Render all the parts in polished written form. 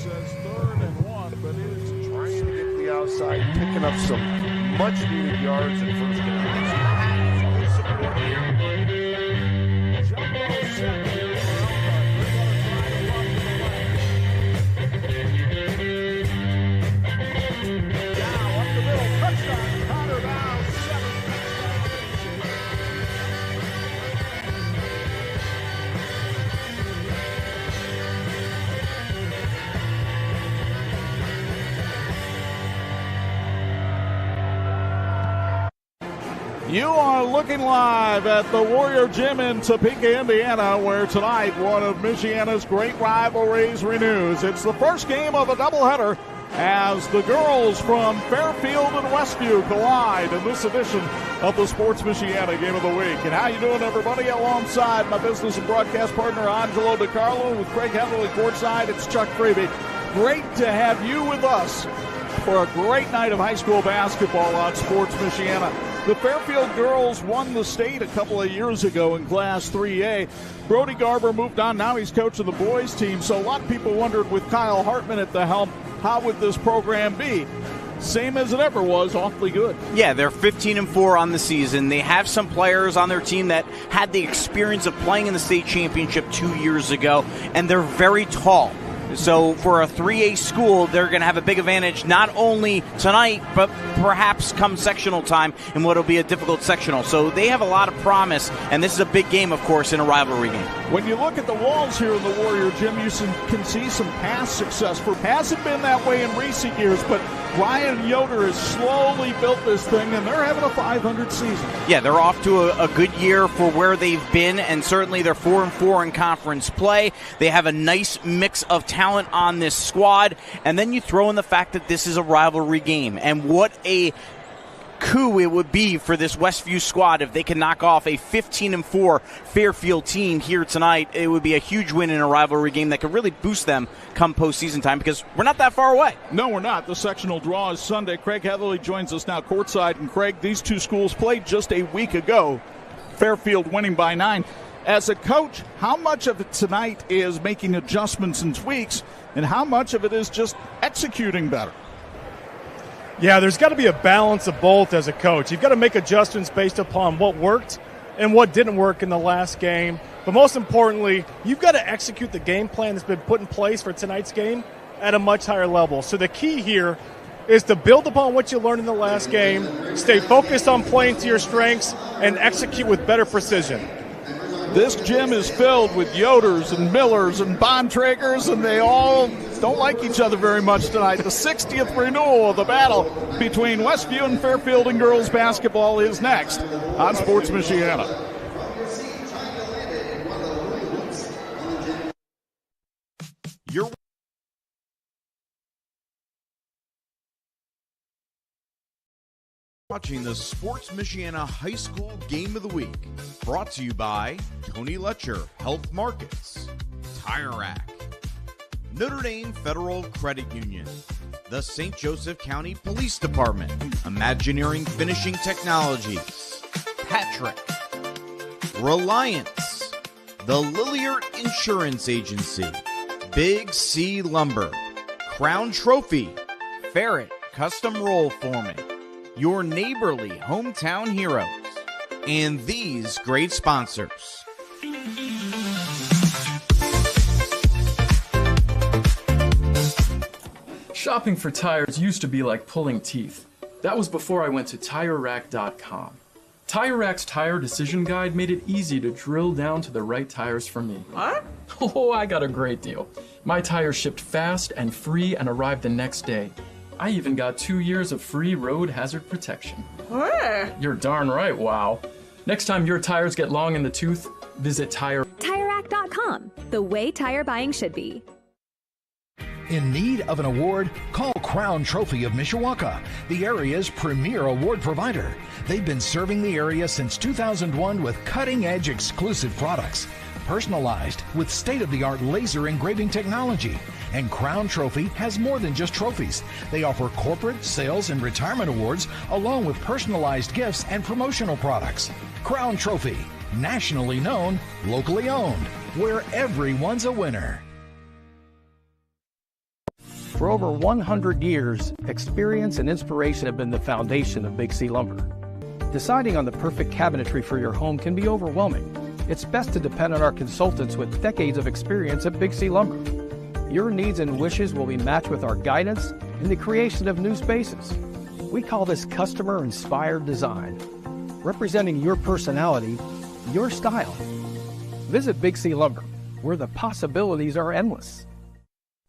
says 3rd and 1, but it is trying to get to the outside, picking up some much-needed yards in first down. Support here. Jumbo set here. You are looking live at the Warrior Gym in Topeka, Indiana, where tonight one of Michiana's great rivalries renews. It's the first game of a doubleheader as the girls from Fairfield and Westview collide in this edition of the Sports Michiana Game of the Week. And how you doing, everybody? Alongside my business and broadcast partner, Angelo de Carlo, with Craig Heatherly courtside, it's Chuck Freeby. Great to have you with us for a great night of high school basketball on Sports Michiana. The Fairfield girls won the state a couple of years ago in Class 3A. Brody Garber moved on. Now he's coaching the boys team. So a lot of people wondered, with Kyle Hartman at the helm, how would this program be? Same as it ever was, awfully good. Yeah, they're 15-4 on the season. They have some players on their team that had the experience of playing in the state championship 2 years ago, and they're very tall. So for a 3A school, they're going to have a big advantage not only tonight, but perhaps come sectional time in what will be a difficult sectional. So they have a lot of promise, and this is a big game, of course, in a rivalry game. When you look at the walls here in the Warrior Gym, you can see some past success. Hasn't been that way in recent years, but Ryan Yoder has slowly built this thing, and they're having a 500 season. Yeah, they're off to a good year for where they've been, and certainly they're 4-4 in conference play. They have a nice mix of talent on this squad, and then you throw in the fact that this is a rivalry game, and what a coup it would be for this Westview squad if they can knock off a 15-4 Fairfield team here tonight. It would be a huge win in a rivalry game that could really boost them come postseason time, because we're not that far away. No, we're not. The sectional draw is Sunday. Craig Heatherly joins us now courtside, and Craig, these two schools played just a week ago. Fairfield winning by 9. As a coach, how much of it tonight is making adjustments and tweaks, and how much of it is just executing better? Yeah, there's got to be a balance of both as a coach. You've got to make adjustments based upon what worked and what didn't work in the last game. But most importantly, you've got to execute the game plan that's been put in place for tonight's game at a much higher level. So the key here is to build upon what you learned in the last game, stay focused on playing to your strengths, and execute with better precision. This gym is filled with Yoders and Millers and Bontraggers, and they all don't like each other very much tonight. The 60th renewal of the battle between Westview and Fairfield in girls basketball is next on Sports Michiana. You're watching the Sports Michiana High School Game of the Week, brought to you by Tony Letcher Health Markets, Tire Rack, Notre Dame Federal Credit Union, the St. Joseph County Police Department, Imagineering Finishing Technologies, Patrick, Reliance, the Lilliard Insurance Agency, Big C Lumber, Crown Trophy, Ferret Custom Roll Foreman, your neighborly hometown heroes, and these great sponsors. Shopping for tires used to be like pulling teeth. That was before I went to TireRack.com. TireRack's Tire Decision Guide made it easy to drill down to the right tires for me. What? Oh, I got a great deal. My tires shipped fast and free and arrived the next day. I even got 2 years of free road hazard protection. Where? You're darn right, wow. Next time your tires get long in the tooth, visit TireRack.com, the way tire buying should be. In need of an award? Call Crown Trophy of Mishawaka, the area's premier award provider. They've been serving the area since 2001 with cutting-edge exclusive products, personalized with state-of-the-art laser engraving technology. And Crown Trophy has more than just trophies. They offer corporate, sales, and retirement awards, along with personalized gifts and promotional products. Crown Trophy, nationally known, locally owned, where everyone's a winner. For over 100 years, experience and inspiration have been the foundation of Big C Lumber. Deciding on the perfect cabinetry for your home can be overwhelming. It's best to depend on our consultants with decades of experience at Big C Lumber. Your needs and wishes will be matched with our guidance in the creation of new spaces. We call this customer-inspired design, representing your personality, your style. Visit Big C Lumber, where the possibilities are endless.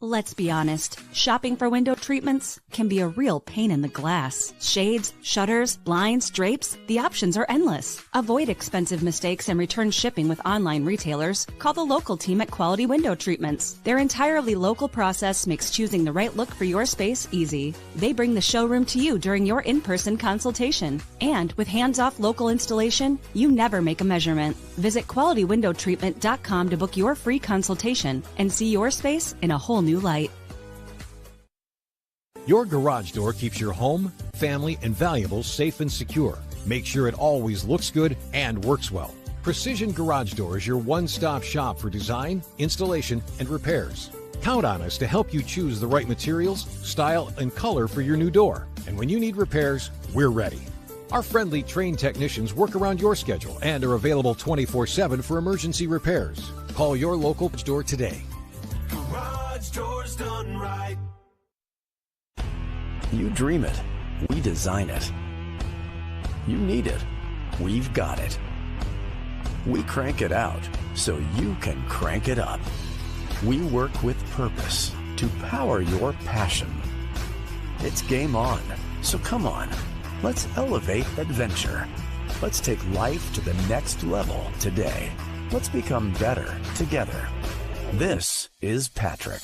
Let's be honest, shopping for window treatments can be a real pain in the glass. Shades, shutters, blinds, drapes, the options are endless. Avoid expensive mistakes and return shipping with online retailers. Call the local team at Quality Window Treatments. Their entirely local process makes choosing the right look for your space easy. They bring the showroom to you during your in-person consultation. And with hands-off local installation, you never make a measurement. Visit QualityWindowTreatment.com to book your free consultation and see your space in a whole new light. Your garage door keeps your home, family, and valuables safe and secure. Make sure it always looks good and works well. Precision Garage Door is your one-stop shop for design, installation, and repairs. Count on us to help you choose the right materials, style, and color for your new door. And when you need repairs, we're ready. Our friendly trained technicians work around your schedule and are available 24/7 for emergency repairs. Call your local store today. Garage doors done right. You dream it, we design it. You need it, we've got it. We crank it out so you can crank it up. We work with purpose to power your passion. It's game on, so come on, let's elevate adventure. Let's take life to the next level today. Let's become better together. This is Patrick.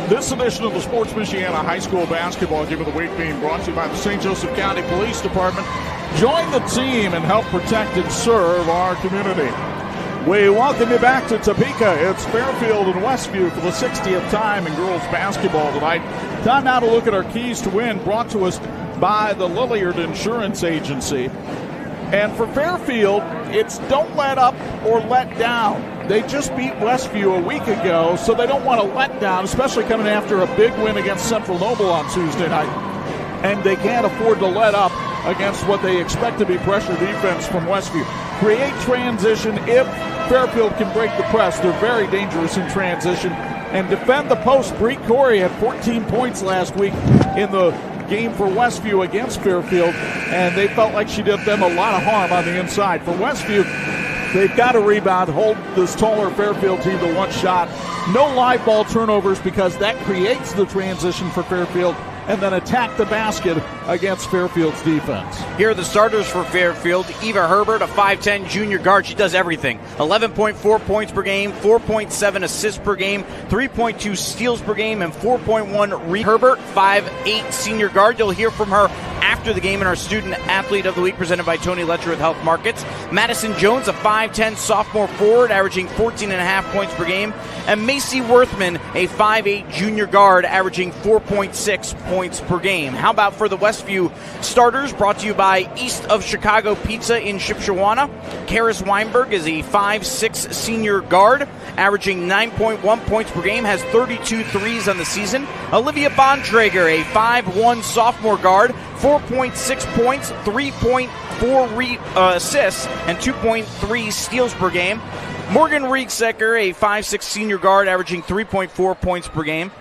This edition of the Sports Michiana High School Basketball Game of the Week being brought to you by the St. Joseph County Police Department. Join the team and help protect and serve our community. We welcome you back to Topeka. It's Fairfield and Westview for the 60th time in girls basketball tonight. Time now to look at our keys to win, brought to us by the Lilliard Insurance Agency. And for Fairfield, it's don't let up or let down. They just beat Westview a week ago, so they don't want to let down, especially coming after a big win against Central Noble on Tuesday night. And they can't afford to let up against what they expect to be pressure defense from Westview. Create transition if Fairfield can break the press. They're very dangerous in transition. And defend the post. Bree Corey had 14 points last week in the game for Westview against Fairfield, and they felt like she did them a lot of harm on the inside. For Westview, they've got to rebound, hold this taller Fairfield team to one shot. No live ball turnovers because that creates the transition for Fairfield, and then attack the basket against Fairfield's defense. Here are the starters for Fairfield. Eva Herbert, a 5'10 junior guard. She does everything. 11.4 points per game, 4.7 assists per game, 3.2 steals per game, and 4.1 Herbert, 5'8 senior guard. You'll hear from her after the game in our Student Athlete of the Week presented by Tony Letcher with Health Markets. Madison Jones, a 5'10 sophomore forward, averaging 14.5 points per game. And Macy Worthman, a 5'8 junior guard, averaging 4.6 points per game. How about for the Westview starters, brought to you by East of Chicago Pizza in Shipshewana. Karis Weinberg is a 5'6 senior guard, averaging 9.1 points per game, has 32 threes on the season. Olivia Bontrager, a 5'1 sophomore guard, 4.6 points, 3.4 assists, and 2.3 steals per game. Morgan Riegsecker, a 5'6 senior guard, averaging 3.4 points per game.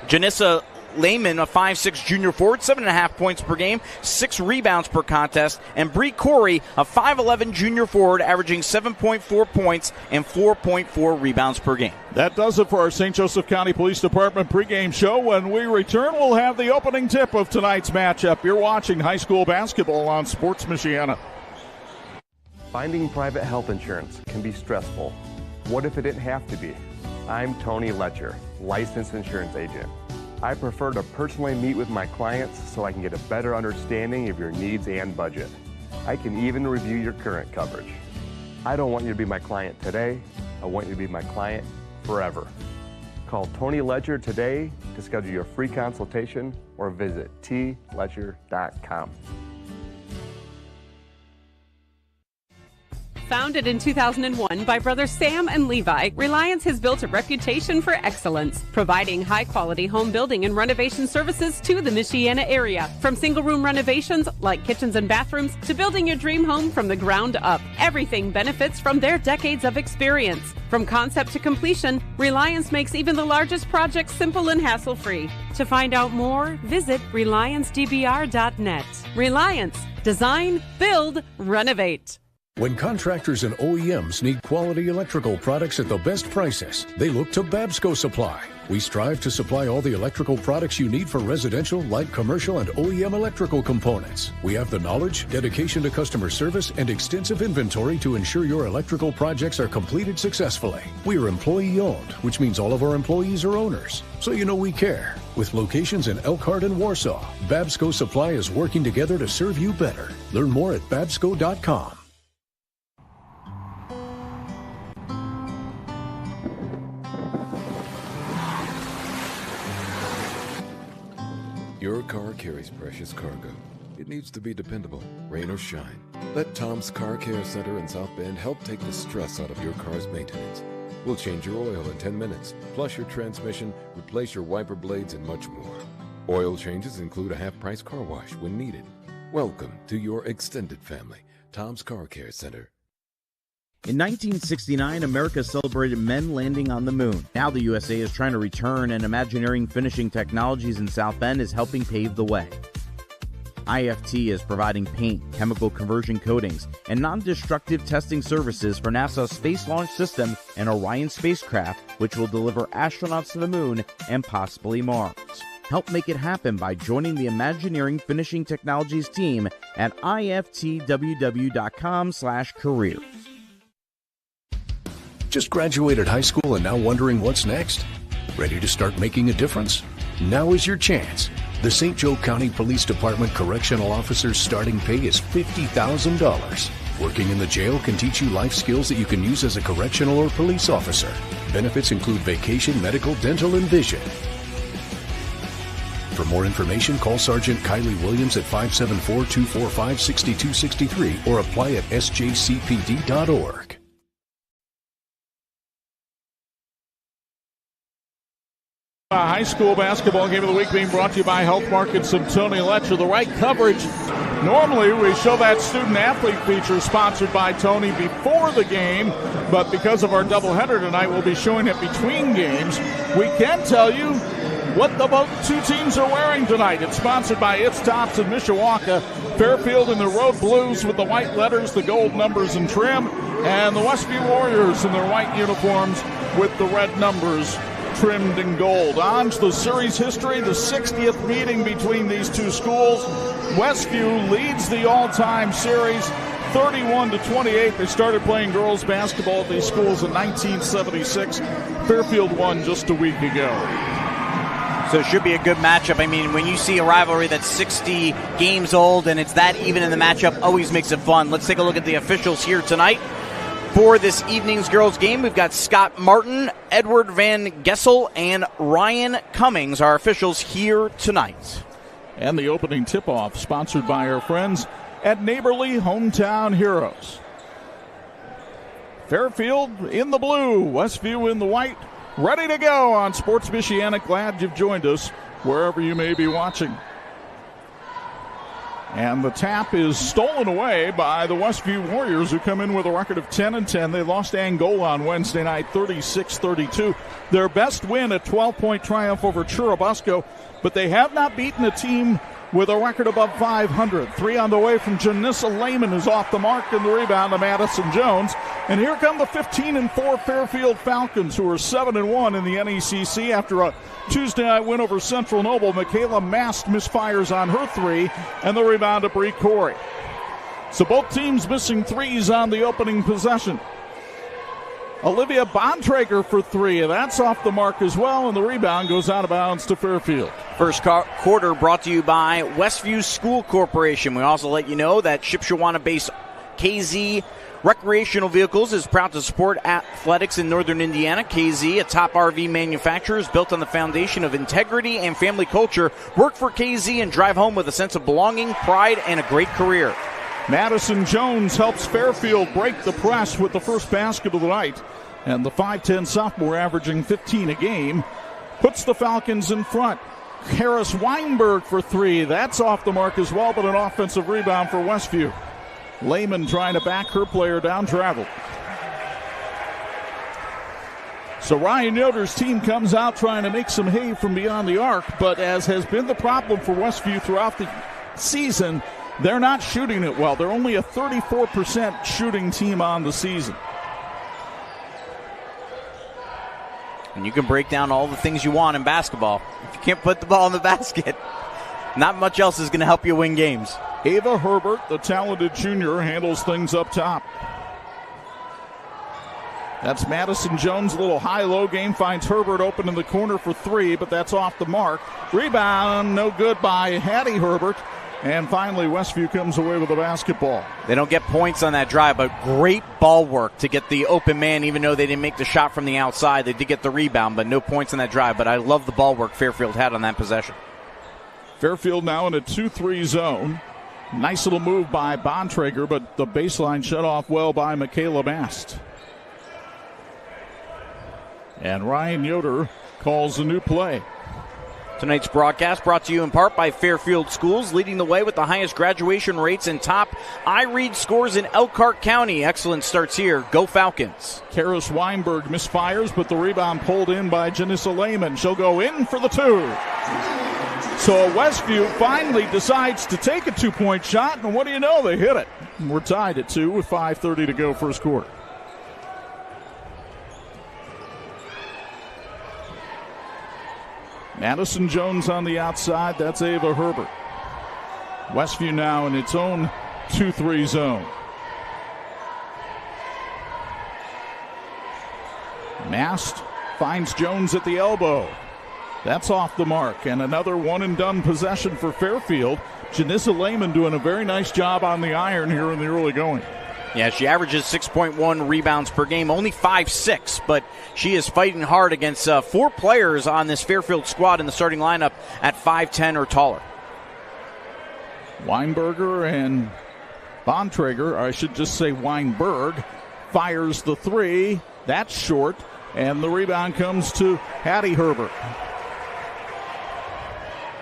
Janissa Lehman, a 5'6 junior forward, 7.5 points per game, 6 rebounds per contest. And Bree Corey, a 5'11 junior forward, averaging 7.4 points and 4.4 rebounds per game. That does it for our St. Joseph County Police Department pregame show. When we return, we'll have the opening tip of tonight's matchup. You're watching high school basketball on Sports Michiana. Finding private health insurance can be stressful. What if it didn't have to be? I'm Tony Letcher, licensed insurance agent. I prefer to personally meet with my clients so I can get a better understanding of your needs and budget. I can even review your current coverage. I don't want you to be my client today. I want you to be my client forever. Call Tony Letcher today to schedule your free consultation or visit tletcher.com. Founded in 2001 by brothers Sam and Levi, Reliance has built a reputation for excellence, providing high-quality home building and renovation services to the Michiana area. From single-room renovations like kitchens and bathrooms to building your dream home from the ground up, everything benefits from their decades of experience. From concept to completion, Reliance makes even the largest projects simple and hassle-free. To find out more, visit RelianceDBR.net. Reliance. Design, build, renovate. When contractors and OEMs need quality electrical products at the best prices, they look to Babsco Supply. We strive to supply all the electrical products you need for residential, light commercial, and OEM electrical components. We have the knowledge, dedication to customer service, and extensive inventory to ensure your electrical projects are completed successfully. We are employee-owned, which means all of our employees are owners. So you know we care. With locations in Elkhart and Warsaw, Babsco Supply is working together to serve you better. Learn more at babsco.com. Your car carries precious cargo. It needs to be dependable, rain or shine. Let Tom's Car Care Center in South Bend help take the stress out of your car's maintenance. We'll change your oil in 10 minutes, flush your transmission, replace your wiper blades, and much more. Oil changes include a half-price car wash when needed. Welcome to your extended family, Tom's Car Care Center. In 1969, America celebrated men landing on the moon. Now the USA is trying to return, and Imagineering Finishing Technologies in South Bend is helping pave the way. IFT is providing paint, chemical conversion coatings, and non-destructive testing services for NASA's Space Launch System and Orion spacecraft, which will deliver astronauts to the moon and possibly Mars. Help make it happen by joining the Imagineering Finishing Technologies team at iftww.com/careers. Just graduated high school and now wondering what's next? Ready to start making a difference? Now is your chance. The St. Joe County Police Department Correctional Officer's starting pay is $50,000. Working in the jail can teach you life skills that you can use as a correctional or police officer. Benefits include vacation, medical, dental, and vision. For more information, call Sergeant Kylie Williams at 574-245-6263 or apply at sjcpd.org. High school basketball game of the week being brought to you by Health Markets and Tony Letcher. The right coverage. Normally we show that student-athlete feature sponsored by Tony before the game, but because of our doubleheader tonight, we'll be showing it between games. We can tell you what the both two teams are wearing tonight. It's sponsored by It's Tops in Mishawaka. Fairfield in the road blues with the white letters, the gold numbers and trim, and the Westview Warriors in their white uniforms with the red numbers trimmed in gold. On to the series history, the 60th meeting between these two schools. Westview leads the all-time series 31-28. They started playing girls basketball at these schools in 1976. Fairfield won just a week ago. So it should be a good matchup. I mean, when you see a rivalry that's 60 games old and it's that even in the matchup, always makes it fun. Let's take a look at the officials here tonight. For this evening's girls game, we've got Scott Martin, Edward Van Gessel, and Ryan Cummings, our officials here tonight. And the opening tip-off sponsored by our friends at Neighborly Hometown Heroes. Fairfield in the blue, Westview in the white, ready to go on Sports Michiana. Glad you've joined us wherever you may be watching. And the tap is stolen away by the Westview Warriors, who come in with a record of 10-10. They lost to Angola on Wednesday night, 36-32. Their best win, a 12-point triumph over Churubusco, but they have not beaten a team with a record above 500. 3 on the way from Janissa Lehman is off the mark, and the rebound to Madison Jones. And here come the 15-4 Fairfield Falcons, who are 7-1 in the NECC after a Tuesday night win over Central Noble. Michaela Mast misfires on her 3, and the rebound to Bree Corey. So both teams missing 3s on the opening possession. Olivia Bontrager for 3, and that's off the mark as well, and the rebound goes out of bounds to Fairfield. First quarter brought to you by Westview School Corporation. We also let you know that Shipshewana-based KZ Recreational Vehicles is proud to support athletics in northern Indiana. KZ, a top RV manufacturer, is built on the foundation of integrity and family culture. Work for KZ and drive home with a sense of belonging, pride, and a great career. Madison Jones helps Fairfield break the press with the first basket of the night. And the 5'10 sophomore, averaging 15 a game, puts the Falcons in front. Harris Weinberg for three. That's off the mark as well, but an offensive rebound for Westview. Lehman trying to back her player down, traveled. So Ryan Yoder's team comes out trying to make some hay from beyond the arc, but as has been the problem for Westview throughout the season, they're not shooting it well. They're only a 34% shooting team on the season. And you can break down all the things you want in basketball. If you can't put the ball in the basket, not much else is going to help you win games. Ava Herbert, the talented junior, handles things up top. That's Madison Jones, a little high-low game, finds Herbert open in the corner for three, but that's off the mark. Rebound, no good by Hattie Herbert. And finally, Westview comes away with the basketball. They don't get points on that drive, but great ball work to get the open man, even though they didn't make the shot from the outside. They did get the rebound, but no points on that drive. But I love the ball work Fairfield had on that possession. Fairfield now in a 2-3 zone. Nice little move by Bontrager, but the baseline shut off well by Michaela Mast. And Ryan Yoder calls a new play. Tonight's broadcast brought to you in part by Fairfield Schools, leading the way with the highest graduation rates and top iRead scores in Elkhart County. Excellent starts here. Go Falcons. Karis Weinberg misfires, but the rebound pulled in by Janissa Lehman. She'll go in for the two. So Westview finally decides to take a two-point shot, and what do you know? They hit it. We're tied at 2 with 5:30 to go first quarter. Madison Jones on the outside. That's Ava Herbert. Westview now in its own 2-3 zone. Mast finds Jones at the elbow. That's off the mark. And another one-and-done possession for Fairfield. Janissa Lehman doing a very nice job on the iron here in the early going. Yeah, she averages 6.1 rebounds per game, only 5'6", but she is fighting hard against 4 players on this Fairfield squad in the starting lineup at 5'10" or taller. Weinberger and Bontrager, I should just say Weinberg, fires the three. That's short, and the rebound comes to Hattie Herbert.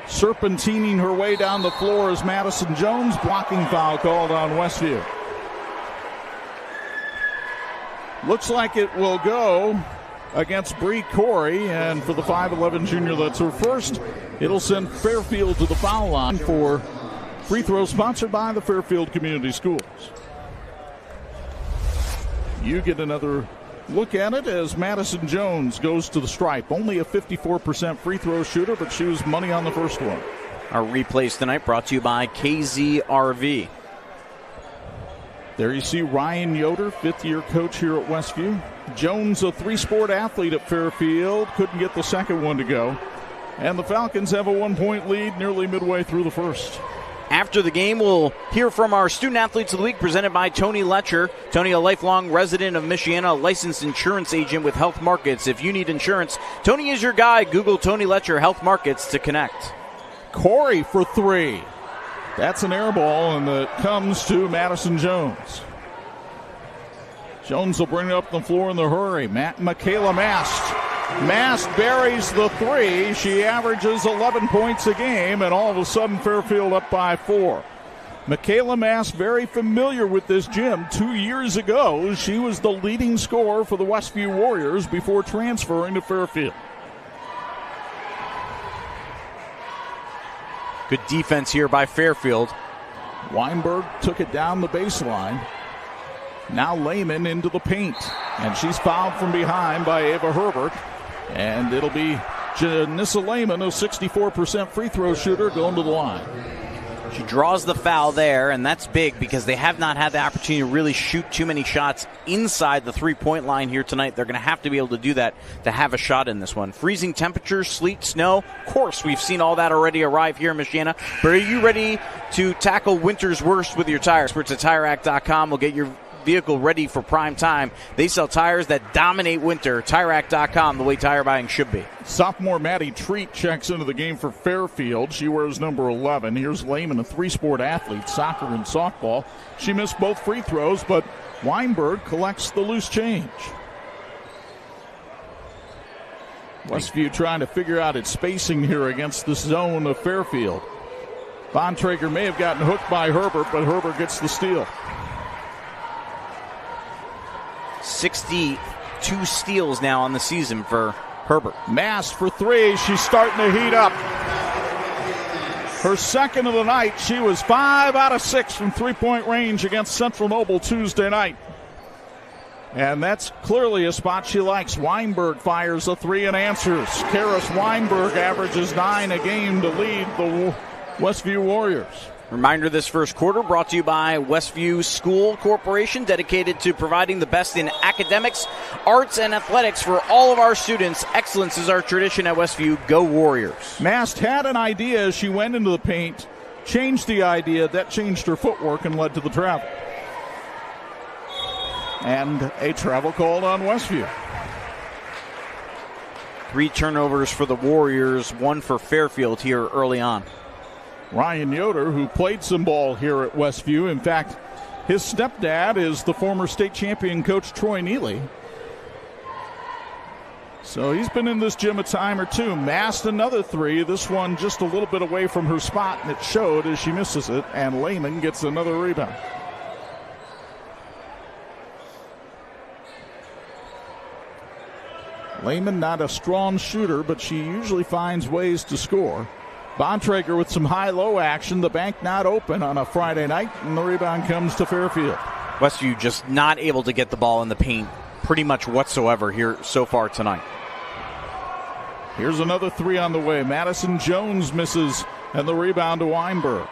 Serpentining her way down the floor is Madison Jones. Blocking foul called on Westview. Looks like it will go against Bree Corey, and for the 5'11 junior, that's her first. It'll send Fairfield to the foul line for free throw sponsored by the Fairfield Community Schools. You get another look at it as Madison Jones goes to the stripe. Only a 54% free throw shooter, but she was money on the first one. Our replays tonight brought to you by KZRV. There you see Ryan Yoder, fifth-year coach here at Westview. Jones, a three-sport athlete at Fairfield, couldn't get the second one to go. And the Falcons have a 1-point lead nearly midway through the first. After the game, we'll hear from our Student Athletes of the Week presented by Tony Letcher. Tony, a lifelong resident of Michiana, a licensed insurance agent with Health Markets. If you need insurance, Tony is your guy. Google Tony Letcher Health Markets to connect. Corey for three. That's an air ball, and it comes to Madison Jones. Jones will bring it up the floor in the hurry. Michaela Mast. Mast buries the three. She averages 11 points a game, and all of a sudden Fairfield up by 4. Michaela Mast, very familiar with this gym. 2 years ago, she was the leading scorer for the Westview Warriors before transferring to Fairfield. Good defense here by Fairfield. Weinberg took it down the baseline. Now Lehman into the paint. And she's fouled from behind by Ava Herbert. And it'll be Janissa Lehman, a 64% free throw shooter, going to the line. She draws the foul there, and that's big because they have not had the opportunity to really shoot too many shots inside the three-point line here tonight. They're going to have to be able to do that to have a shot in this one. Freezing temperatures, sleet, snow. Of course, we've seen all that already arrive here in Michiana. But are you ready to tackle winter's worst with your tires? Experts at TireRack.com will get your vehicle ready for prime time. They sell tires that dominate winter. TireRack.com, the way tire buying should be. Sophomore Maddie Treat checks into the game for Fairfield. She wears number 11. Here's Lehman, a three-sport athlete, soccer and softball. She missed both free throws, but Weinberg collects the loose change. Westview trying to figure out its spacing here against the zone of Fairfield. Bontrager may have gotten hooked by Herbert, but Herbert gets the steal. 62 steals now on the season for Herbert. Mass for three. She's starting to heat up. Her second of the night. She was 5 out of 6 from three-point range against Central Noble Tuesday night. And that's clearly a spot she likes. Weinberg fires a three and answers. Karis Weinberg averages 9 a game to lead the Westview Warriors. Reminder, this first quarter brought to you by Westview School Corporation, dedicated to providing the best in academics, arts, and athletics for all of our students. Excellence is our tradition at Westview. Go Warriors. Mast had an idea as she went into the paint, changed the idea. That changed her footwork and led to the travel. And a travel called on Westview. 3 turnovers for the Warriors, 1 for Fairfield here early on. Ryan Yoder, who played some ball here at Westview. In fact, his stepdad is the former state champion coach Troy Neely. So he's been in this gym a time or two. Massed another 3. This one just a little bit away from her spot, and it showed as she misses it. And Lehman gets another rebound. Lehman not a strong shooter, but she usually finds ways to score. Bontrager with some high-low action. The bank not open on a Friday night, and the rebound comes to Fairfield. Westview just not able to get the ball in the paint pretty much whatsoever here so far tonight. Here's another 3 on the way. Madison Jones misses, and the rebound to Weinberg.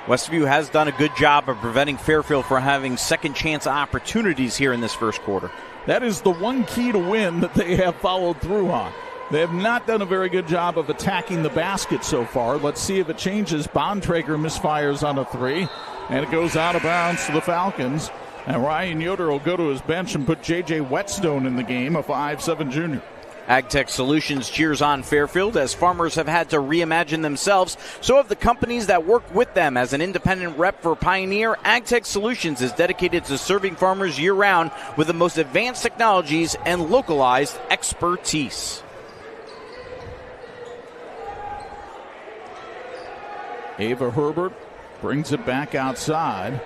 Westview has done a good job of preventing Fairfield from having second chance opportunities here in this first quarter. That is the one key to win that they have followed through on. They have not done a very good job of attacking the basket so far. Let's see if it changes. Bontrager misfires on a 3, and it goes out of bounds to the Falcons. And Ryan Yoder will go to his bench and put J.J. Whetstone in the game, a 5'7" junior. AgTech Solutions cheers on Fairfield. As farmers have had to reimagine themselves, so have the companies that work with them. As an independent rep for Pioneer, AgTech Solutions is dedicated to serving farmers year-round with the most advanced technologies and localized expertise. Ava Herbert brings it back outside.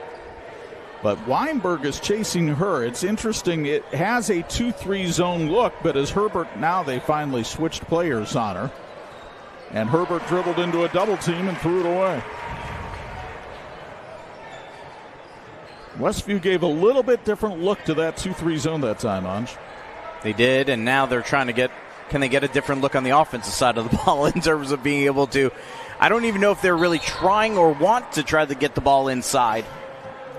But Weinberg is chasing her. It's interesting. It has a 2-3 zone look, but as Herbert, now they finally switched players on her. And Herbert dribbled into a double team and threw it away. Westview gave a little bit different look to that 2-3 zone that time, Anj. They did, and now they're trying to get, can they get a different look on the offensive side of the ball in terms of being able to, I don't even know if they're really trying or want to try to get the ball inside,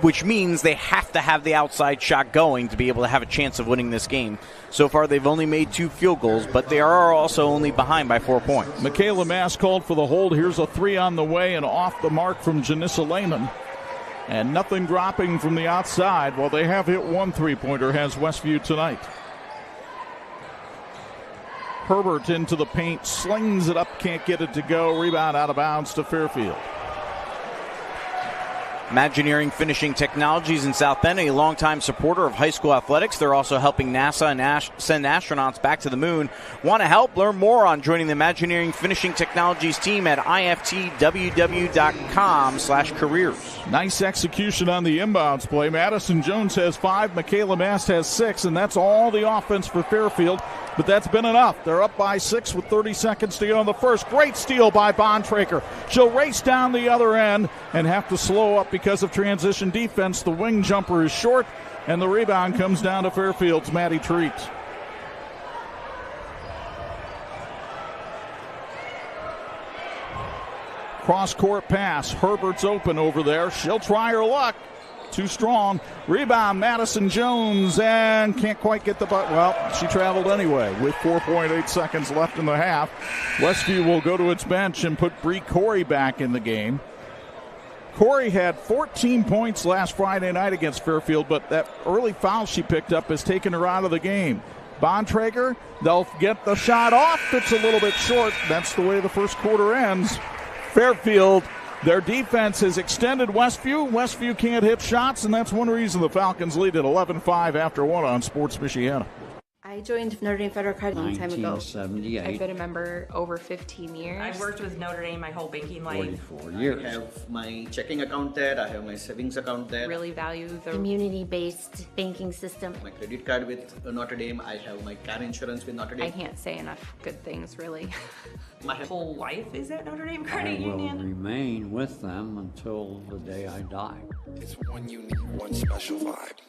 which means they have to have the outside shot going to be able to have a chance of winning this game. So far, they've only made 2 field goals, but they are also only behind by 4 points. Michaela Mass called for the hold. Here's a 3 on the way and off the mark from Janissa Lehman. And nothing dropping from the outside. Well, they have hit 1 3-pointer, has Westview tonight. Herbert into the paint, slings it up, can't get it to go. Rebound out of bounds to Fairfield. Imagineering Finishing Technologies in South Bend, a longtime supporter of high school athletics. They're also helping NASA and send astronauts back to the moon. Want to help? Learn more on joining the Imagineering Finishing Technologies team at iftww.com/careers. Nice execution on the inbounds play. Madison Jones has 5, Michaela Mast has 6, and that's all the offense for Fairfield. But that's been enough. They're up by 6 with 30 seconds to go in the first. Great steal by Bontrager. She'll race down the other end and have to slow up because of transition defense. The wing jumper is short, and the rebound comes down to Fairfield's Maddie Treat. Cross-court pass. Herbert's open over there. She'll try her luck. Too strong. Rebound, Madison Jones, and can't quite get the butt. Well, she traveled anyway with 4.8 seconds left in the half. Westview will go to its bench and put Bree Corey back in the game. Corey had 14 points last Friday night against Fairfield, but that early foul she picked up has taken her out of the game. Bontrager, they'll get the shot off. It's a little bit short. That's the way the first quarter ends. Fairfield, their defense has extended Westview. Westview can't hit shots, and that's one reason the Falcons lead at 11-5 after one on Sports Michiana. I joined Notre Dame Federal Credit a long time ago. 1978. I've been a member over 15 years. I've worked with Notre Dame my whole banking life. 44 years. I have my checking account there. I have my savings account there. Really value the community-based banking system. My credit card with Notre Dame. I have my car insurance with Notre Dame. I can't say enough good things, really. My whole life is at Notre Dame I Credit will Union. remain with them until the day I die. It's one unique, one special vibe.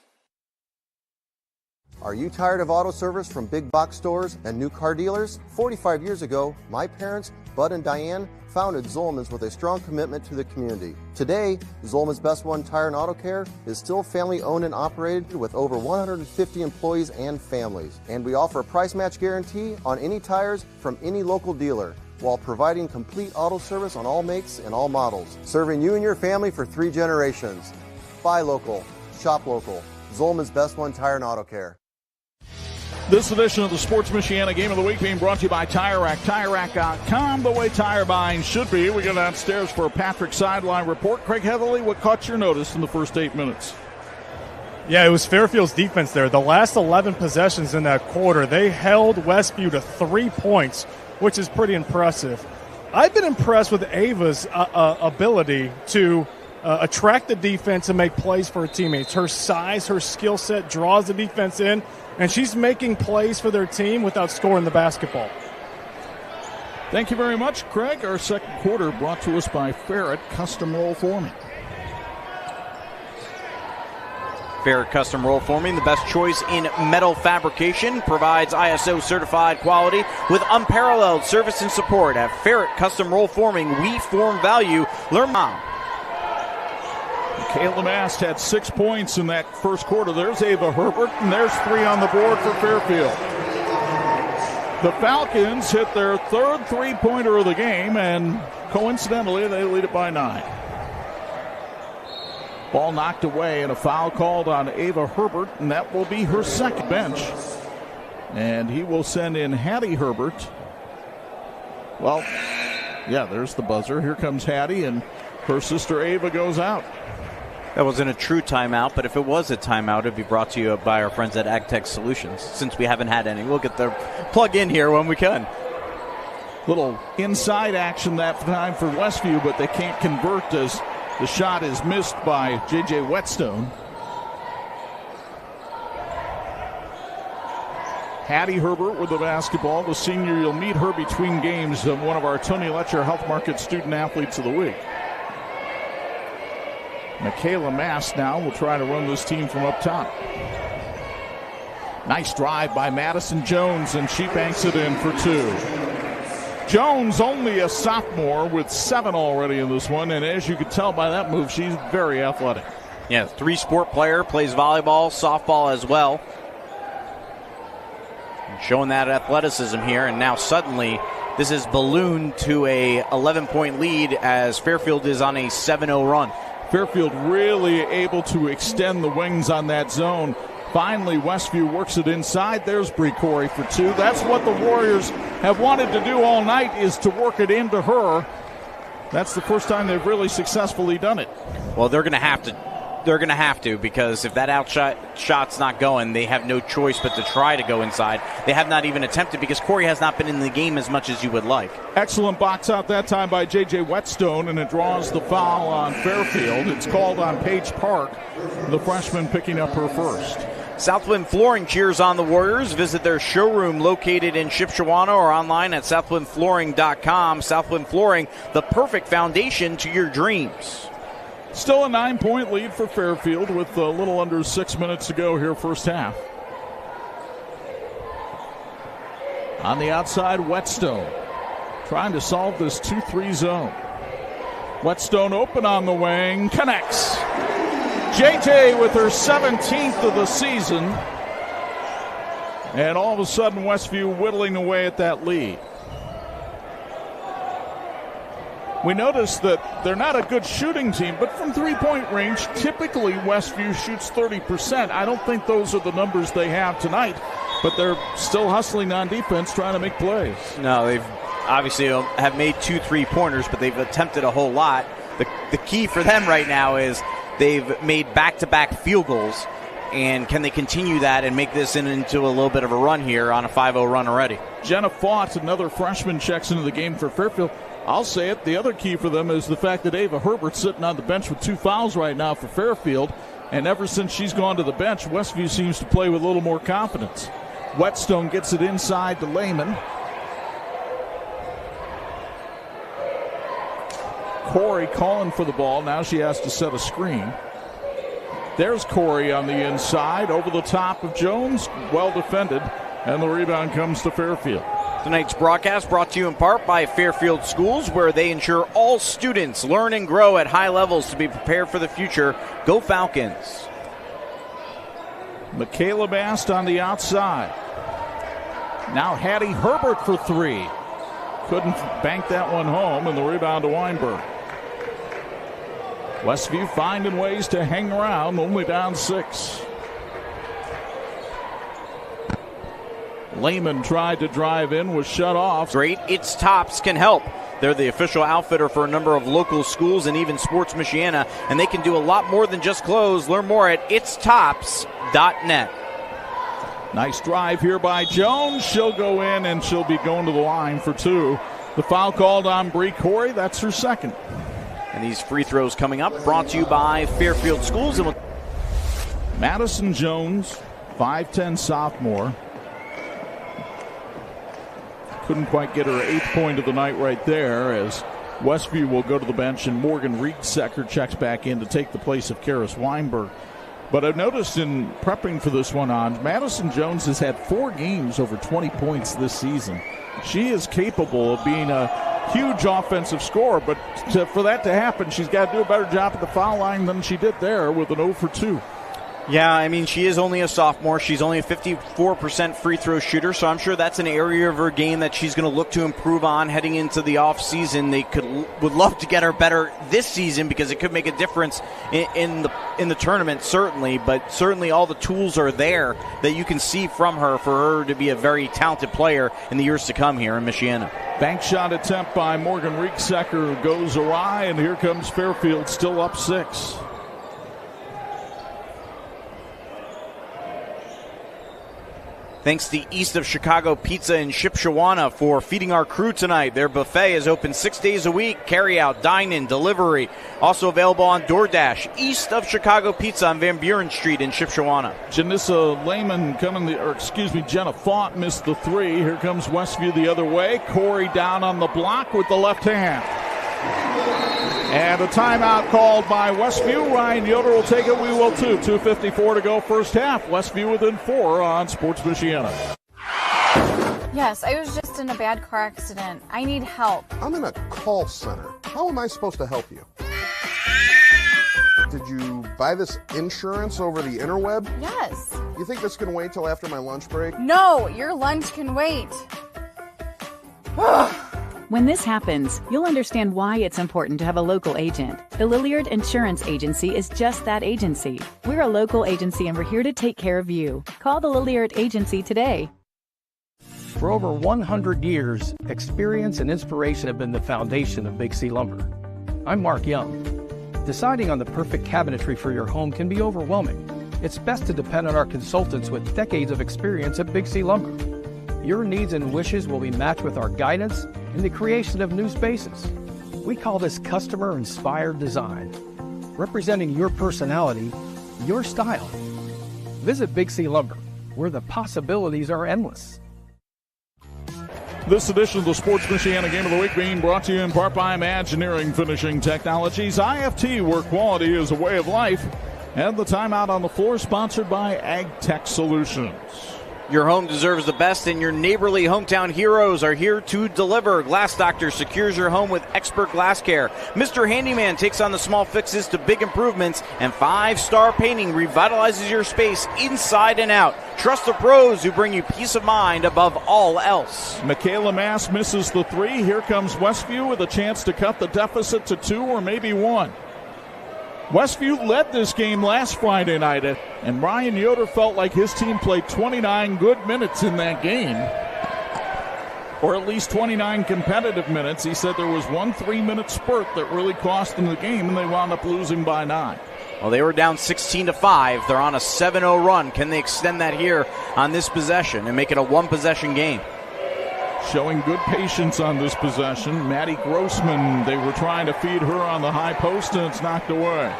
Are you tired of auto service from big box stores and new car dealers? 45 years ago, my parents, Bud and Diane, founded Zolman's with a strong commitment to the community. Today, Zolman's Best One Tire and Auto Care is still family owned and operated with over 150 employees and families. And we offer a price match guarantee on any tires from any local dealer, while providing complete auto service on all makes and all models, serving you and your family for 3 generations. Buy local, shop local. Zolman's Best One Tire and Auto Care. This edition of the Sports Michiana Game of the Week being brought to you by Tire Rack. TireRack.com, the way tire buying should be. We go downstairs for a Patrick Sideline report. Craig Heatherly, what caught your notice in the first 8 minutes? Yeah, it was Fairfield's defense there. The last 11 possessions in that quarter, they held Westview to 3 points, which is pretty impressive. I've been impressed with Ava's ability to attract the defense and make plays for her teammates. Her size, her skill set draws the defense in, and she's making plays for their team without scoring the basketball. Thank you very much, Craig. Our second quarter brought to us by Ferret Custom Roll Forming. Ferret Custom Roll Forming, the best choice in metal fabrication, provides ISO certified quality with unparalleled service and support. At Ferret Custom Roll Forming, we form value. Learn more. Kayla Mast had 6 points in that first quarter. There's Ava Herbert, and there's 3 on the board for Fairfield. The Falcons hit their third three-pointer of the game, and coincidentally, they lead it by 9. Ball knocked away, and a foul called on Ava Herbert, and that will be her second bench. And he will send in Hattie Herbert. Well, yeah, there's the buzzer. Here comes Hattie, and her sister Ava goes out. That wasn't a true timeout, but if it was a timeout, it'd be brought to you by our friends at AgTech Solutions, since we haven't had any. We'll get the plug in here when we can. Little inside action that time for Westview, but they can't convert as the shot is missed by J.J. Whetstone. Hattie Herbert with the basketball, the senior. You'll meet her between games, one of our Tony Letcher Health Market Student Athletes of the Week. Michaela Mast now will try to run this team from up top. Nice drive by Madison Jones, and she banks it in for 2. Jones, only a sophomore, with 7 already in this one, and as you can tell by that move, she's very athletic. Yeah, 3-sport player, plays volleyball, softball as well. Showing that athleticism here, and now suddenly this is ballooned to a 11-point lead as Fairfield is on a 7-0 run. Fairfield really able to extend the wings on that zone. Finally, Westview works it inside. There's Bree Corey for 2. That's what the Warriors have wanted to do all night, is to work it into her. That's the first time they've really successfully done it. Well, they're going to have to. They're going to have to, because if that shot's not going, they have no choice but to try to go inside. They have not even attempted, because Corey has not been in the game as much as you would like. Excellent box out that time by J.J. Whetstone, and it draws the foul on Fairfield. It's called on Paige Park, the freshman picking up her first. Southwind Flooring cheers on the Warriors. Visit their showroom located in Shipshewana or online at southwindflooring.com. Southwind Flooring, the perfect foundation to your dreams. Still a 9-point lead for Fairfield with a little under 6 minutes to go here first half. On the outside, Whetstone trying to solve this 2-3 zone. Whetstone open on the wing, connects. JJ with her 17th of the season. And all of a sudden, Westview whittling away at that lead. We noticed that they're not a good shooting team, but from three-point range, typically Westview shoots 30%. I don't think those are the numbers they have tonight, but they're still hustling on defense, trying to make plays. No, they've obviously have made 2 3-pointers, but they've attempted a whole lot. The key for them right now is they've made back-to-back field goals, and can they continue that and make this into a little bit of a run here on a 5-0 run already? Jenna Fought, another freshman, checks into the game for Fairfield. I'll say it, the other key for them is the fact that Ava Herbert's sitting on the bench with 2 fouls right now for Fairfield, and ever since she's gone to the bench, Westview seems to play with a little more confidence. Whetstone gets it inside to Lehman. Corey calling for the ball. Now she has to set a screen. There's Corey on the inside, over the top of Jones. Well defended, and the rebound comes to Fairfield. Tonight's broadcast brought to you in part by Fairfield Schools, where they ensure all students learn and grow at high levels to be prepared for the future. Go Falcons. Michaela Bast on the outside. Now Hattie Herbert for 3. Couldn't bank that one home, and the rebound to Weinberg. Westview finding ways to hang around, only down 6. Lehman tried to drive in, was shut off. Great. It's Tops can help. They're the official outfitter for a number of local schools and even Sports Michiana, and they can do a lot more than just clothes. Learn more at itstops.net. Nice drive here by Jones. She'll go in, and she'll be going to the line for 2. The foul called on Bree Corey. That's her second. And these free throws coming up, brought to you by Fairfield Schools. Madison Jones, 5'10 sophomore. Couldn't quite get her 8th point of the night right there, as Westview will go to the bench and Morgan Riegsecker checks back in to take the place of Karis Weinberg. But I've noticed in prepping for this one on, Madison Jones has had 4 games over 20 points this season. She is capable of being a huge offensive scorer, but for that to happen, she's got to do a better job at the foul line than she did there with an 0 for 2. Yeah, I mean, she is only a sophomore. She's only a 54% free throw shooter, so I'm sure that's an area of her game that she's going to look to improve on heading into the offseason. They would love to get her better this season because it could make a difference in the tournament, certainly. But certainly all the tools are there that you can see from her for her to be a very talented player in the years to come here in Michiana. Bank shot attempt by Morgan Riegsecker goes awry, and here comes Fairfield still up 6. Thanks to East of Chicago Pizza in Shipshewana for feeding our crew tonight. Their buffet is open 6 days a week. Carry out, dine in, delivery. Also available on DoorDash. East of Chicago Pizza on Van Buren Street in Shipshewana. Janissa Lehman Jenna Fought missed the 3. Here comes Westview the other way. Corey down on the block with the left hand. And a timeout called by Westview. Ryan Yoder will take it. We will too. 2:54 to go first half. Westview within 4 on Sports Michiana. Yes, I was just in a bad car accident. I need help. I'm in a call center. How am I supposed to help you? Did you buy this insurance over the interweb? Yes. You think this can wait till after my lunch break? No, your lunch can wait. When this happens, you'll understand why it's important to have a local agent. The Lilliard Insurance Agency is just that agency. We're a local agency and we're here to take care of you. Call the Lilliard Agency today. For over 100 years, experience and inspiration have been the foundation of Big C Lumber. I'm Mark Young. Deciding on the perfect cabinetry for your home can be overwhelming. It's best to depend on our consultants with decades of experience at Big C Lumber. Your needs and wishes will be matched with our guidance in the creation of new spaces. We call this customer-inspired design, representing your personality, your style. Visit Big C Lumber, where the possibilities are endless. This edition of the Sports Michiana Game of the Week being brought to you in part by Imagineering Finishing Technologies, IFT, where quality is a way of life. And the timeout on the floor sponsored by Ag Tech Solutions. Your home deserves the best, and your neighborly hometown heroes are here to deliver. Glass Doctor secures your home with expert glass care. Mr. Handyman takes on the small fixes to big improvements, and 5-Star Painting revitalizes your space inside and out. Trust the pros who bring you peace of mind above all else. Michaela Mass misses the 3. Here comes Westview with a chance to cut the deficit to 2 or maybe 1. Westview led this game last Friday night, and Ryan Yoder felt like his team played 29 good minutes in that game, or at least 29 competitive minutes. He said there was one 3-minute spurt that really cost them the game, and they wound up losing by 9. Well, they were down 16-5. They're on a 7-0 run. Can they extend that here on this possession and make it a one-possession game? Showing good patience on this possession. Maddie Grossman, they were trying to feed her on the high post, and it's knocked away.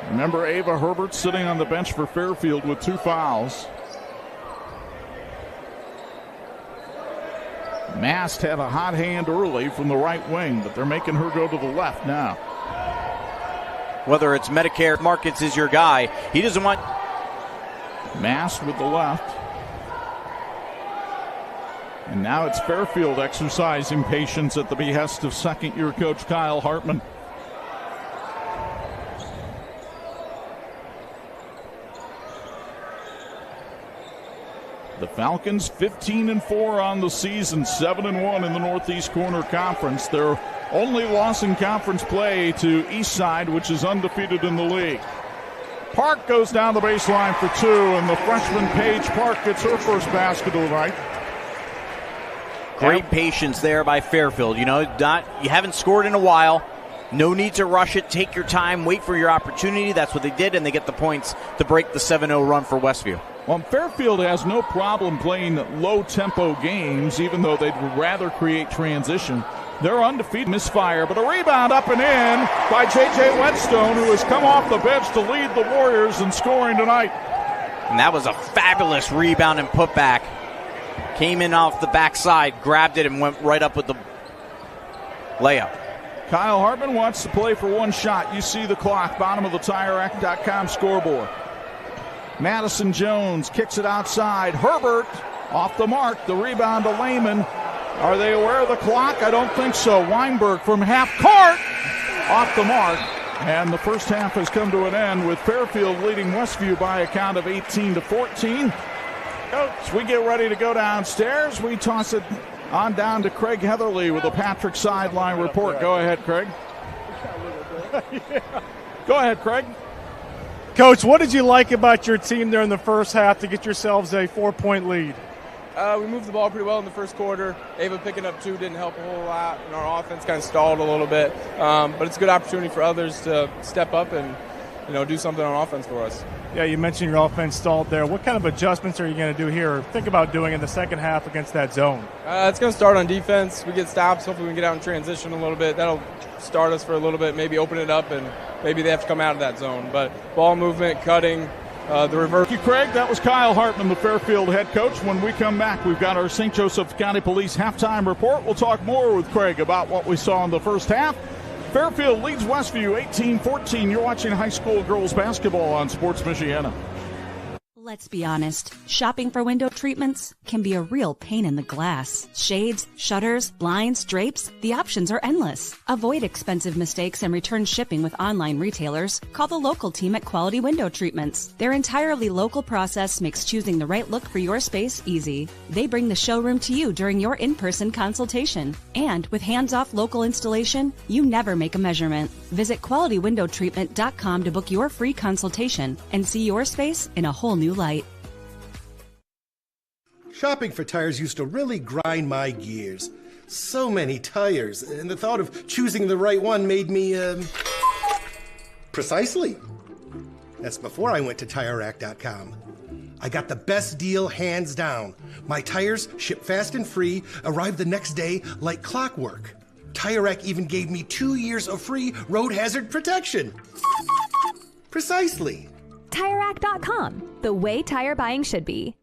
Remember, Ava Herbert sitting on the bench for Fairfield with 2 fouls. Mast had a hot hand early from the right wing, but they're making her go to the left now. Whether it's Medicare, Markets is your guy. He doesn't want... Mast with the left. And now it's Fairfield exercising patience at the behest of second-year coach Kyle Hartman. The Falcons 15-4 on the season, 7-1 in the Northeast Corner Conference. Their only loss in conference play to Eastside, which is undefeated in the league. Park goes down the baseline for 2, and the freshman Paige Park gets her first basket of the night. Great patience there by Fairfield. You haven't scored in a while. No need to rush it. Take your time. Wait for your opportunity. That's what they did, and they get the points to break the 7-0 run for Westview. Well, Fairfield has no problem playing low-tempo games, even though they'd rather create transition. They're undefeated. Misfire, but a rebound up and in by J.J. Whetstone, who has come off the bench to lead the Warriors in scoring tonight. And that was a fabulous rebound and putback. Came in off the backside, grabbed it, and went right up with the layup. Kyle Hartman wants to play for 1 shot. You see the clock, bottom of the TireRack.com scoreboard. Madison Jones kicks it outside. Herbert off the mark. The rebound to Lehman. Are they aware of the clock? I don't think so. Weinberg from half court off the mark. And the first half has come to an end with Fairfield leading Westview by a count of 18-14. Coach, we get ready to go downstairs. We toss it on down to Craig Heatherly with a Patrick Sideline report. Go ahead, Craig. Go ahead, Craig. Coach, what did you like about your team there in the first half to get yourselves a 4-point lead? We moved the ball pretty well in the first quarter. Ava picking up 2 didn't help a whole lot, and our offense kind of stalled a little bit. But it's a good opportunity for others to step up and do something on offense for us. Yeah, you mentioned your offense stalled there. What kind of adjustments are you going to do here or think about doing in the second half against that zone? It's going to start on defense. We get stops. Hopefully we can get out in transition a little bit. That'll start us for a little bit, maybe open it up, and maybe they have to come out of that zone. But ball movement, cutting, the reverse. Thank you, Craig. That was Kyle Hartman, the Fairfield head coach. When we come back, we've got our St. Joseph County Police halftime report. We'll talk more with Craig about what we saw in the first half. Fairfield leads Westview 18-14. You're watching high school girls basketball on Sports Michiana. Let's be honest, shopping for window treatments can be a real pain in the glass. Shades, shutters, blinds, drapes, the options are endless. Avoid expensive mistakes and return shipping with online retailers. Call the local team at Quality Window Treatments. Their entirely local process makes choosing the right look for your space easy. They bring the showroom to you during your in-person consultation. And with hands-off local installation, you never make a measurement. Visit QualityWindowTreatment.com to book your free consultation and see your space in a whole new light. Shopping for tires used to really grind my gears. So many tires, and the thought of choosing the right one made me, precisely. That's before I went to TireRack.com. I got the best deal hands down. My tires ship fast and free, arrive the next day like clockwork. TireRack even gave me 2 years of free road hazard protection. Precisely. TireRack.com, the way tire buying should be.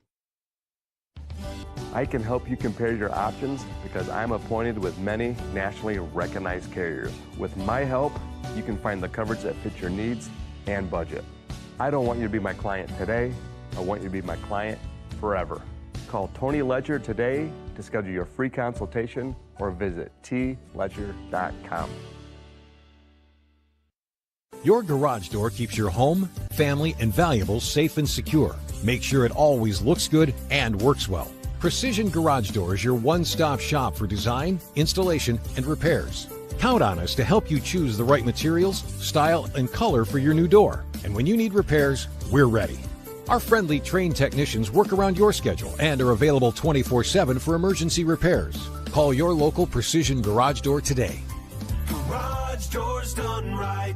I can help you compare your options because I'm appointed with many nationally recognized carriers. With my help, you can find the coverage that fits your needs and budget. I don't want you to be my client today. I want you to be my client forever. Call Tony Ledger today to schedule your free consultation or visit tledger.com. Your garage door keeps your home, family, and valuables safe and secure. Make sure it always looks good and works well. Precision Garage Door is your one-stop shop for design, installation, and repairs. Count on us to help you choose the right materials, style, and color for your new door. And when you need repairs, we're ready. Our friendly trained technicians work around your schedule and are available 24/7 for emergency repairs. Call your local Precision Garage Door today. Garage doors done right.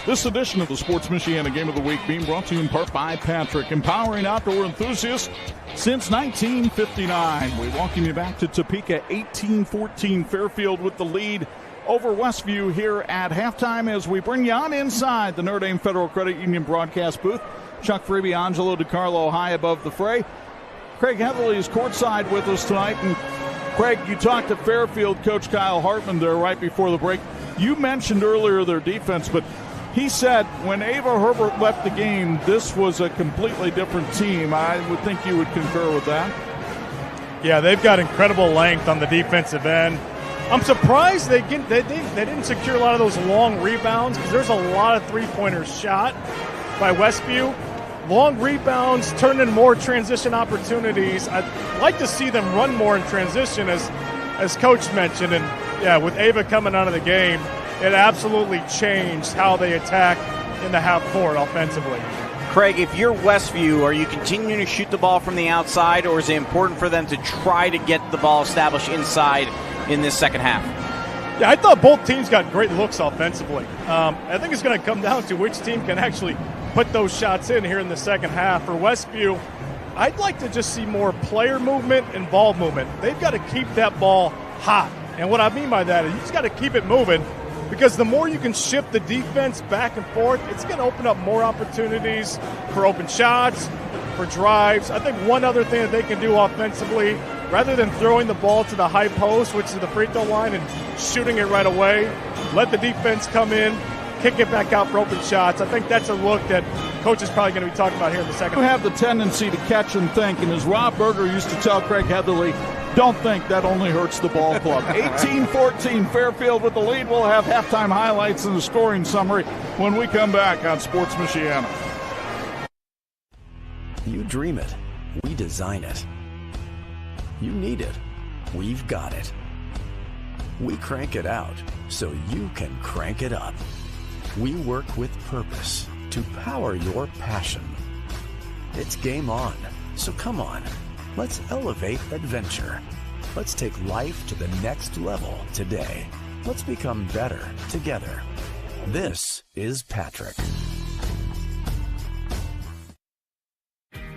This edition of the Sports Michiana Game of the Week being brought to you in part by Patrick, empowering outdoor enthusiasts since 1959. We welcome you back to Topeka, 18-14 Fairfield with the lead over Westview here at halftime as we bring you on inside the Notre Dame Federal Credit Union broadcast booth. Chuck Freeby, Angelo, Carlo high above the fray. Craig Heatherly is courtside with us tonight. And Craig, you talked to Fairfield coach Kyle Hartman there right before the break. You mentioned earlier their defense, but he said when Ava Herbert left the game, this was a completely different team. I would think you would concur with that. Yeah, they've got incredible length on the defensive end. I'm surprised they didn't secure a lot of those long rebounds because there's a lot of three-pointers shot by Westview. Long rebounds turn into more transition opportunities. I'd like to see them run more in transition, as Coach mentioned. And, yeah, with Ava coming out of the game, it absolutely changed how they attack in the half court offensively. Craig, if you're Westview, are you continuing to shoot the ball from the outside, or is it important for them to try to get the ball established inside in this second half? Yeah, I thought both teams got great looks offensively. I think it's going to come down to which team can actually put those shots in here in the second half. For Westview, I'd like to just see more player movement and ball movement. They've got to keep that ball hot. And what I mean by that is you just got to keep it moving, because the more you can shift the defense back and forth, it's going to open up more opportunities for open shots, for drives. I think one other thing that they can do offensively, rather than throwing the ball to the high post, which is the free throw line, and shooting it right away, let the defense come in, kick it back out for open shots. I think that's a look that Coach is probably going to be talking about here in the second. You have the tendency to catch and think, and as Rob Berger used to tell Craig Heatherly, don't think that only hurts the ball club. 18-14 Fairfield with the lead. We'll have halftime highlights and the scoring summary when we come back on Sports Michiana. You dream it, we design it. You need it, we've got it. We crank it out so you can crank it up. We work with purpose to power your passion. It's game on, so come on. Let's elevate adventure. Let's take life to the next level today. Let's become better together. This is Patrick.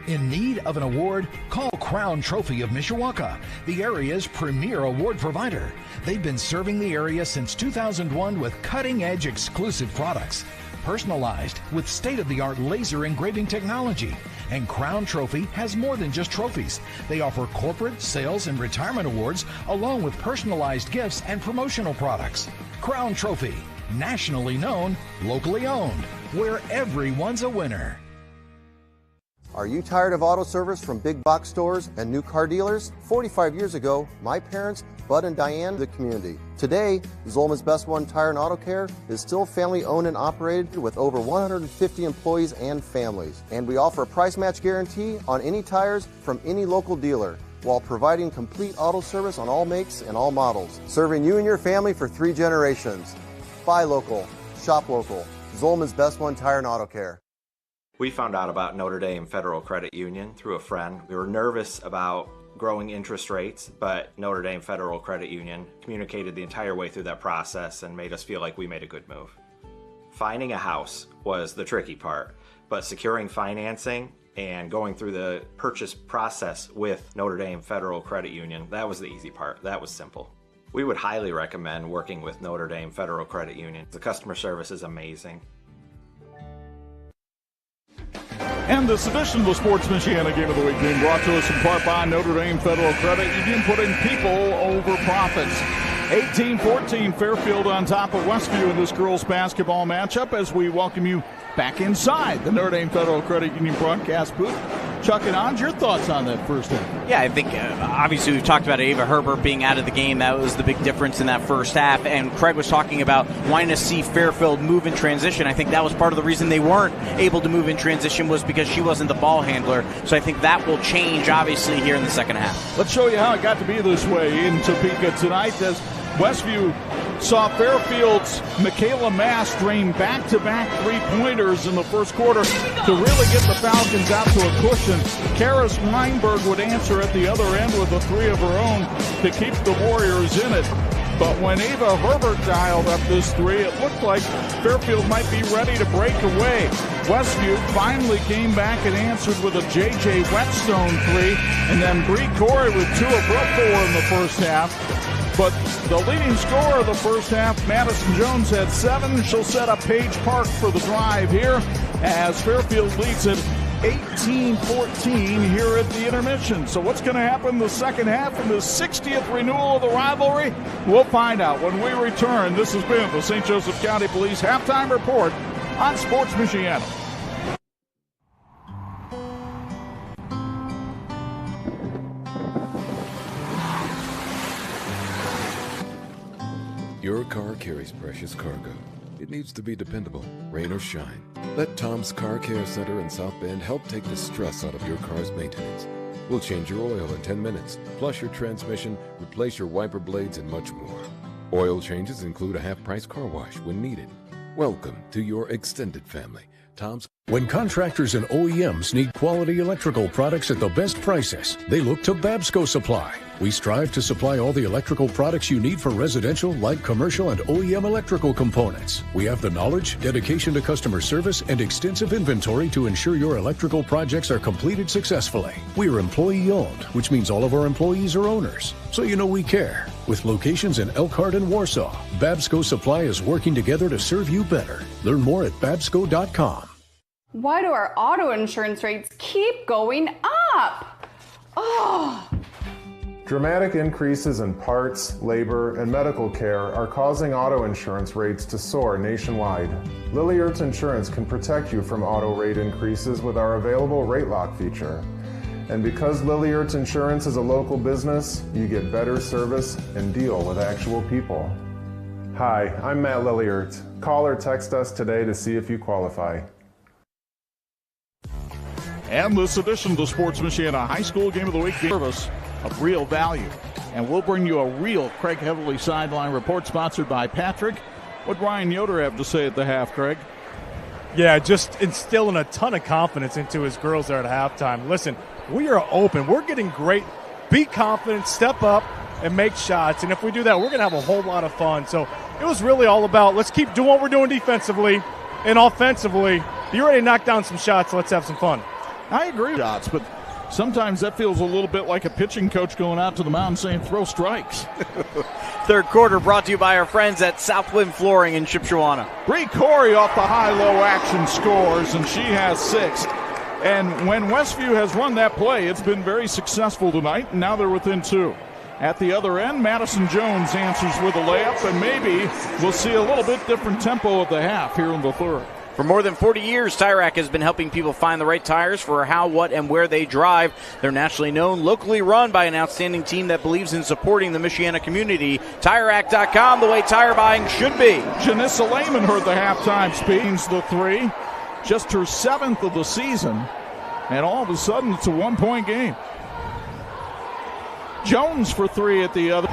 In need of an award? Call Crown Trophy of Mishawaka, the area's premier award provider. They've been serving the area since 2001 with cutting-edge exclusive products, personalized with state-of-the-art laser engraving technology. And Crown Trophy has more than just trophies. They offer corporate, sales, and retirement awards, along with personalized gifts and promotional products. Crown Trophy, nationally known, locally owned, where everyone's a winner. Are you tired of auto service from big box stores and new car dealers? 45 years ago, my parents, Bud and Diane, the community. Today, Zolman's Best One Tire and Auto Care is still family owned and operated with over 150 employees and families. And we offer a price match guarantee on any tires from any local dealer, while providing complete auto service on all makes and all models. Serving you and your family for 3 generations. Buy local, shop local. Zolman's Best One Tire and Auto Care. We found out about Notre Dame Federal Credit Union through a friend. We were nervous about growing interest rates, but Notre Dame Federal Credit Union communicated the entire way through that process and made us feel like we made a good move. Finding a house was the tricky part, but securing financing and going through the purchase process with Notre Dame Federal Credit Union, that was the easy part. That was simple. We would highly recommend working with Notre Dame Federal Credit Union. The customer service is amazing. And this edition of the Sports Michiana Game of the Week being brought to us in part by Notre Dame Federal Credit Union, putting people over profits. 18-14, Fairfield on top of Westview in this girls basketball matchup as we welcome you back inside the Notre Dame Federal Credit Union broadcast booth. Chuck and Ons, your thoughts on that first half? Yeah, I think obviously we've talked about Ava Herbert being out of the game. That was the big difference in that first half. And Craig was talking about wanting to see Fairfield move in transition. I think that was part of the reason they weren't able to move in transition was because she wasn't the ball handler. So I think that will change, obviously, here in the second half. Let's show you how it got to be this way in Topeka tonight as Westview saw Fairfield's Michaela Mass drain back-to-back three-pointers in the first quarter to really get the Falcons out to a cushion. Karis Weinberg would answer at the other end with a three of her own to keep the Warriors in it. But when Ava Herbert dialed up this three, it looked like Fairfield might be ready to break away. Westview finally came back and answered with a J.J. Whetstone three, and then Bree Corey with two of her four in the first half. But the leading scorer of the first half, Madison Jones, had 7. She'll set up Paige Park for the drive here as Fairfield leads it 18-14 here at the intermission. So what's going to happen in the second half in the 60th renewal of the rivalry? We'll find out when we return. This has been the St. Joseph County Police Halftime Report on Sports Michiana. Your car carries precious cargo. It needs to be dependable, rain or shine. Let Tom's Car Care Center in South Bend help take the stress out of your car's maintenance. We'll change your oil in 10 minutes, flush your transmission, replace your wiper blades, and much more. Oil changes include a half-price car wash when needed. Welcome to your extended family. Tom's. When contractors and OEMs need quality electrical products at the best prices, they look to Babsco Supply. We strive to supply all the electrical products you need for residential, light commercial, and OEM electrical components. We have the knowledge, dedication to customer service, and extensive inventory to ensure your electrical projects are completed successfully. We are employee-owned, which means all of our employees are owners. So you know we care. With locations in Elkhart and Warsaw, Babsco Supply is working together to serve you better. Learn more at babsco.com. Why do our auto insurance rates keep going up? Oh! Dramatic increases in parts, labor, and medical care are causing auto insurance rates to soar nationwide. Lilliard's Insurance can protect you from auto rate increases with our available rate lock feature. And because Lilliard's Insurance is a local business, you get better service and deal with actual people. Hi, I'm Matt Lilliard. Call or text us today to see if you qualify. And this edition of the Sports Michiana High School Game of the Week service of real value. And we'll bring you a real Craig Heavily Sideline Report sponsored by Patrick. What Ryan Yoder have to say at the half, Craig? Yeah, just instilling a ton of confidence into his girls there at halftime. Listen, we are open. We're getting great. Be confident, step up, and make shots. And if we do that, we're going to have a whole lot of fun. So it was really all about let's keep doing what we're doing defensively and offensively. Be ready to knock down some shots. Let's have some fun. I agree with shots, but sometimes that feels a little bit like a pitching coach going out to the mound saying throw strikes. Third quarter brought to you by our friends at Southwind Flooring in Shipshewana. Bree Corey off the high-low action scores, and she has 6. And when Westview has run that play, it's been very successful tonight, and now they're within 2. At the other end, Madison Jones answers with a layup, and maybe we'll see a little bit different tempo of the half here in the third. For more than 40 years, Tire Rack has been helping people find the right tires for how, what, and where they drive. They're nationally known, locally run by an outstanding team that believes in supporting the Michiana community. TireRack.com, the way tire buying should be. Janissa Lehman heard the halftime speeds, the 3. Just her 7th of the season, and all of a sudden it's a 1-point game. Jones for 3 at the other.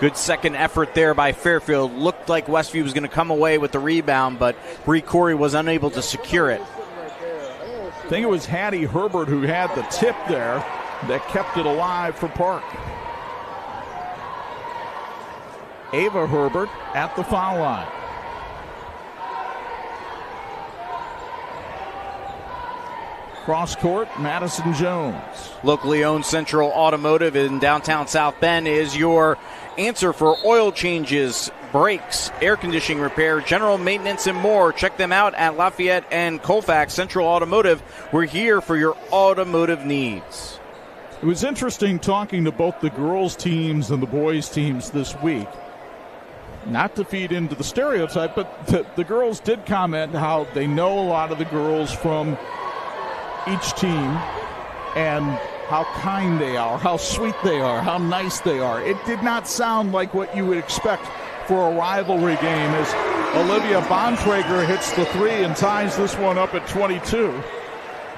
Good second effort there by Fairfield. Looked like Westview was going to come away with the rebound, but Bree Corey was unable to secure it. I think it was Hattie Herbert who had the tip there that kept it alive for Park. Ava Herbert at the foul line. Cross court, Madison Jones. Locally owned Central Automotive in downtown South Bend is your answer for oil changes, brakes, air conditioning repair, general maintenance, and more. Check them out at Lafayette and Colfax. Central Automotive, we're here for your automotive needs. It was interesting talking to both the girls' teams and the boys' teams this week. Not to feed into the stereotype, but the girls did comment how they know a lot of the girls from each team and how kind they are, how sweet they are, how nice they are. It did not sound like what you would expect for a rivalry game as Olivia Bontrager hits the 3 and ties this one up at 22.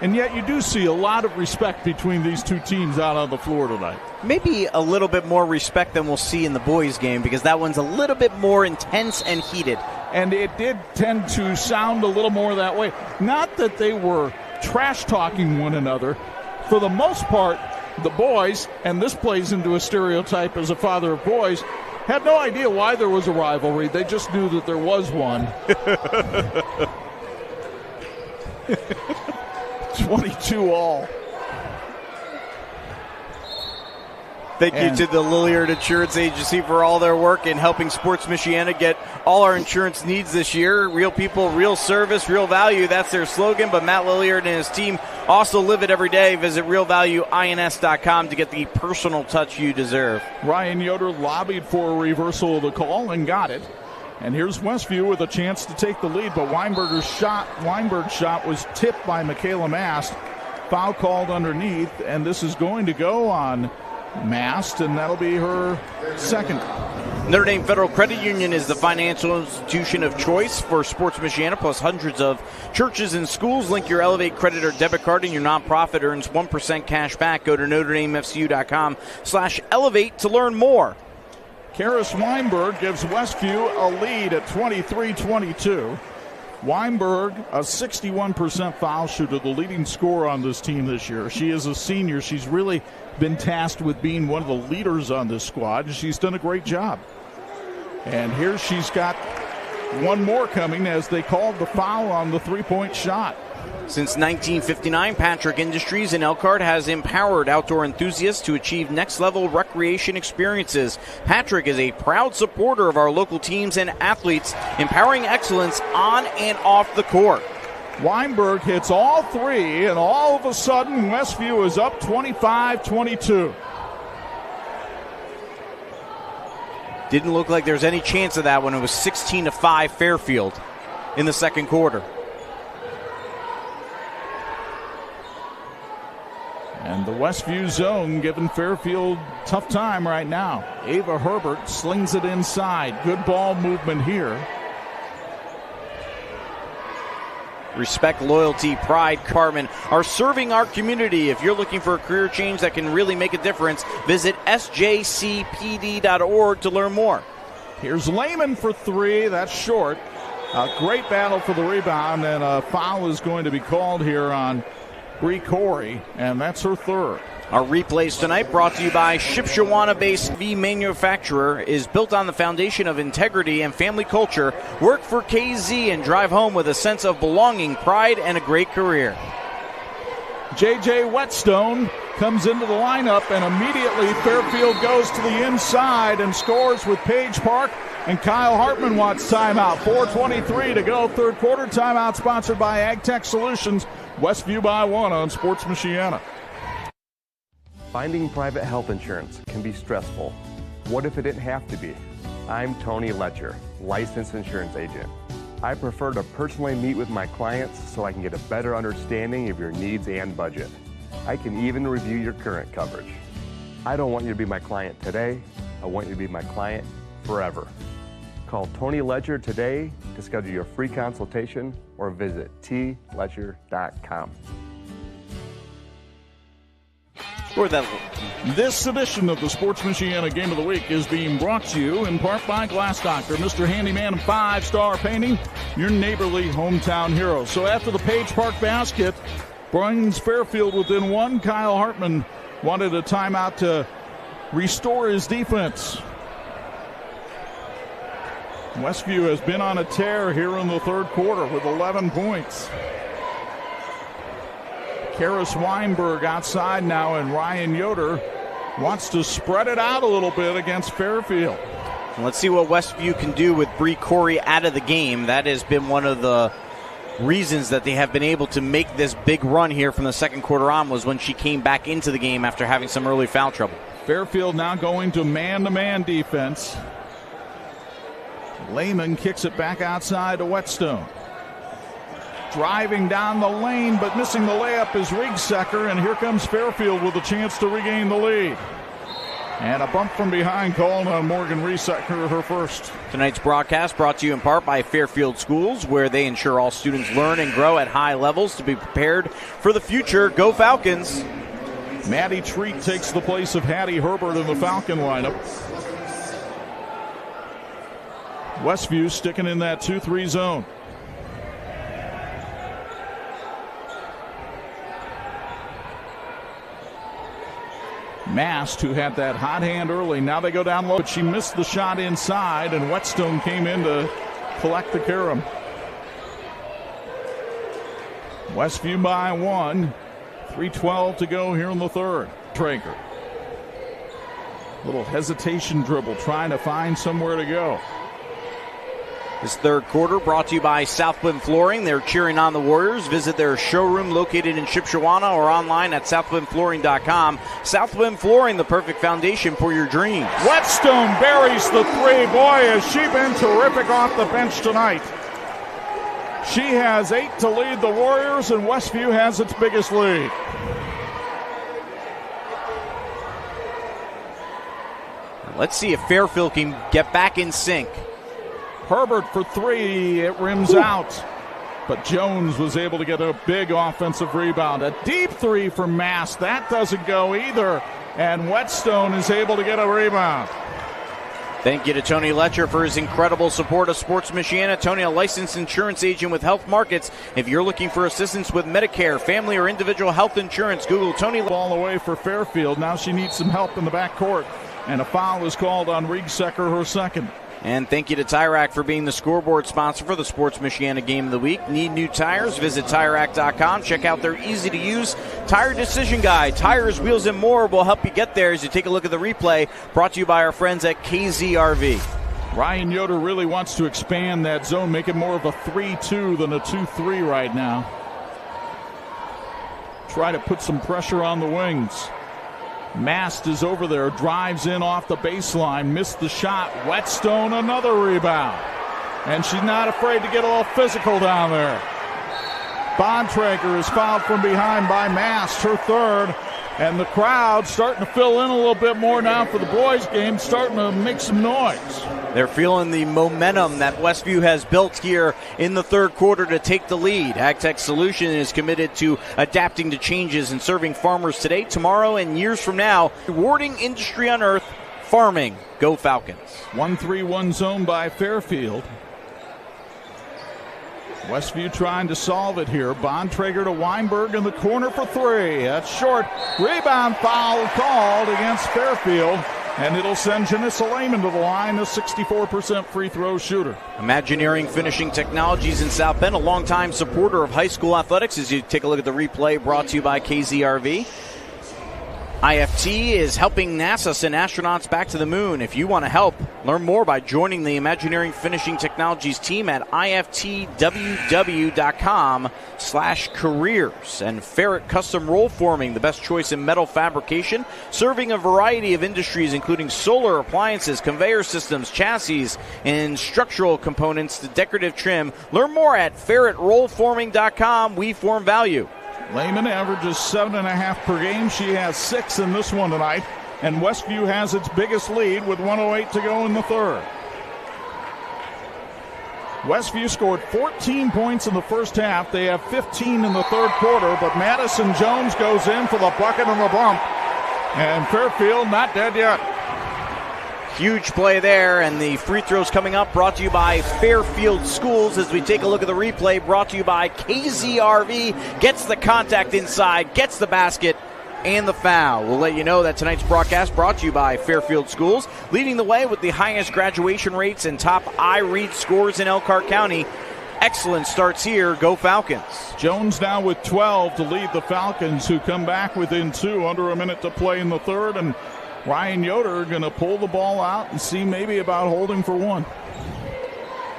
And yet you do see a lot of respect between these two teams out on the floor tonight. Maybe a little bit more respect than we'll see in the boys' game because that one's a little bit more intense and heated. And it did tend to sound a little more that way. Not that they were trash-talking one another. For the most part, the boys, and this plays into a stereotype as a father of boys, had no idea why there was a rivalry. They just knew that there was one. 22 all. Thank you to the Lilliard Insurance Agency for all their work in helping Sports Michiana get all our insurance needs this year. Real people, real service, real value. That's their slogan. But Matt Lilliard and his team also live it every day. Visit realvalueins.com to get the personal touch you deserve. Ryan Yoder lobbied for a reversal of the call and got it. And here's Westview with a chance to take the lead, but Weinberg's shot was tipped by Michaela Mast. Foul called underneath, and this is going to go on Mast, and that'll be her second. Notre Dame Federal Credit Union is the financial institution of choice for Sports Michiana, plus hundreds of churches and schools. Link your Elevate credit or debit card, and your nonprofit earns 1% cash back. Go to NotreDameFCU.com/elevate to learn more. Karis Weinberg gives Westview a lead at 23-22. Weinberg, a 61% foul shooter, the leading scorer on this team this year. She is a senior. She's really been tasked with being one of the leaders on this squad. She's done a great job. And here she's got one more coming as they called the foul on the three-point shot. Since 1959, Patrick Industries in Elkhart has empowered outdoor enthusiasts to achieve next-level recreation experiences. Patrick is a proud supporter of our local teams and athletes, empowering excellence on and off the court. Weinberg hits all three, and all of a sudden, Westview is up 25-22. Didn't look like there's any chance of that when it was 16-5 Fairfield in the second quarter. And the Westview zone giving Fairfield tough time right now. Ava Herbert slings it inside. Good ball movement here. Respect, loyalty, pride, Carmen are serving our community. If you're looking for a career change that can really make a difference, visit sjcpd.org to learn more. Here's Lehman for three. That's short. A great battle for the rebound, and a foul is going to be called here on Bree Corey, and that's her third. Our replays tonight brought to you by Shipshewana-based V manufacturer is built on the foundation of integrity and family culture. Work for KZ and drive home with a sense of belonging, pride, and a great career. J.J. Whetstone comes into the lineup, and immediately Fairfield goes to the inside and scores with Paige Park. And Kyle Hartman wants timeout. 4:23 to go, third quarter. Timeout sponsored by AgTech Solutions. Westview by 1 on Sports Michiana. Finding private health insurance can be stressful. What if it didn't have to be? I'm Tony Letcher, licensed insurance agent. I prefer to personally meet with my clients so I can get a better understanding of your needs and budget. I can even review your current coverage. I don't want you to be my client today. I want you to be my client forever. Call Tony Letcher today to schedule your free consultation or visit tletcher.com. This edition of the Sports Michiana Game of the Week is being brought to you in part by Glass Doctor, Mr. Handyman and 5-Star Painting, your neighborly hometown hero. So after the Page Park basket brings Fairfield within one, Kyle Hartman wanted a timeout to restore his defense. Westview has been on a tear here in the third quarter with 11 points. Karis Weinberg outside now, and Ryan Yoder wants to spread it out a little bit against Fairfield. Let's see what Westview can do with Bree Corey out of the game. That has been one of the reasons that they have been able to make this big run here from the second quarter on was when she came back into the game after having some early foul trouble. Fairfield now going to man-to-man defense. Lehman kicks it back outside to Whetstone. Driving down the lane, but missing the layup is Riegsecker, and here comes Fairfield with a chance to regain the lead. And a bump from behind called on Morgan Riegsecker, her first. Tonight's broadcast brought to you in part by Fairfield Schools, where they ensure all students learn and grow at high levels to be prepared for the future. Go Falcons! Maddie Treat takes the place of Hattie Herbert in the Falcon lineup. Westview sticking in that 2-3 zone. Mast, who had that hot hand early, now they go down low, but she missed the shot inside, and Whetstone came in to collect the carom. Westview by 1. 3:12 to go here in the third. Traeger. Little hesitation dribble, trying to find somewhere to go. This third quarter brought to you by Southwind Flooring. They're cheering on the Warriors. Visit their showroom located in Shipshewana or online at southwindflooring.com. Southwind Flooring, the perfect foundation for your dreams. Whetstone buries the three. Boy, has she been terrific off the bench tonight. She has 8 to lead the Warriors, and Westview has its biggest lead. Let's see if Fairfield can get back in sync. Herbert for 3, it rims out. But Jones was able to get a big offensive rebound. A deep 3 from Mast, that doesn't go either. And Whetstone is able to get a rebound. Thank you to Tony Letcher for his incredible support of Sports Michiana. Tony, a licensed insurance agent with Health Markets. If you're looking for assistance with Medicare, family, or individual health insurance, Google Tony. Ball away for Fairfield. Now she needs some help in the backcourt. And a foul is called on Riegsecker, her second. And thank you to Tire Rack for being the scoreboard sponsor for the Sports Michiana Game of the Week. Need new tires? Visit TireRack.com. Check out their easy-to-use tire decision guide. Tires, wheels, and more will help you get there as you take a look at the replay. Brought to you by our friends at KZRV. Ryan Yoder really wants to expand that zone, make it more of a 3-2 than a 2-3 right now. Try to put some pressure on the wings. Mast is over there, drives in off the baseline, missed the shot. Whetstone, another rebound. And she's not afraid to get a little physical down there. Bontrager is fouled from behind by Mast, her third. And the crowd starting to fill in a little bit more now for the boys' game, starting to make some noise. They're feeling the momentum that Westview has built here in the third quarter to take the lead. AgTech Solution is committed to adapting to changes and serving farmers today, tomorrow, and years from now. Rewarding industry on earth, farming. Go Falcons. 1-3-1 zone by Fairfield. Westview trying to solve it here. Bontrager to Weinberg in the corner for 3. That's short. Rebound foul called against Fairfield. And it'll send Janissa Lehman to the line, a 64% free throw shooter. Imagineering Finishing Technologies in South Bend, a longtime supporter of high school athletics. As you take a look at the replay, brought to you by KZRV. IFT is helping NASA send astronauts back to the moon. If you want to help, learn more by joining the Imagineering Finishing Technologies team at iftww.com/careers. And Ferret Custom Roll Forming, the best choice in metal fabrication, serving a variety of industries, including solar, appliances, conveyor systems, chassis, and structural components to decorative trim. Learn more at ferretrollforming.com. We form value. Lehman averages 7.5 per game. She has 6 in this one tonight. And Westview has its biggest lead with 1:08 to go in the third. Westview scored 14 points in the first half. They have 15 in the third quarter, but Madison Jones goes in for the bucket and the bump. And Fairfield not dead yet. Huge play there, and the free throws coming up, brought to you by Fairfield Schools as we take a look at the replay, brought to you by KZRV. Gets the contact inside, gets the basket, and the foul. We'll let you know that tonight's broadcast brought to you by Fairfield Schools, leading the way with the highest graduation rates and top iRead scores in Elkhart County. Excellent starts here. Go Falcons. Jones now with 12 to lead the Falcons, who come back within 2, under a minute to play in the third, and Ryan Yoder going to pull the ball out and see maybe about holding for 1.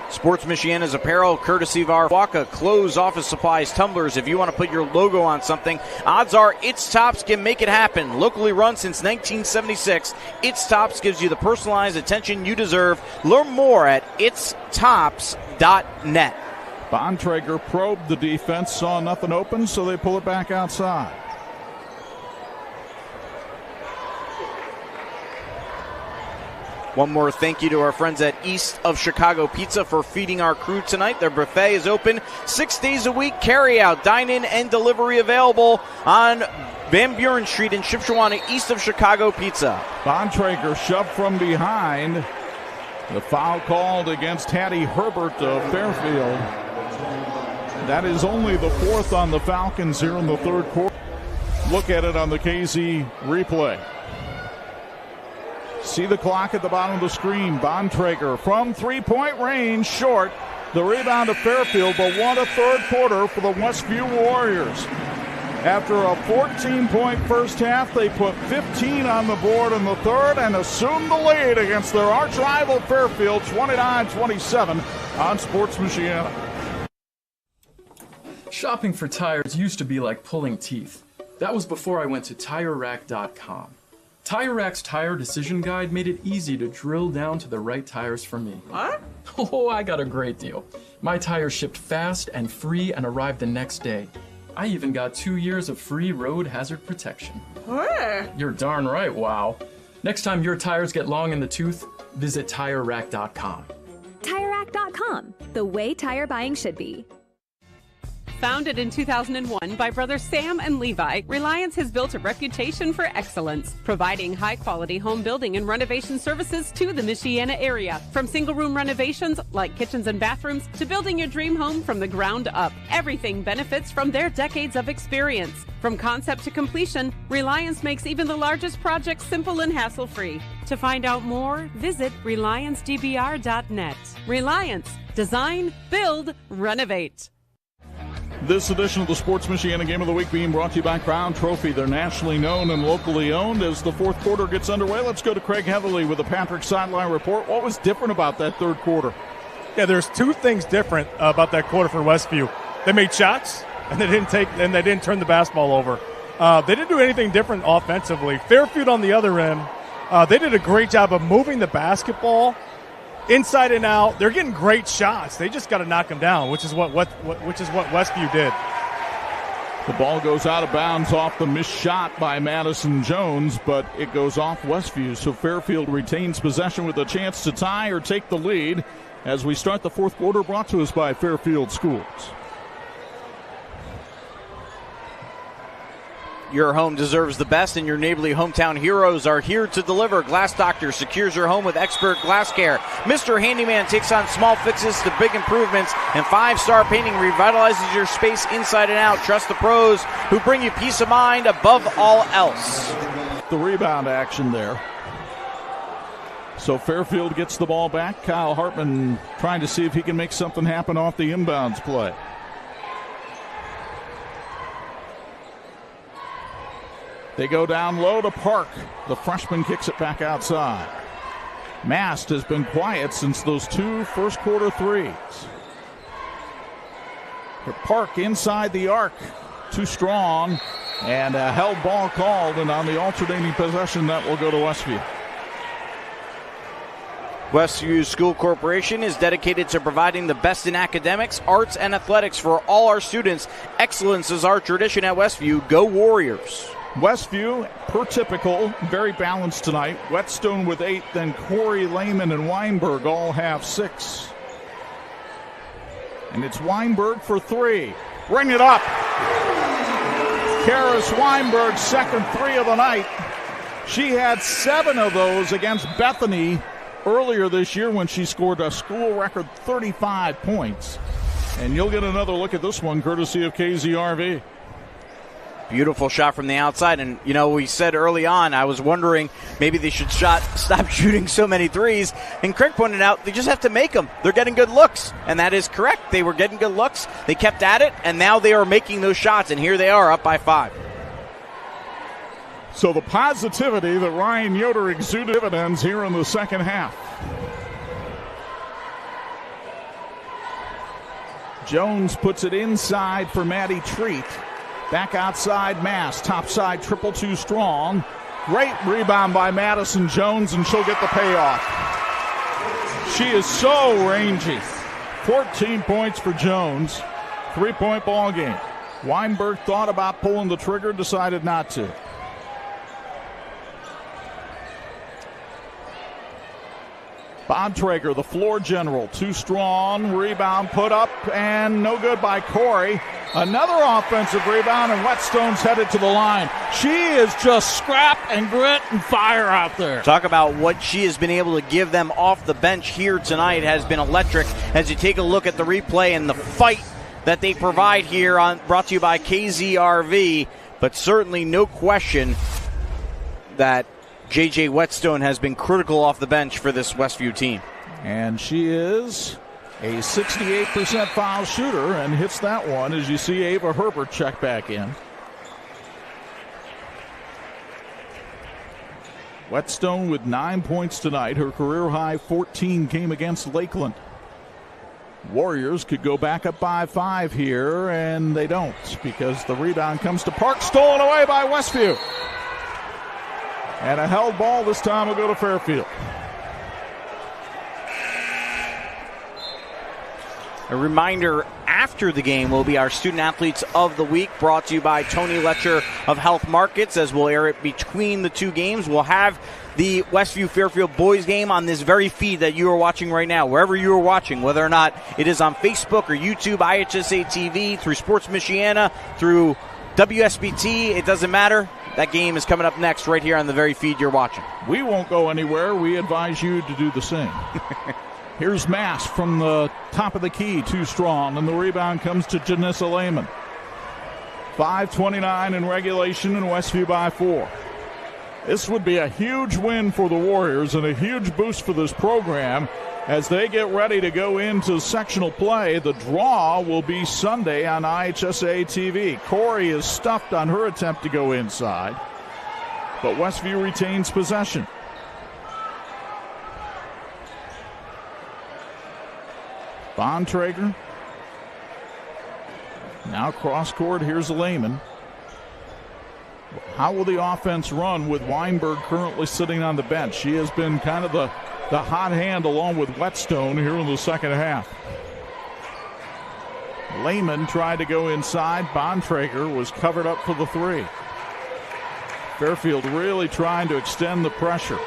Sports Michiana's apparel, courtesy of our Waka clothes, office supplies, tumblers. If you want to put your logo on something, odds are It's Tops can make it happen. Locally run since 1976, It's Tops gives you the personalized attention you deserve. Learn more at itstops.net. Bontrager probed the defense, saw nothing open, so they pull it back outside. One more thank you to our friends at East of Chicago Pizza for feeding our crew tonight. Their buffet is open 6 days a week. Carry out, dine-in, and delivery available on Van Buren Street in Shipshewana, East of Chicago Pizza. Bontrager shoved from behind. The foul called against Hattie Herbert of Fairfield. That is only the fourth on the Falcons here in the third quarter. Look at it on the KZ replay. See the clock at the bottom of the screen. Bontrager from three-point range, short. The rebound to Fairfield, but what a third quarter for the Westview Warriors. After a 14-point first half, they put 15 on the board in the third and assumed the lead against their arch-rival Fairfield, 29-27 on Sports Michiana. Shopping for tires used to be like pulling teeth. That was before I went to TireRack.com. Tire Rack's tire decision guide made it easy to drill down to the right tires for me. What? Oh, I got a great deal. My tires shipped fast and free and arrived the next day. I even got 2 years of free road hazard protection. Where? You're darn right, wow. Next time your tires get long in the tooth, visit TireRack.com. TireRack.com, the way tire buying should be. Founded in 2001 by brothers Sam and Levi, Reliance has built a reputation for excellence, providing high-quality home building and renovation services to the Michiana area. From single-room renovations like kitchens and bathrooms to building your dream home from the ground up, everything benefits from their decades of experience. From concept to completion, Reliance makes even the largest projects simple and hassle-free. To find out more, visit RelianceDBR.net. Reliance. Design, build, renovate. This edition of the Sports Michiana Game of the Week being brought to you by Crown Trophy. They're nationally known and locally owned. As the fourth quarter gets underway, let's go to Craig Heatherly with the Patrick Sideline Report. What was different about that third quarter? Yeah, there's two things different about that quarter for Westview. They made shots, and they didn't turn the basketball over. They didn't do anything different offensively. Fairfield on the other end, they did a great job of moving the basketball inside and out. They're getting great shots. They just got to knock them down, which is what Westview did. The ball goes out of bounds off the missed shot by Madison Jones, but it goes off Westview. So Fairfield retains possession with a chance to tie or take the lead as we start the fourth quarter, brought to us by Fairfield Schools. Your home deserves the best, and your neighborly hometown heroes are here to deliver. Glass Doctor secures your home with expert glass care. Mr. Handyman takes on small fixes to big improvements, and 5-star painting revitalizes your space inside and out. Trust the pros who bring you peace of mind above all else. The rebound action there. So Fairfield gets the ball back. Kyle Hartman trying to see if he can make something happen off the inbounds play. They go down low to Park. The freshman kicks it back outside. Mast has been quiet since those two first quarter threes. Park inside the arc. Too strong. And a held ball called. And on the alternating possession, that will go to Westview. Westview School Corporation is dedicated to providing the best in academics, arts, and athletics for all our students. Excellence is our tradition at Westview. Go Warriors. Westview, per typical, very balanced tonight. Whetstone with 8, then Corey, Lehman, and Weinberg all have 6. And it's Weinberg for 3. Bring it up. Karis Weinberg's second 3 of the night. She had 7 of those against Bethany earlier this year when she scored a school record 35 points. And you'll get another look at this one courtesy of KZRV. Beautiful shot from the outside. And, you know, we said early on, I was wondering maybe they should stop shooting so many threes. And Craig pointed out they just have to make them. They're getting good looks. And that is correct. They were getting good looks. They kept at it, and now they are making those shots. And here they are up by 5. So the positivity that Ryan Yoder exuded dividends here in the second half. Jones puts it inside for Maddie Treat. Back outside, Mass. Top side, 2-2 strong. Great rebound by Madison Jones, and she'll get the payoff. She is so rangy. 14 points for Jones. 3-point ball game. Weinberg thought about pulling the trigger, decided not to. Bontrager, the floor general, too strong. Rebound put up and no good by Corey. Another offensive rebound, and Whetstone's headed to the line. She is just scrap and grit and fire out there. Talk about what she has been able to give them off the bench here tonight has been electric. As you take a look at the replay and the fight that they provide here, brought to you by KZRV, but certainly no question that J.J. Whetstone has been critical off the bench for this Westview team. And she is a 68% foul shooter and hits that one as you see Ava Herbert check back in. Whetstone with 9 points tonight. Her career high 14 came against Lakeland. Warriors could go back up by 5 here, and they don't because the rebound comes to Park, stolen away by Westview. And a held ball this time will go to Fairfield. A reminder, after the game will be our Student Athletes of the Week, brought to you by Tony Letcher of Health Markets. As we'll air it between the two games, we'll have the Westview Fairfield boys game on this very feed that you are watching right now, wherever you are watching, whether or not it is on Facebook or YouTube, IHSA-TV, through Sports Michiana, through WSBT, it doesn't matter. That game is coming up next right here on the very feed you're watching. We won't go anywhere. We advise you to do the same. Here's Mass from the top of the key, too strong, and the rebound comes to Janissa Lehman. 5:29 in regulation, and Westview by 4. This would be a huge win for the Warriors and a huge boost for this program as they get ready to go into sectional play. The draw will be Sunday on IHSA-TV. Corey is stuffed on her attempt to go inside, but Westview retains possession. Bontrager. Now cross court. Here's Lehman. How will the offense run with Weinberg currently sitting on the bench? She has been kind of the hot hand along with Whetstone here in the second half. Lehman tried to go inside. Bontrager was covered up for the 3. Fairfield really trying to extend the pressure.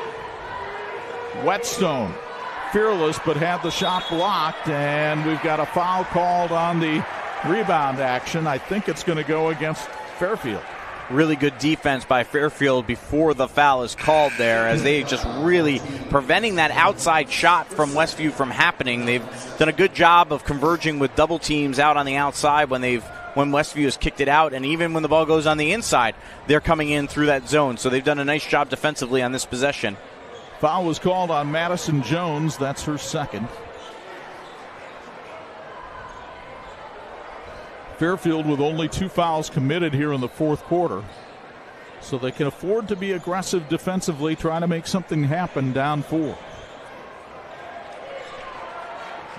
Whetstone, fearless, but had the shot blocked, and we've got a foul called on the rebound action. I think it's going to go against Fairfield. Really good defense by Fairfield before the foul is called there, as they just really preventing that outside shot from Westview from happening. They've done a good job of converging with double teams out on the outside when Westview has kicked it out, and even when the ball goes on the inside, they're coming in through that zone. So they've done a nice job defensively on this possession. Foul was called on Madison Jones. That's her second. Fairfield with only 2 fouls committed here in the fourth quarter. So they can afford to be aggressive defensively, trying to make something happen down 4.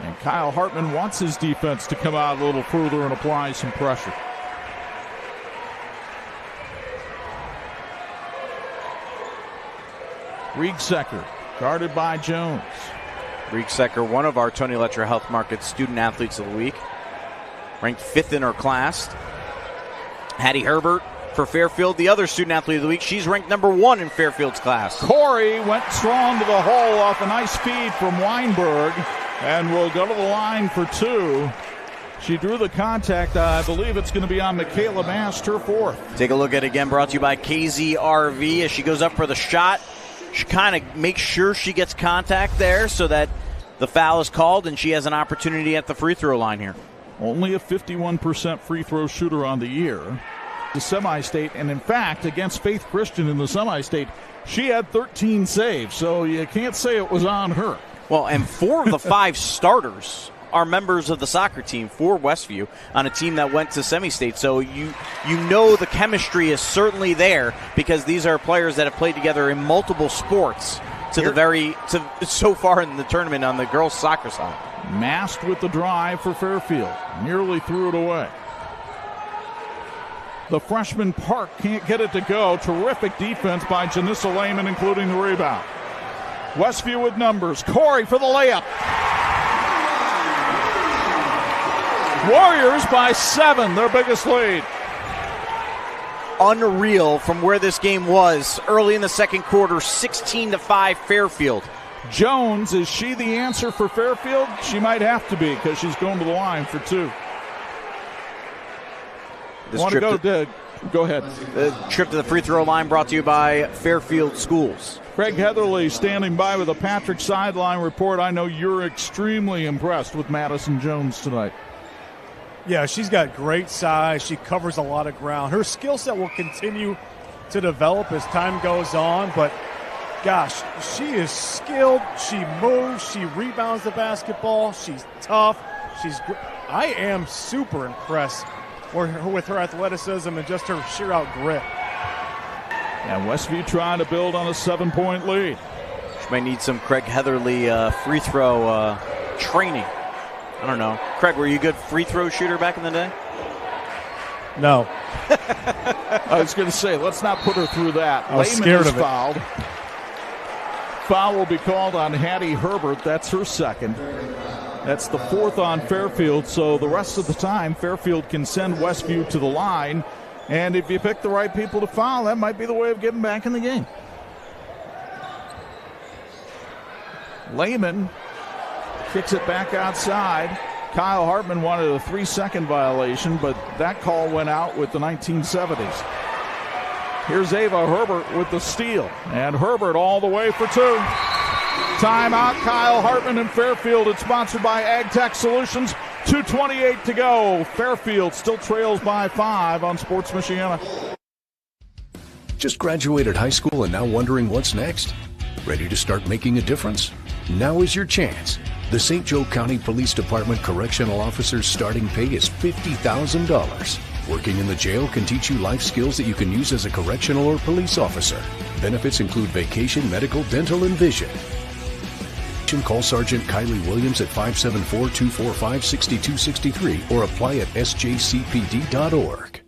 And Kyle Hartman wants his defense to come out a little further and apply some pressure. Riegsecker, guarded by Jones. Riegsecker, one of our Tony Letcher Health Markets Student Athletes of the Week. Ranked 5th in her class. Hattie Herbert for Fairfield, the other Student Athlete of the Week. She's ranked number 1 in Fairfield's class. Corey went strong to the hole off a nice feed from Weinberg and will go to the line for 2. She drew the contact. I believe it's going to be on Michaela Mast, her 4th. Take a look at it again, brought to you by KZRV. As she goes up for the shot, she kind of makes sure she gets contact there so that the foul is called and she has an opportunity at the free throw line here. Only a 51% free throw shooter on the year. The semi-state, and in fact, against Faith Christian in the semi-state, she had 13 saves, so you can't say it was on her. Well, and 4 of the 5 starters are members of the soccer team for Westview on a team that went to semi-state. So you know the chemistry is certainly there because these are players that have played together in multiple sports so far in the tournament on the girls' soccer side. Masked with the drive for Fairfield. Nearly threw it away. The freshman Park can't get it to go. Terrific defense by Janissa Lehman, including the rebound. Westview with numbers. Corey for the layup. Warriors by 7, their biggest lead. Unreal from where this game was early in the second quarter, 16-5 Fairfield. Jones, is she the answer for Fairfield? She might have to be because she's going to the line for 2. Go ahead. The trip to the free throw line brought to you by Fairfield Schools. Craig Heatherly standing by with a Patrick sideline report. I know you're extremely impressed with Madison Jones tonight. Yeah, she's got great size. She covers a lot of ground. Her skill set will continue to develop as time goes on, but gosh, she is skilled. She moves. She rebounds the basketball. She's tough. I am super impressed with her athleticism and just her sheer out grit. And Westview trying to build on a 7-point lead. She might need some Craig Heatherly free throw training. I don't know. Craig, were you a good free throw shooter back in the day? No. I was going to say, let's not put her through that. I was scared of it. Fouled. Foul will be called on Hattie Herbert. That's her second. That's the 4th on Fairfield. So the rest of the time, Fairfield can send Westview to the line. And if you pick the right people to foul, that might be the way of getting back in the game. Lehman kicks it back outside. Kyle Hartman wanted a 3-second violation, but that call went out with the 1970s. Here's Ava Herbert with the steal. And Herbert all the way for 2. Timeout, Kyle Hartman and Fairfield. It's sponsored by AgTech Solutions. 2:28 to go. Fairfield still trails by 5 on Sports Michiana. Just graduated high school and now wondering what's next? Ready to start making a difference? Now is your chance. The St. Joe County Police Department Correctional Officer's starting pay is $50,000. Working in the jail can teach you life skills that you can use as a correctional or police officer. Benefits include vacation, medical, dental, and vision. Call Sergeant Kylie Williams at 574-245-6263 or apply at sjcpd.org.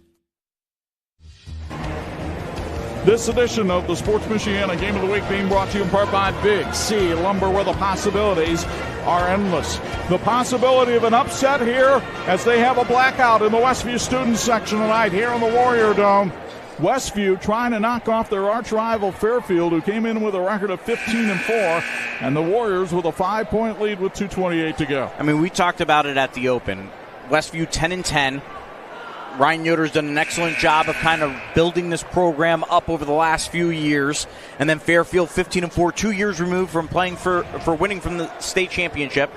This edition of the Sports Michiana Game of the Week being brought to you in part by Big C Lumber, where the possibilities are endless. The possibility of an upset here as they have a blackout in the Westview student section tonight here in the Warrior Dome. Westview trying to knock off their arch rival Fairfield, who came in with a record of 15-4, and the Warriors with a 5-point lead with 2:28 to go. I mean, we talked about it at the Open. Westview 10-10. Ryan Yoder's done an excellent job of kind of building this program up over the last few years. And then Fairfield 15-4, 2 years removed from playing for winning from the state championship.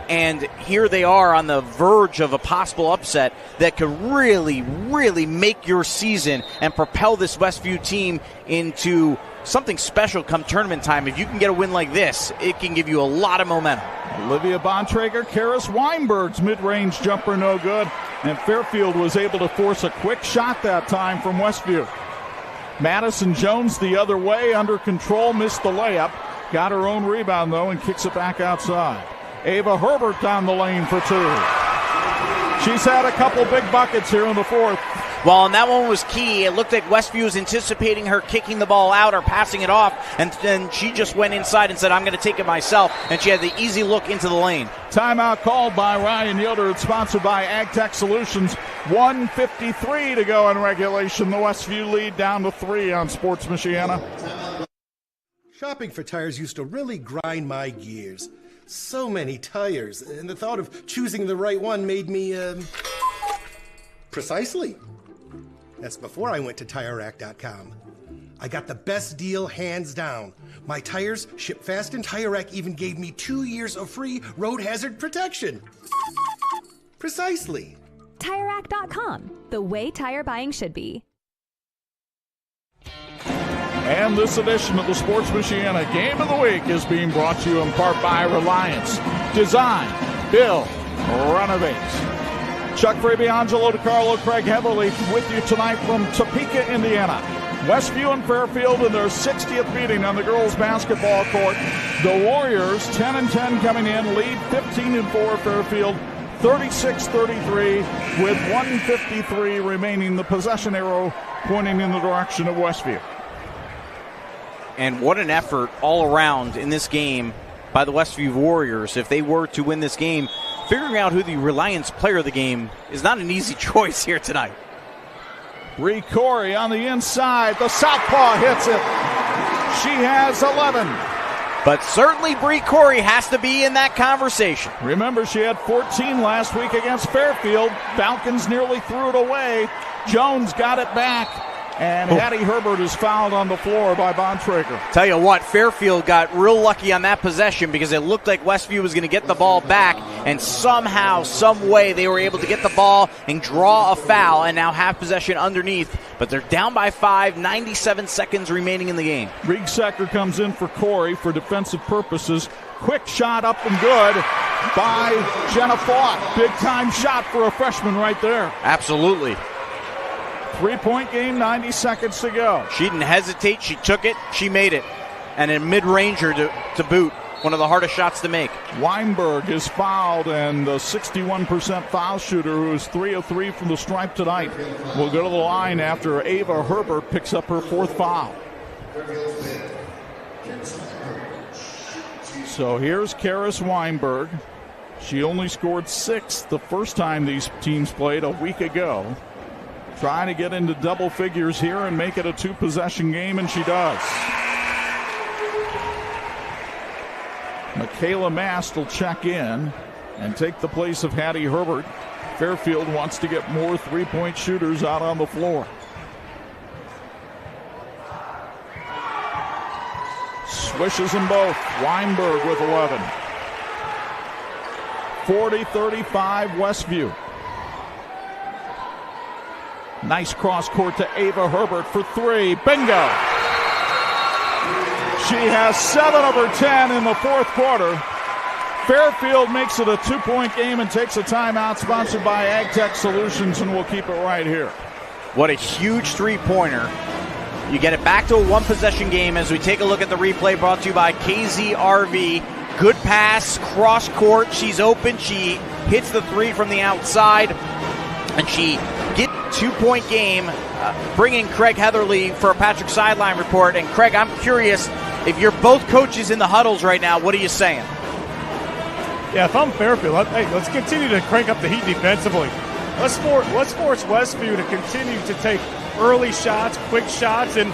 And here they are on the verge of a possible upset that could really, really make your season and propel this Westview team into something special come tournament time. If you can get a win like this, it can give you a lot of momentum. Olivia Bontrager, Karis Weinberg's mid-range jumper no good. And Fairfield was able to force a quick shot that time from Westview. Madison Jones the other way, under control, missed the layup. Got her own rebound, though, and kicks it back outside. Ava Herbert down the lane for 2. She's had a couple big buckets here in the 4th. Well, and that one was key. It looked like Westview was anticipating her kicking the ball out or passing it off, and then she just went inside and said, I'm going to take it myself, and she had the easy look into the lane. Timeout called by Ryan Yoder. It's sponsored by AgTech Solutions. 1:53 to go in regulation. The Westview lead down to 3 on Sports Michiana. Shopping for tires used to really grind my gears. So many tires, and the thought of choosing the right one made me, precisely. That's before I went to TireRack.com. I got the best deal hands down. My tires ship fast, and Tire Rack even gave me 2 years of free road hazard protection. Precisely. TireRack.com, the way tire buying should be. And this edition of the Sports Michiana Game of the Week is being brought to you in part by Reliance. Design, build, renovate. Chuck Freeby, Angelo, Carlo, Craig Heatherly with you tonight from Topeka, Indiana. Westview and Fairfield in their 60th meeting on the girls' basketball court. The Warriors, 10-10 coming in, lead 15-4 Fairfield, 36-33 with 1:53 remaining. The possession arrow pointing in the direction of Westview. And what an effort all around in this game by the Westview Warriors. If they were to win this game, figuring out who the Reliance player of the game is not an easy choice here tonight. Bree Corey on the inside. The southpaw hits it. She has 11. But certainly Bree Corey has to be in that conversation. Remember, she had 14 last week against Fairfield. Falcons nearly threw it away. Jones got it back. And Hattie Herbert is fouled on the floor by Bontrager. Tell you what, Fairfield got real lucky on that possession because it looked like Westview was going to get the ball back, and somehow, some way, they were able to get the ball and draw a foul and now have possession underneath. But they're down by 5, 97 seconds remaining in the game. Riegsecker comes in for Corey for defensive purposes. Quick shot up and good by Jenna Fought. Big-time shot for a freshman right there. Absolutely. 3-point game, 90 seconds to go. She didn't hesitate. She took it. She made it. And a mid-ranger to boot. One of the hardest shots to make. Weinberg is fouled, and the 61% foul shooter, who is 3 of 3 from the stripe tonight, will go to the line after Ava Herbert picks up her 4th foul. So here's Karis Weinberg. She only scored 6 the first time these teams played a week ago. Trying to get into double figures here and make it a 2-possession game, and she does. Michaela Mast will check in and take the place of Hattie Herbert. Fairfield wants to get more 3-point shooters out on the floor. Swishes them both. Weinberg with 11. 40-35 Westview. Nice cross court to Ava Herbert for 3. Bingo! She has 7 of her 10 in the 4th quarter. Fairfield makes it a 2-point game and takes a timeout sponsored by AgTech Solutions, and we'll keep it right here. What a huge 3-pointer. You get it back to a 1-possession game as we take a look at the replay brought to you by KZRV. Good pass, cross court. She's open. She hits the 3 from the outside, and she get 2-point game. Bring in Craig Heatherly for a Patrick Sideline report. And Craig, I'm curious, if you're both coaches in the huddles right now, what are you saying? Yeah, if I'm Fairfield, let's continue to crank up the heat defensively. Let's force Westview to continue to take early shots, quick shots, and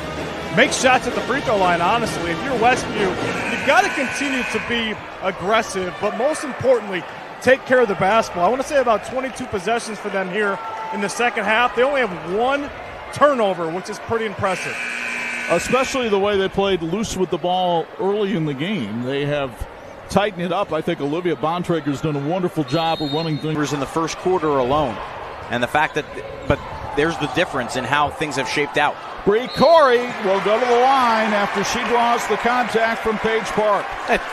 make shots at the free throw line, honestly. If you're Westview, you've got to continue to be aggressive, but most importantly, take care of the basketball. I want to say about 22 possessions for them here in the second half. They only have 1 turnover, which is pretty impressive. Especially the way they played loose with the ball early in the game. They have tightened it up. I think Olivia Bontrager's done a wonderful job of running things in the first quarter alone. And the fact that, but there's the difference in how things have shaped out. Bree Corey will go to the line after she draws the contact from Page Park.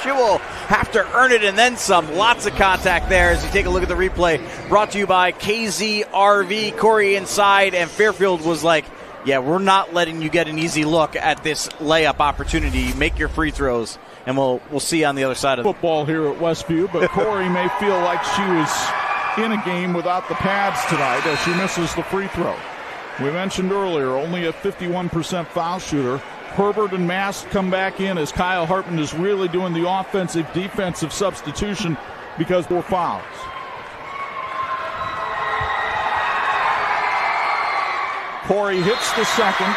She will have to earn it and then some. Lots of contact there as you take a look at the replay. Brought to you by KZRV. Corey inside, and Fairfield was like, yeah, we're not letting you get an easy look at this layup opportunity. Make your free throws, and we'll see you on the other side of football here at Westview. But Corey may feel like she was in a game without the pads tonight as she misses the free throw. We mentioned earlier, only a 51% foul shooter. Herbert and Mast come back in as Kyle Hartman is really doing the offensive-defensive substitution because 4 fouls. Corey hits the second,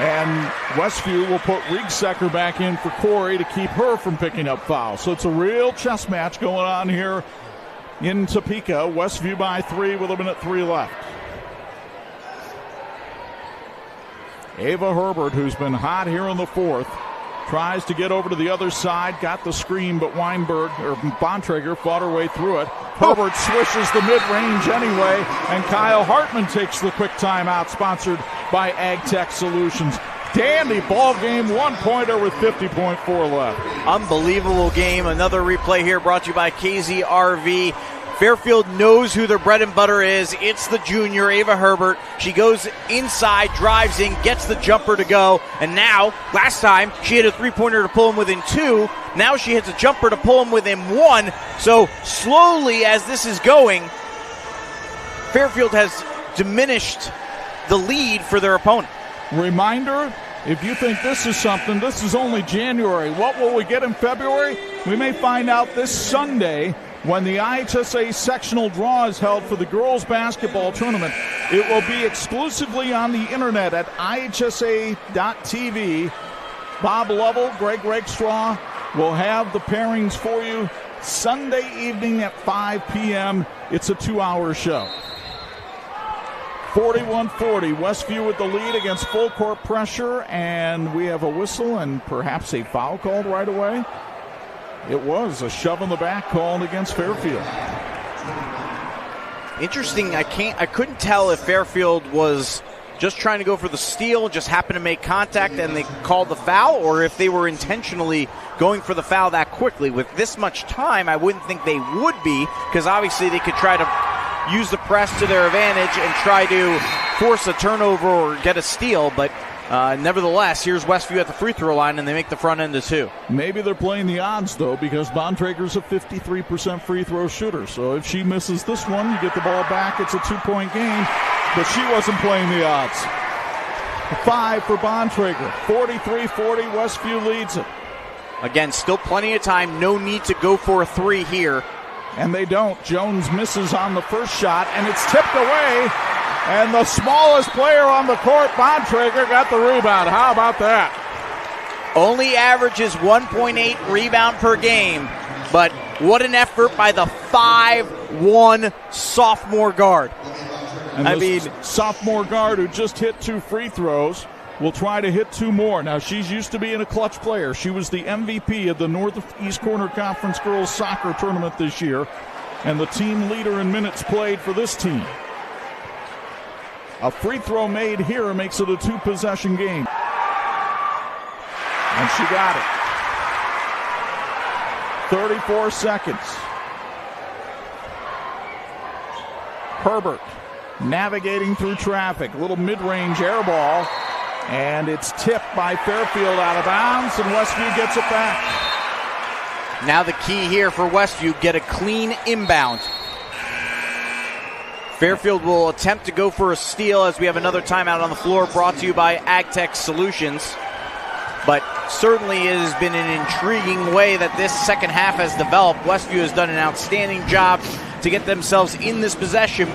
and Westview will put Riegsecker back in for Corey to keep her from picking up fouls. So it's a real chess match going on here in Topeka. Westview by 3 with 1:03 left. Ava Herbert, who's been hot here in the 4th, tries to get over to the other side, got the screen, but Bontrager fought her way through it. Herbert swishes the mid-range anyway, and Kyle Hartman takes the quick timeout, sponsored by AgTech Solutions. Dandy ball game, 1-pointer with 50.4 left. Unbelievable game. Another replay here brought to you by KZRV. Fairfield knows who their bread and butter is. It's the junior, Ava Herbert. She goes inside, drives in, gets the jumper to go. And now, last time, she hit a three-pointer to pull him within 2. Now she hits a jumper to pull him within 1. So slowly, as this is going, Fairfield has diminished the lead for their opponent. Reminder, if you think this is something, this is only January. What will we get in February? We may find out this Sunday when the IHSA sectional draw is held for the girls basketball tournament. It will be exclusively on the internet at IHSA.TV. Bob Lovell, Greg Rakestraw will have the pairings for you Sunday evening at 5 p.m. It's a 2-hour show. 41-40, Westview with the lead against full court pressure, and we have a whistle and perhaps a foul called right away. It was a shove in the back called against Fairfield. Interesting, I couldn't tell if Fairfield was just trying to go for the steal, just happened to make contact and they called the foul, or if they were intentionally going for the foul that quickly. With this much time, I wouldn't think they would be, because obviously they could try to use the press to their advantage and try to force a turnover or get a steal, but nevertheless, here's Westview at the free throw line, and they make the front end to 2. Maybe they're playing the odds, though, because Bontrager's a 53% free throw shooter. So if she misses this one, you get the ball back. It's a 2-point game, but she wasn't playing the odds. 5 for Bontrager. 43-40, Westview leads it. Again, still plenty of time. No need to go for a 3 here. And they don't. Jones misses on the first shot, and it's tipped away. And the smallest player on the court, Bontrager, got the rebound. How about that? Only averages 1.8 rebound per game, but what an effort by the 5'1" sophomore guard. And sophomore guard who just hit 2 free throws will try to hit 2 more. Now, she's used to being a clutch player. She was the MVP of the Northeast Corner Conference Girls Soccer Tournament this year and the team leader in minutes played for this team. A free throw made here makes it a 2-possession game. And she got it. 34 seconds. Herbert navigating through traffic. A little mid-range air ball. And it's tipped by Fairfield out of bounds, and Westview gets it back. Now the key here for Westview, get a clean inbound. Fairfield will attempt to go for a steal as we have another timeout on the floor, brought to you by AgTech Solutions. But certainly it has been an intriguing way that this second half has developed. Westview has done an outstanding job to get themselves in this position.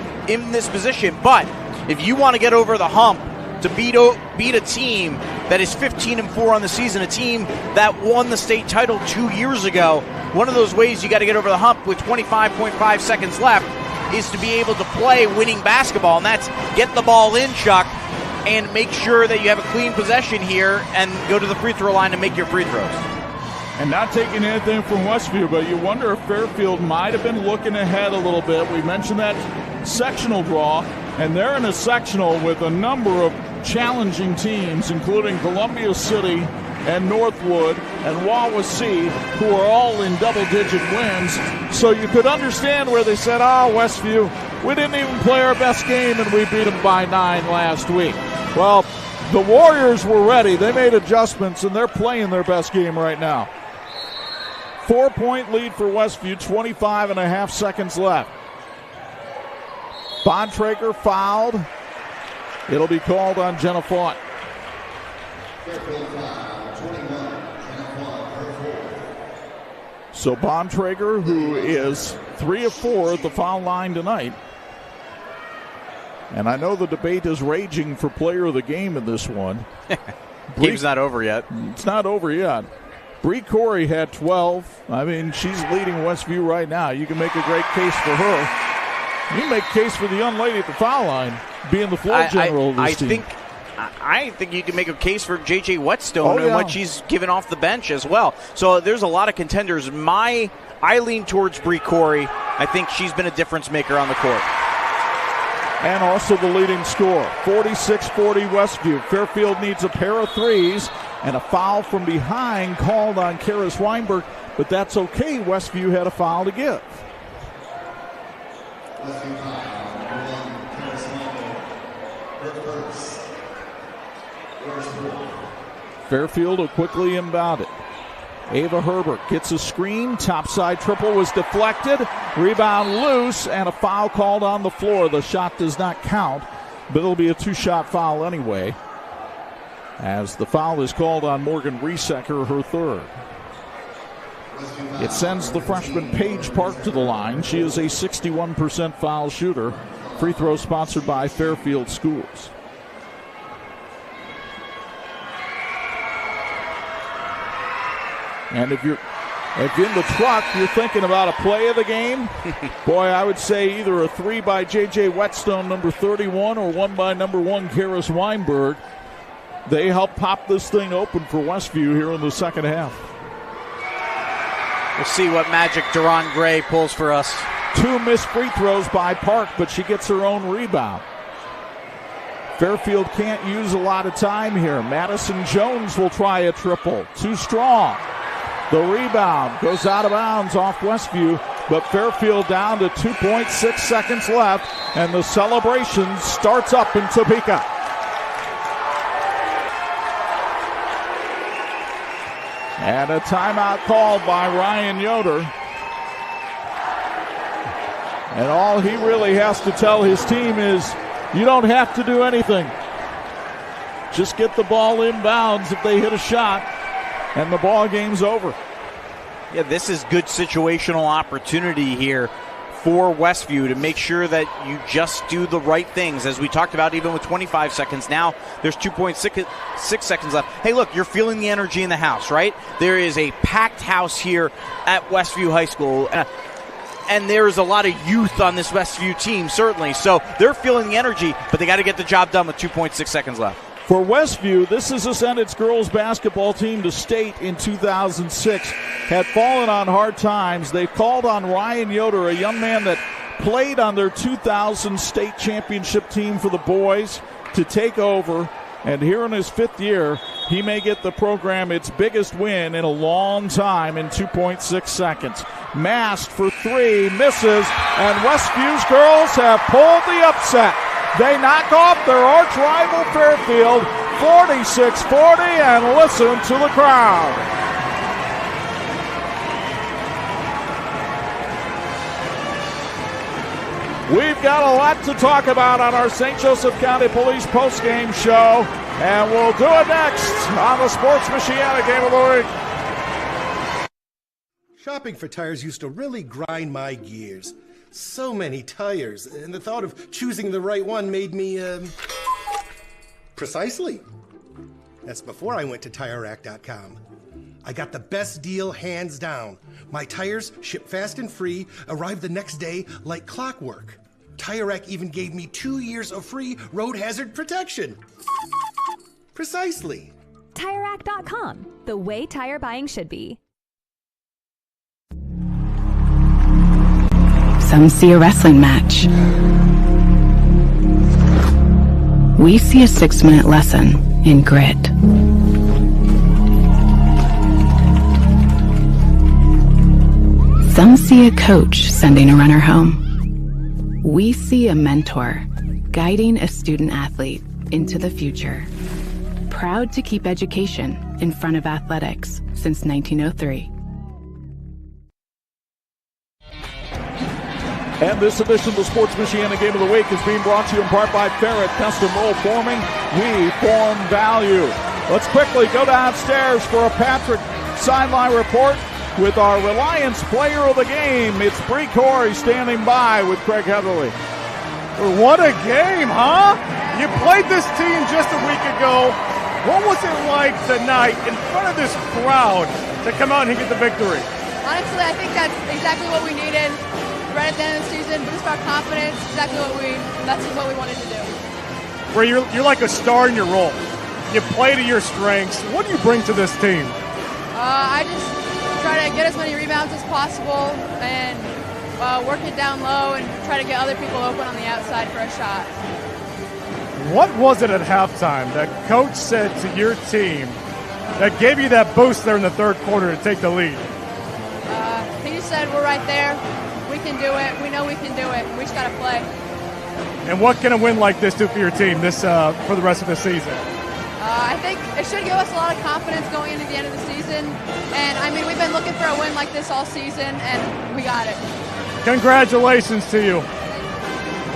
But if you want to get over the hump to beat a team that is 15-4 on the season, a team that won the state title 2 years ago, one of those ways you got to get over the hump with 25.5 seconds left is to be able to play winning basketball, and that's get the ball in, Chuck, and make sure that you have a clean possession here and go to the free throw line and make your free throws. And not taking anything from Westview, but you wonder if Fairfield might have been looking ahead a little bit. We mentioned that sectional draw, and they're in a sectional with a number of challenging teams, including Columbia City and Northwood and Wawasee, who are all in double-digit wins. So you could understand where they said, Westview, we didn't even play our best game and we beat them by 9 last week. Well, the Warriors were ready. They made adjustments, and they're playing their best game right now. 4-point lead for Westview, 25.5 seconds left. Bontrager fouled. It'll be called on Jenna Fought. So Bontrager, who is 3 of 4 at the foul line tonight. And I know the debate is raging for player of the game in this one. Game's not over yet. It's not over yet. Bree Corey had 12. I mean, she's leading Westview right now. You can make a great case for her. You can make a case for the young lady at the foul line being the floor general of this team. I think you can make a case for J.J. Whetstone and what she's given off the bench as well. So there's a lot of contenders. I lean towards Bree Corey. I think she's been a difference maker on the court. And also the leading scorer, 46-40 Westview. Fairfield needs a pair of threes and a foul from behind called on Karis Weinberg, but that's okay. Westview had a foul to give. Fairfield will quickly inbound it. Ava Herbert gets a screen. Topside triple was deflected. Rebound loose, and a foul called on the floor. The shot does not count, but it'll be a two-shot foul anyway, as the foul is called on Morgan Riesecker, her third. It sends the freshman Paige Park to the line. She is a 61% foul shooter. Free throw sponsored by Fairfield Schools. And if you're in the truck, you're thinking about a play of the game, boy, I would say either a 3 by J.J. Whetstone, number 31, or 1 by number 1, Karis Weinberg. They help pop this thing open for Westview here in the second half. We'll see what magic Deron Gray pulls for us. 2 missed free throws by Park, but she gets her own rebound. Fairfield can't use a lot of time here. Madison Jones will try a triple. Too strong. The rebound goes out of bounds off Westview, but Fairfield down to 2.6 seconds left, and the celebration starts up in Topeka. And a timeout called by Ryan Yoder. And all he really has to tell his team is, you don't have to do anything. Just get the ball inbounds if they hit a shot, and the ball game's over. Yeah, this is good situational opportunity here for Westview to make sure that you just do the right things. As we talked about, even with 25 seconds, now there's 2.6 seconds left. Hey, look, you're feeling the energy in the house, right? There is a packed house here at Westview High School. And there's a lot of youth on this Westview team, certainly. So they're feeling the energy, but they got to get the job done with 2.6 seconds left. For Westview, this is a sent its girls basketball team to state in 2006. Had fallen on hard times. They called on Ryan Yoder, a young man that played on their 2000 state championship team for the boys, to take over. And here in his 5th year, he may get the program its biggest win in a long time in 2.6 seconds. Masked for 3, misses, and Westview's girls have pulled the upset. They knock off their arch rival Fairfield 46-40, and listen to the crowd. We've got a lot to talk about on our St. Joseph County Police postgame show, and we'll do it next on the Sports Michiana Game of the Week. Shopping for tires used to really grind my gears. So many tires, and the thought of choosing the right one made me, precisely. That's before I went to TireRack.com. I got the best deal hands down. My tires ship fast and free, arrive the next day like clockwork. Tire Rack even gave me 2 years of free road hazard protection. Precisely. TireRack.com, the way tire buying should be. Some see a wrestling match. We see a 6-minute lesson in grit. Some see a coach sending a runner home. We see a mentor guiding a student athlete into the future. Proud to keep education in front of athletics since 1903. And this edition of the Sports Michiana Game of the Week is being brought to you in part by Ferret Custom Roll Forming. We form value. Let's quickly go downstairs for a Patrick sideline report with our Reliance Player of the Game. It's Bree Corey standing by with Craig Heatherly. What a game, huh? You played this team just a week ago. What was it like tonight in front of this crowd to come out and get the victory? Honestly, I think that's exactly what we needed. Right at the end of the season, boost our confidence. Exactly that's what we wanted to do. Where you're like a star in your role. You play to your strengths. What do you bring to this team? I just try to get as many rebounds as possible and work it down low and try to get other people open on the outside for a shot. What was it at halftime that coach said to your team that gave you that boost there in the third quarter to take the lead? He just said, we're right there. We can do it. We know we can do it. We just got to play. And what can a win like this do for your team for the rest of the season? I think it should give us a lot of confidence going into the end of the season. And, I mean, we've been looking for a win like this all season, and we got it. Congratulations to you.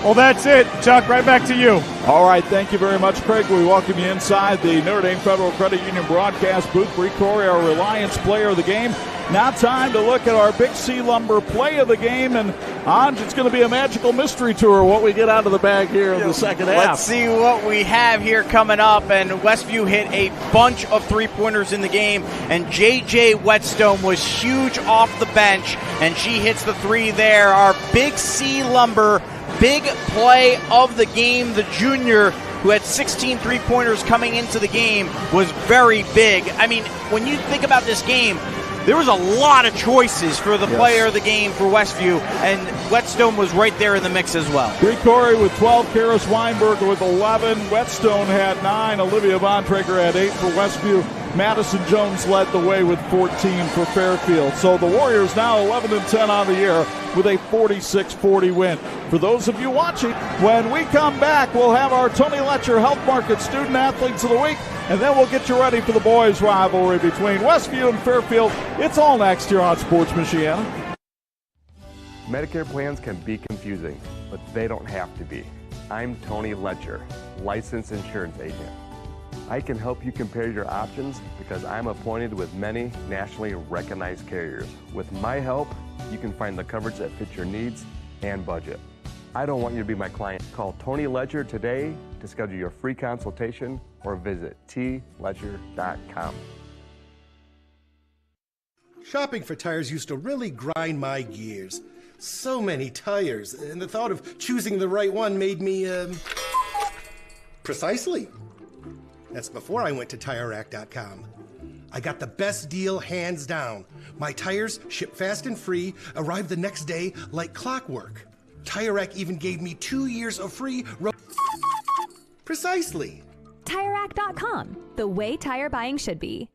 Well, that's it. Chuck, right back to you. All right, thank you very much, Craig. We welcome you inside the Notre Dame Federal Credit Union broadcast booth. Bree Corey, our Reliance player of the game. Now time to look at our Big C Lumber play of the game. And, Anj, it's going to be a magical mystery tour, what we get out of the bag here in the second half. Let's see what we have here coming up. And Westview hit a bunch of three-pointers in the game. And J.J. Whetstone was huge off the bench, and she hits the three there. Our Big C Lumber big play of the game, the junior who had 16 three-pointers coming into the game, was very big. I mean, when you think about this game, there was a lot of choices for the player of the game for Westview, and Whetstone was right there in the mix as well. Bree Corey with 12, Karis Weinberg with 11, Whetstone had 9, Olivia Bontrager had 8 for Westview. Madison Jones led the way with 14 for Fairfield. So the Warriors now 11-10 on the year with a 46-40 win. For those of you watching, when we come back, we'll have our Tony Letcher Health Market Student Athletes of the Week, and then we'll get you ready for the boys' rivalry between Westview and Fairfield. It's all next here on Sports Michiana. Medicare plans can be confusing, but they don't have to be. I'm Tony Letcher, licensed insurance agent. I can help you compare your options because I'm appointed with many nationally recognized carriers. With my help, you can find the coverage that fits your needs and budget. I don't want you to be my client. Call Tony Letcher today to schedule your free consultation or visit tletcher.com. Shopping for tires used to really grind my gears. So many tires, and the thought of choosing the right one made me, precisely. That's before I went to TireRack.com. I got the best deal hands down. My tires ship fast and free, arrive the next day like clockwork. Tire Rack even gave me 2 years of free Precisely. TireRack.com, the way tire buying should be.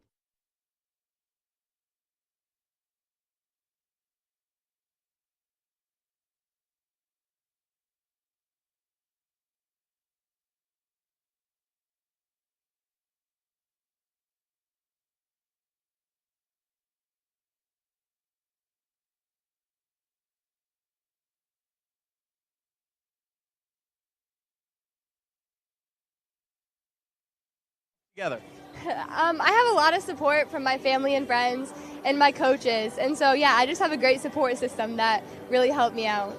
Together. I have a lot of support from my family and friends and my coaches. And so, yeah, I just have a great support system that really helped me out.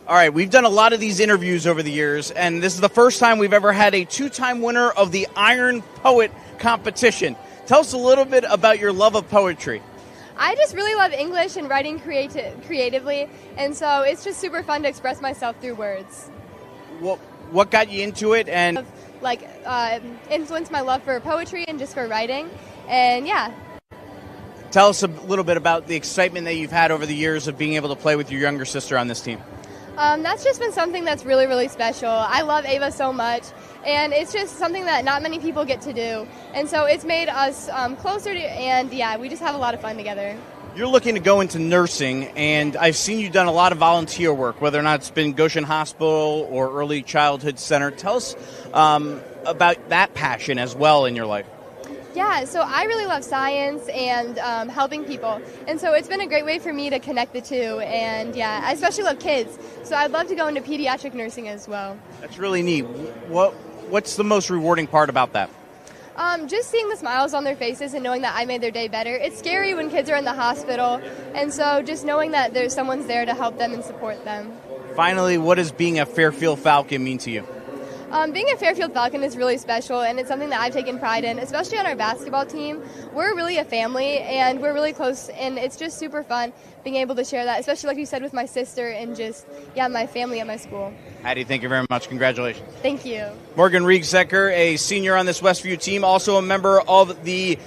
All right, we've done a lot of these interviews over the years, and this is the first time we've ever had a two-time winner of the Iron Poet competition. Tell us a little bit about your love of poetry. I just really love English and writing creatively, and so it's just super fun to express myself through words. What got you into it, and influenced my love for poetry and just for writing, and yeah. Tell us a little bit about the excitement that you've had over the years of being able to play with your younger sister on this team. That's just been something that's really, really special. I love Ava so much, and it's just something that not many people get to do, and so it's made us closer to, and yeah, we just have a lot of fun together. You're looking to go into nursing, and I've seen you've done a lot of volunteer work, whether or not it's been Goshen Hospital or Early Childhood Center. Tell us about that passion as well in your life. Yeah, so I really love science and helping people, and so it's been a great way for me to connect the two, and yeah, I especially love kids, so I'd love to go into pediatric nursing as well. That's really neat. What's the most rewarding part about that? Just seeing the smiles on their faces and knowing that I made their day better. It's scary when kids are in the hospital, and so just knowing that there's someone's there to help them and support them. Finally, what does being a Fairfield Falcon mean to you? Being a Fairfield Falcon is really special, and it's something that I've taken pride in, especially on our basketball team. We're really a family, and we're really close, and it's just super fun being able to share that, especially like you said with my sister and just, yeah, my family at my school. Hattie, thank you very much. Congratulations. Thank you. Morgan Riegsecker, a senior on this Westview team, also a member of the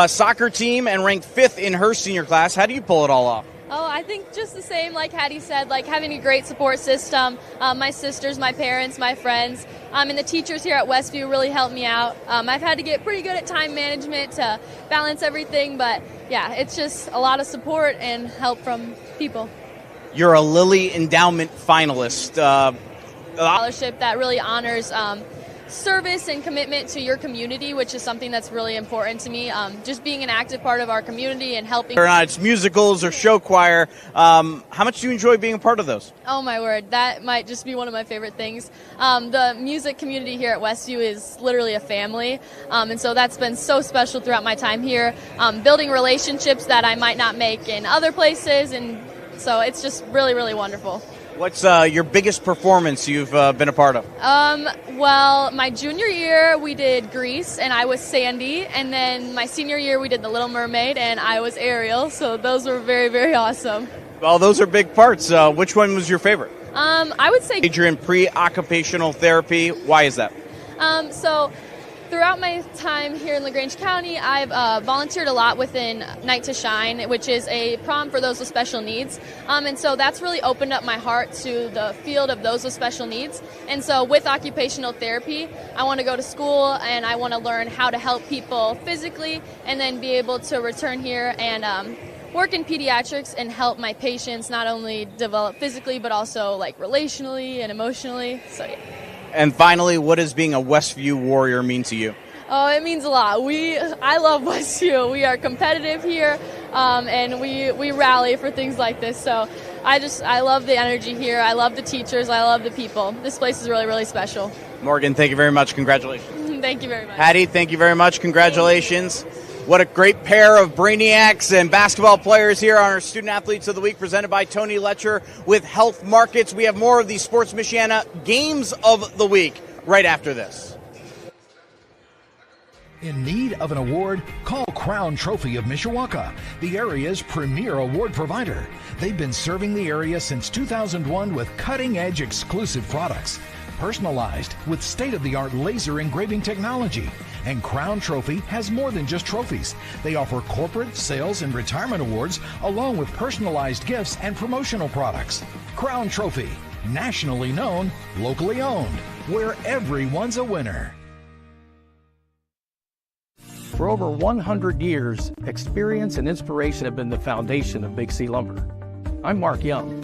soccer team and ranked 5th in her senior class. How do you pull it all off? Oh, I think just the same, like Hattie said, like having a great support system. My sisters, my parents, my friends, and the teachers here at Westview really helped me out. I've had to get pretty good at time management to balance everything, but yeah, it's just a lot of support and help from people. You're a Lilly Endowment finalist. Scholarship that really honors service and commitment to your community, which is something that's really important to me. Just being an active part of our community and helping. Or not, it's musicals or show choir. How much do you enjoy being a part of those? Oh my word, that might just be one of my favorite things. The music community here at Westview is literally a family, and so that's been so special throughout my time here, building relationships that I might not make in other places, and so it's just really, really wonderful. What's your biggest performance you've been a part of? Well, my junior year we did Grease and I was Sandy, and then my senior year we did The Little Mermaid and I was Ariel, so those were very, very awesome. Well, those are big parts. Which one was your favorite? I would say... Major in pre-occupational therapy. Why is that? So throughout my time here in LaGrange County, I've volunteered a lot within Night to Shine, which is a prom for those with special needs. And so that's really opened up my heart to the field of those with special needs. And so with occupational therapy, I want to go to school and I want to learn how to help people physically and then be able to return here and work in pediatrics and help my patients not only develop physically but also like relationally and emotionally. So yeah. And finally, what does being a Westview Warrior mean to you? Oh, it means a lot. I love Westview. We are competitive here, and we rally for things like this. So I love the energy here. I love the teachers. I love the people. This place is really, really special. Morgan, thank you very much. Congratulations. Thank you very much. Hattie, thank you very much. Congratulations. What a great pair of brainiacs and basketball players here on our Student Athletes of the Week, presented by Tony Letcher with Health Markets. We have more of the Sports Michiana Games of the Week right after this. In need of an award? Call Crown Trophy of Mishawaka, the area's premier award provider. They've been serving the area since 2001 with cutting-edge exclusive products, personalized with state-of-the-art laser engraving technology. And Crown Trophy has more than just trophies. They offer corporate, sales, and retirement awards, along with personalized gifts and promotional products. Crown Trophy, nationally known, locally owned, where everyone's a winner. For over 100 years, experience and inspiration have been the foundation of Big C Lumber. I'm Mark Young.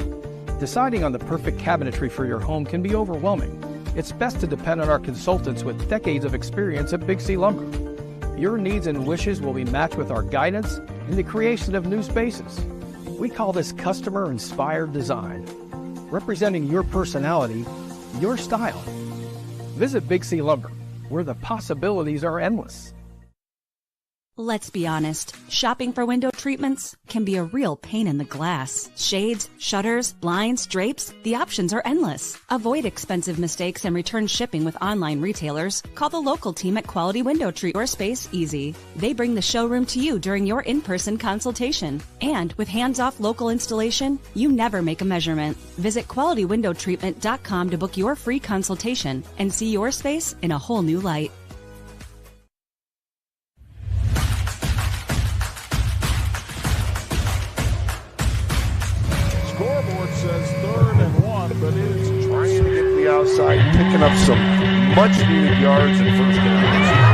Deciding on the perfect cabinetry for your home can be overwhelming. It's best to depend on our consultants with decades of experience at Big C Lumber. Your needs and wishes will be matched with our guidance in the creation of new spaces. We call this customer-inspired design, representing your personality, your style. Visit Big C Lumber, where the possibilities are endless. Let's be honest, shopping for window treatments can be a real pain in the glass. Shades, shutters, blinds, drapes, the options are endless. Avoid expensive mistakes and return shipping with online retailers. Call the local team at Quality Window Treat, your space easy. They bring the showroom to you during your in-person consultation. And with hands-off local installation, you never make a measurement. Visit QualityWindowTreatment.com to book your free consultation and see your space in a whole new light. Scoreboard says 3rd and 1, but it's trying to get to the outside, picking up some much-needed yards in first down.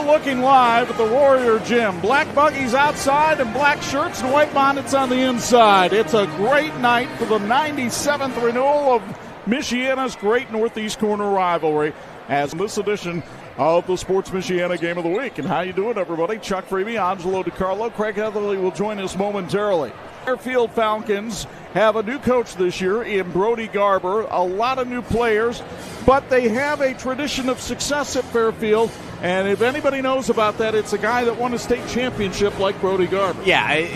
Looking live at the Warrior Gym. Black buggies outside and black shirts and white bonnets on the inside. It's a great night for the 97th renewal of Michiana's great Northeast Corner rivalry, as in this edition of the Sports Michiana Game of the Week. And how you doing, everybody? Chuck Freeby, Angelo Carlo, Craig Heatherly will join us momentarily. Fairfield Falcons have a new coach this year in Brody Garber, a lot of new players, but they have a tradition of success at Fairfield. And if anybody knows about that, it's a guy that won a state championship like Brody Garber. Yeah,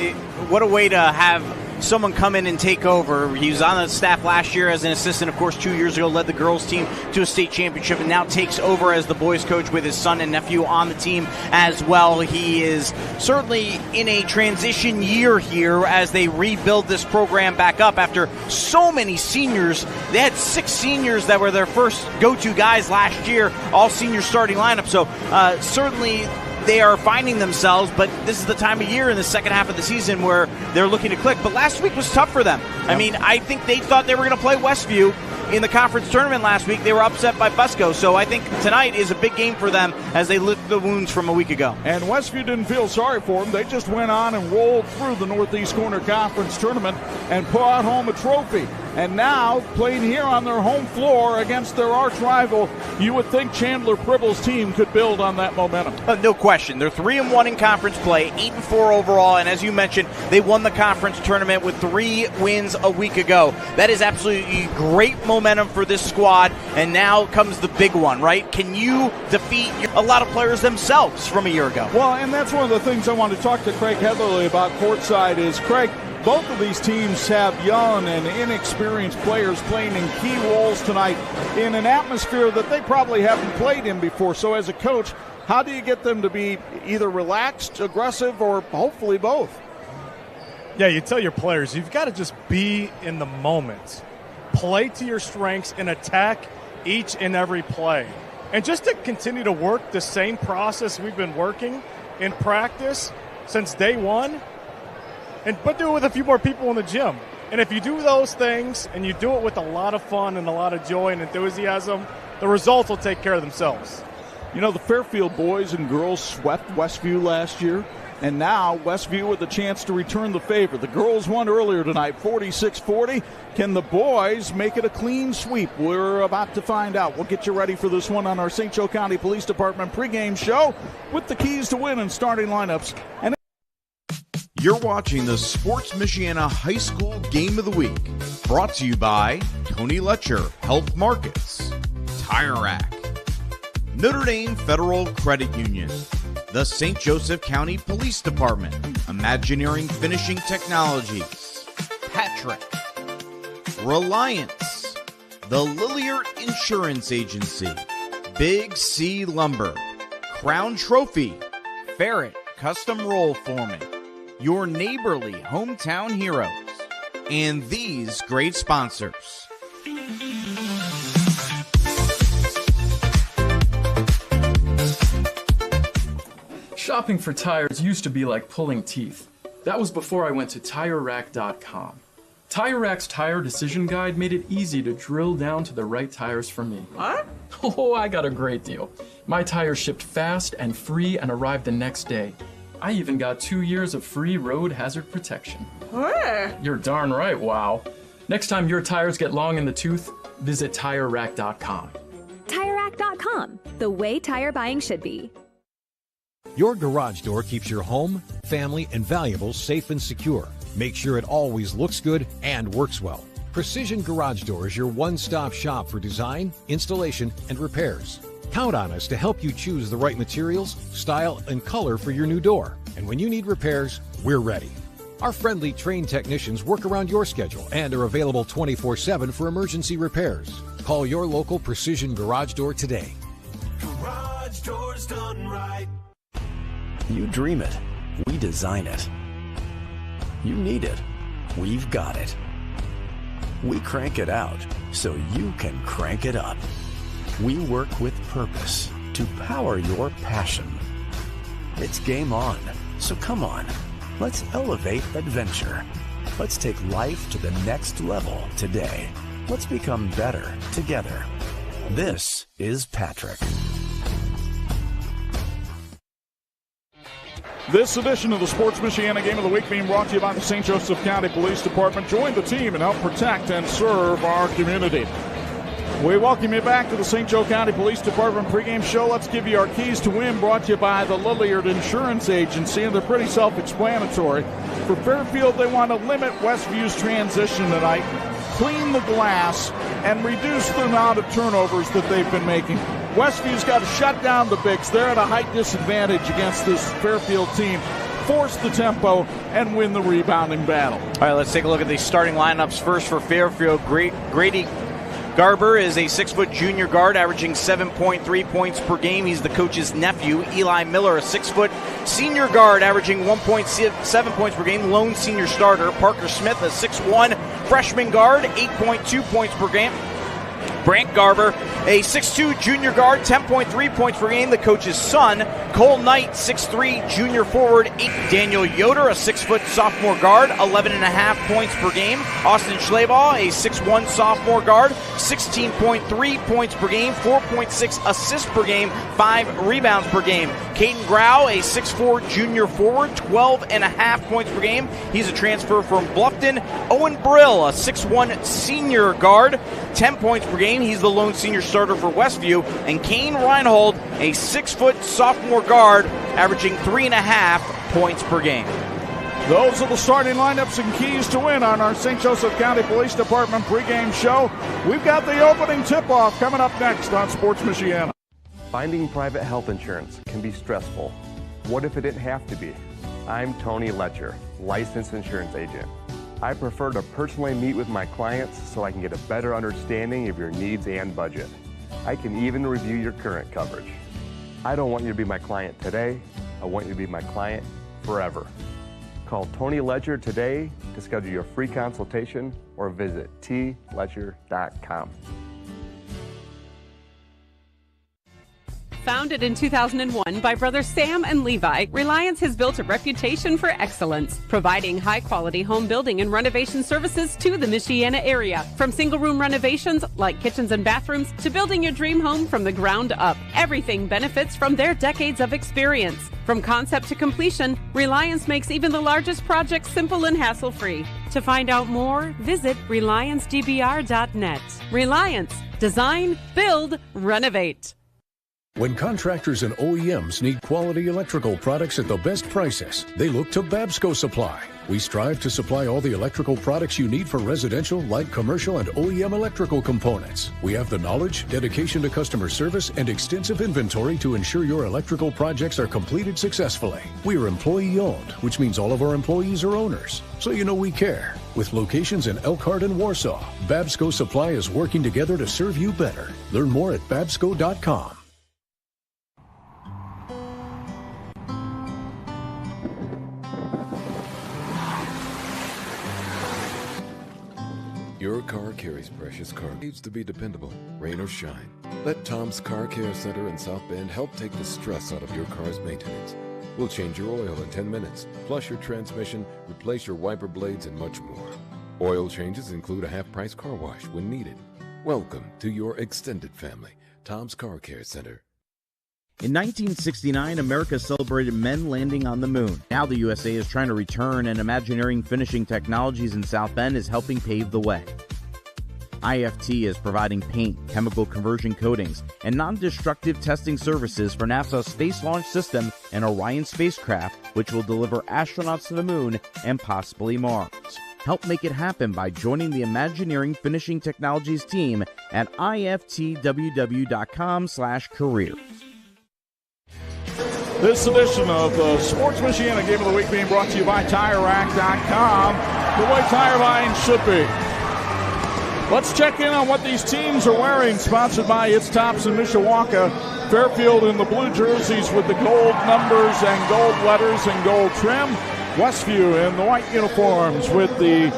what a way to have someone come in and take over. He was on the staff last year as an assistant, of course, 2 years ago, led the girls team to a state championship, and now takes over as the boys coach with his son and nephew on the team as well. He is certainly in a transition year here as they rebuild this program back up after so many seniors. They had 6 seniors that were their first go-to guys last year, all senior starting lineup. So certainly they are finding themselves, but this is the time of year in the second half of the season where they're looking to click. But last week was tough for them. I mean, I think they thought they were going to play Westview in the conference tournament last week. They were upset by Busco, so I think tonight is a big game for them as they lick the wounds from a week ago. And Westview didn't feel sorry for them. They just went on and rolled through the Northeast Corner Conference tournament and brought home a trophy. And now, playing here on their home floor against their arch rival, you would think Chandler Pribble's team could build on that momentum. No question. They're 3-1 in conference play, 8-4 overall, and as you mentioned, they won the conference tournament with 3 wins a week ago. That is absolutely great momentum for this squad, and now comes the big one, right? Can you defeat a lot of players themselves from a year ago? Well, and that's one of the things I want to talk to Craig Heatherly about courtside is, Craig, both of these teams have young and inexperienced players playing in key roles tonight in an atmosphere that they probably haven't played in before. So as a coach, how do you get them to be either relaxed, aggressive, or hopefully both? Yeah, you tell your players, you've got to just be in the moment. Play to your strengths and attack each and every play. And just to continue to work the same process we've been working in practice since day one, but do it with a few more people in the gym. And if you do those things and you do it with a lot of fun and a lot of joy and enthusiasm, the results will take care of themselves. You know, the Fairfield boys and girls swept Westview last year, and now Westview with a chance to return the favor. The girls won earlier tonight, 46-40. Can the boys make it a clean sweep? We're about to find out. We'll get you ready for this one on our St. Joe County Police Department pregame show with the keys to win and starting lineups. And you're watching the Sports Michiana High School Game of the Week, brought to you by Tony Letcher Health Markets, Tire Rack, Notre Dame Federal Credit Union, the St. Joseph County Police Department, Imagineering Finishing Technologies, Patrick, Reliance, the Lilliard Insurance Agency, Big C Lumber, Crown Trophy, Ferret Custom Roll Forming, your neighborly hometown heroes, and these great sponsors. Shopping for tires used to be like pulling teeth. That was before I went to TireRack.com. Tire Rack's Tire Decision Guide made it easy to drill down to the right tires for me. What? Oh, I got a great deal. My tires shipped fast and free and arrived the next day. I even got 2 years of free road hazard protection. You're darn right, wow. Next time your tires get long in the tooth, visit TireRack.com. TireRack.com, the way tire buying should be. Your garage door keeps your home, family, and valuables safe and secure. Make sure it always looks good and works well. Precision Garage Door is your one-stop shop for design, installation, and repairs. Count on us to help you choose the right materials, style, and color for your new door. And when you need repairs, we're ready. Our friendly trained technicians work around your schedule and are available 24/7 for emergency repairs. Call your local Precision Garage Door today. Garage doors done right. You dream it, we design it. You need it, we've got it. We crank it out so you can crank it up. We work with purpose to power your passion. It's game on, so come on, let's elevate adventure. Let's take life to the next level today. Let's become better together. This is Patrick. This edition of the Sports Michiana Game of the Week being brought to you by the St. Joseph County Police Department. Join the team and help protect and serve our community. We welcome you back to the St. Joe County Police Department pregame show. Let's give you our keys to win, brought to you by the Lilliard Insurance Agency, and they're pretty self-explanatory. For Fairfield, they want to limit Westview's transition tonight, clean the glass, and reduce the amount of turnovers that they've been making. Westview's got to shut down the bigs. They're at a height disadvantage against this Fairfield team. force the tempo, and win the rebounding battle. All right, let's take a look at the starting lineups first for Fairfield. Grady Garber is a 6-foot junior guard averaging 7.3 points per game. He's the coach's nephew. Eli Miller, a 6-foot senior guard averaging 1.7 points per game, lone senior starter. Parker Smith, a 6'1 freshman guard, 8.2 points per game. Brant Garber, a 6'2 junior guard, 10.3 points per game, the coach's son. Cole Knight, 6'3 junior forward, 8. Daniel Yoder, a 6-foot sophomore guard, 11.5 points per game. Austin Schleybaugh, a 6'1 sophomore guard, 16.3 points per game, 4.6 assists per game, 5 rebounds per game. Caden Grau, a 6'4 junior forward, 12.5 points per game. He's a transfer from Bluffton. Owen Brill, a 6'1 senior guard, 10 points per game. He's the lone senior starter for Westview. And Kane Reinhold, a 6-foot sophomore guard, averaging 3.5 points per game. Those are the starting lineups and keys to win on our St. Joseph County Police Department pregame show. We've got the opening tip-off coming up next on Sports Michiana. Finding private health insurance can be stressful. What if it didn't have to be? I'm Tony Letcher, licensed insurance agent. I prefer to personally meet with my clients so I can get a better understanding of your needs and budget. I can even review your current coverage. I don't want you to be my client today. I want you to be my client forever. Call Tony Letcher today to schedule your free consultation or visit tletcher.com. Founded in 2001 by brothers Sam and Levi, Reliance has built a reputation for excellence, providing high-quality home building and renovation services to the Michiana area. From single-room renovations like kitchens and bathrooms to building your dream home from the ground up, everything benefits from their decades of experience. From concept to completion, Reliance makes even the largest projects simple and hassle-free. To find out more, visit RelianceDBR.net. Reliance. Design, build, renovate. When contractors and OEMs need quality electrical products at the best prices, they look to Babsco Supply. We strive to supply all the electrical products you need for residential, light commercial, and OEM electrical components. We have the knowledge, dedication to customer service, and extensive inventory to ensure your electrical projects are completed successfully. We are employee-owned, which means all of our employees are owners. So you know we care. With locations in Elkhart and Warsaw, Babsco Supply is working together to serve you better. Learn more at babsco.com. Your car carries precious cargo. Needs to be dependable, rain or shine. Let Tom's Car Care Center in South Bend help take the stress out of your car's maintenance. We'll change your oil in 10 minutes, flush your transmission, replace your wiper blades, and much more. Oil changes include a half-price car wash when needed. Welcome to your extended family, Tom's Car Care Center. In 1969, America celebrated men landing on the moon. Now the USA is trying to return, and Imagineering Finishing Technologies in South Bend is helping pave the way. IFT is providing paint, chemical conversion coatings, and non-destructive testing services for NASA's Space Launch System and Orion spacecraft, which will deliver astronauts to the moon and possibly Mars. Help make it happen by joining the Imagineering Finishing Technologies team at iftww.com/careers. This edition of the Sports Michiana Game of the Week being brought to you by TireRack.com, the way tire buying should be. Let's check in on what these teams are wearing, sponsored by It's Tops in Mishawaka. Fairfield in the blue jerseys with the gold numbers and gold letters and gold trim. Westview in the white uniforms with the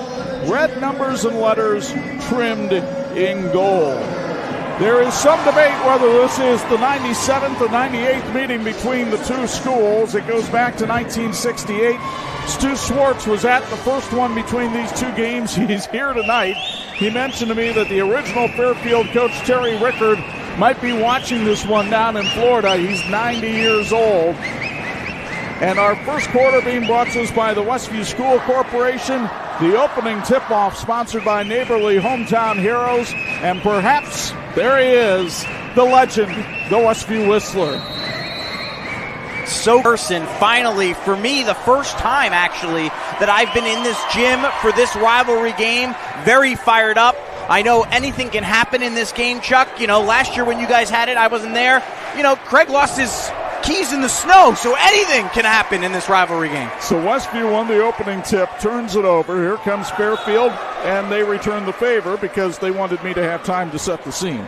red numbers and letters trimmed in gold. There is some debate whether this is the 97th or 98th meeting between the two schools. It goes back to 1968. Stu Schwartz was at the first one between these two games. He's here tonight. He mentioned to me that the original Fairfield coach, Terry Rickard, might be watching this one down in Florida. He's 90 years old. And our first quarter being brought to us by the Westview School Corporation. The opening tip-off sponsored by Neighborly Hometown Heroes. And perhaps there he is, the legend, the Westview Whistler. So person, finally, for me, the first time, actually, that I've been in this gym for this rivalry game. Very fired up. I know anything can happen in this game, Chuck. You know, last year when you guys had it, I wasn't there. You know, Craig lost his keys in the snow, so anything can happen in this rivalry game. So Westview won the opening tip, turns it over. Here comes Fairfield, and they return the favor because they wanted me to have time to set the scene.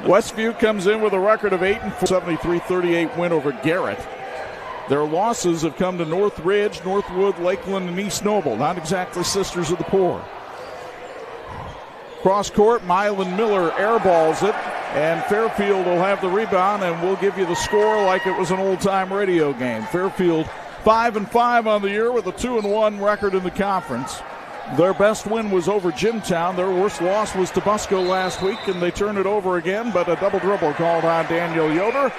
Westview comes in with a record of 8-4, 73-38 win over Garrett. Their losses have come to Northridge, Northwood, Lakeland, and East Noble. Not exactly sisters of the poor. Cross court, Mylan Miller airballs it, and Fairfield will have the rebound, and we'll give you the score like it was an old-time radio game. Fairfield 5-5 on the year with a 2-1 record in the conference. Their best win was over Jimtown. Their worst loss was to Busco last week, and they turn it over again, but a double dribble called on Daniel Yoder,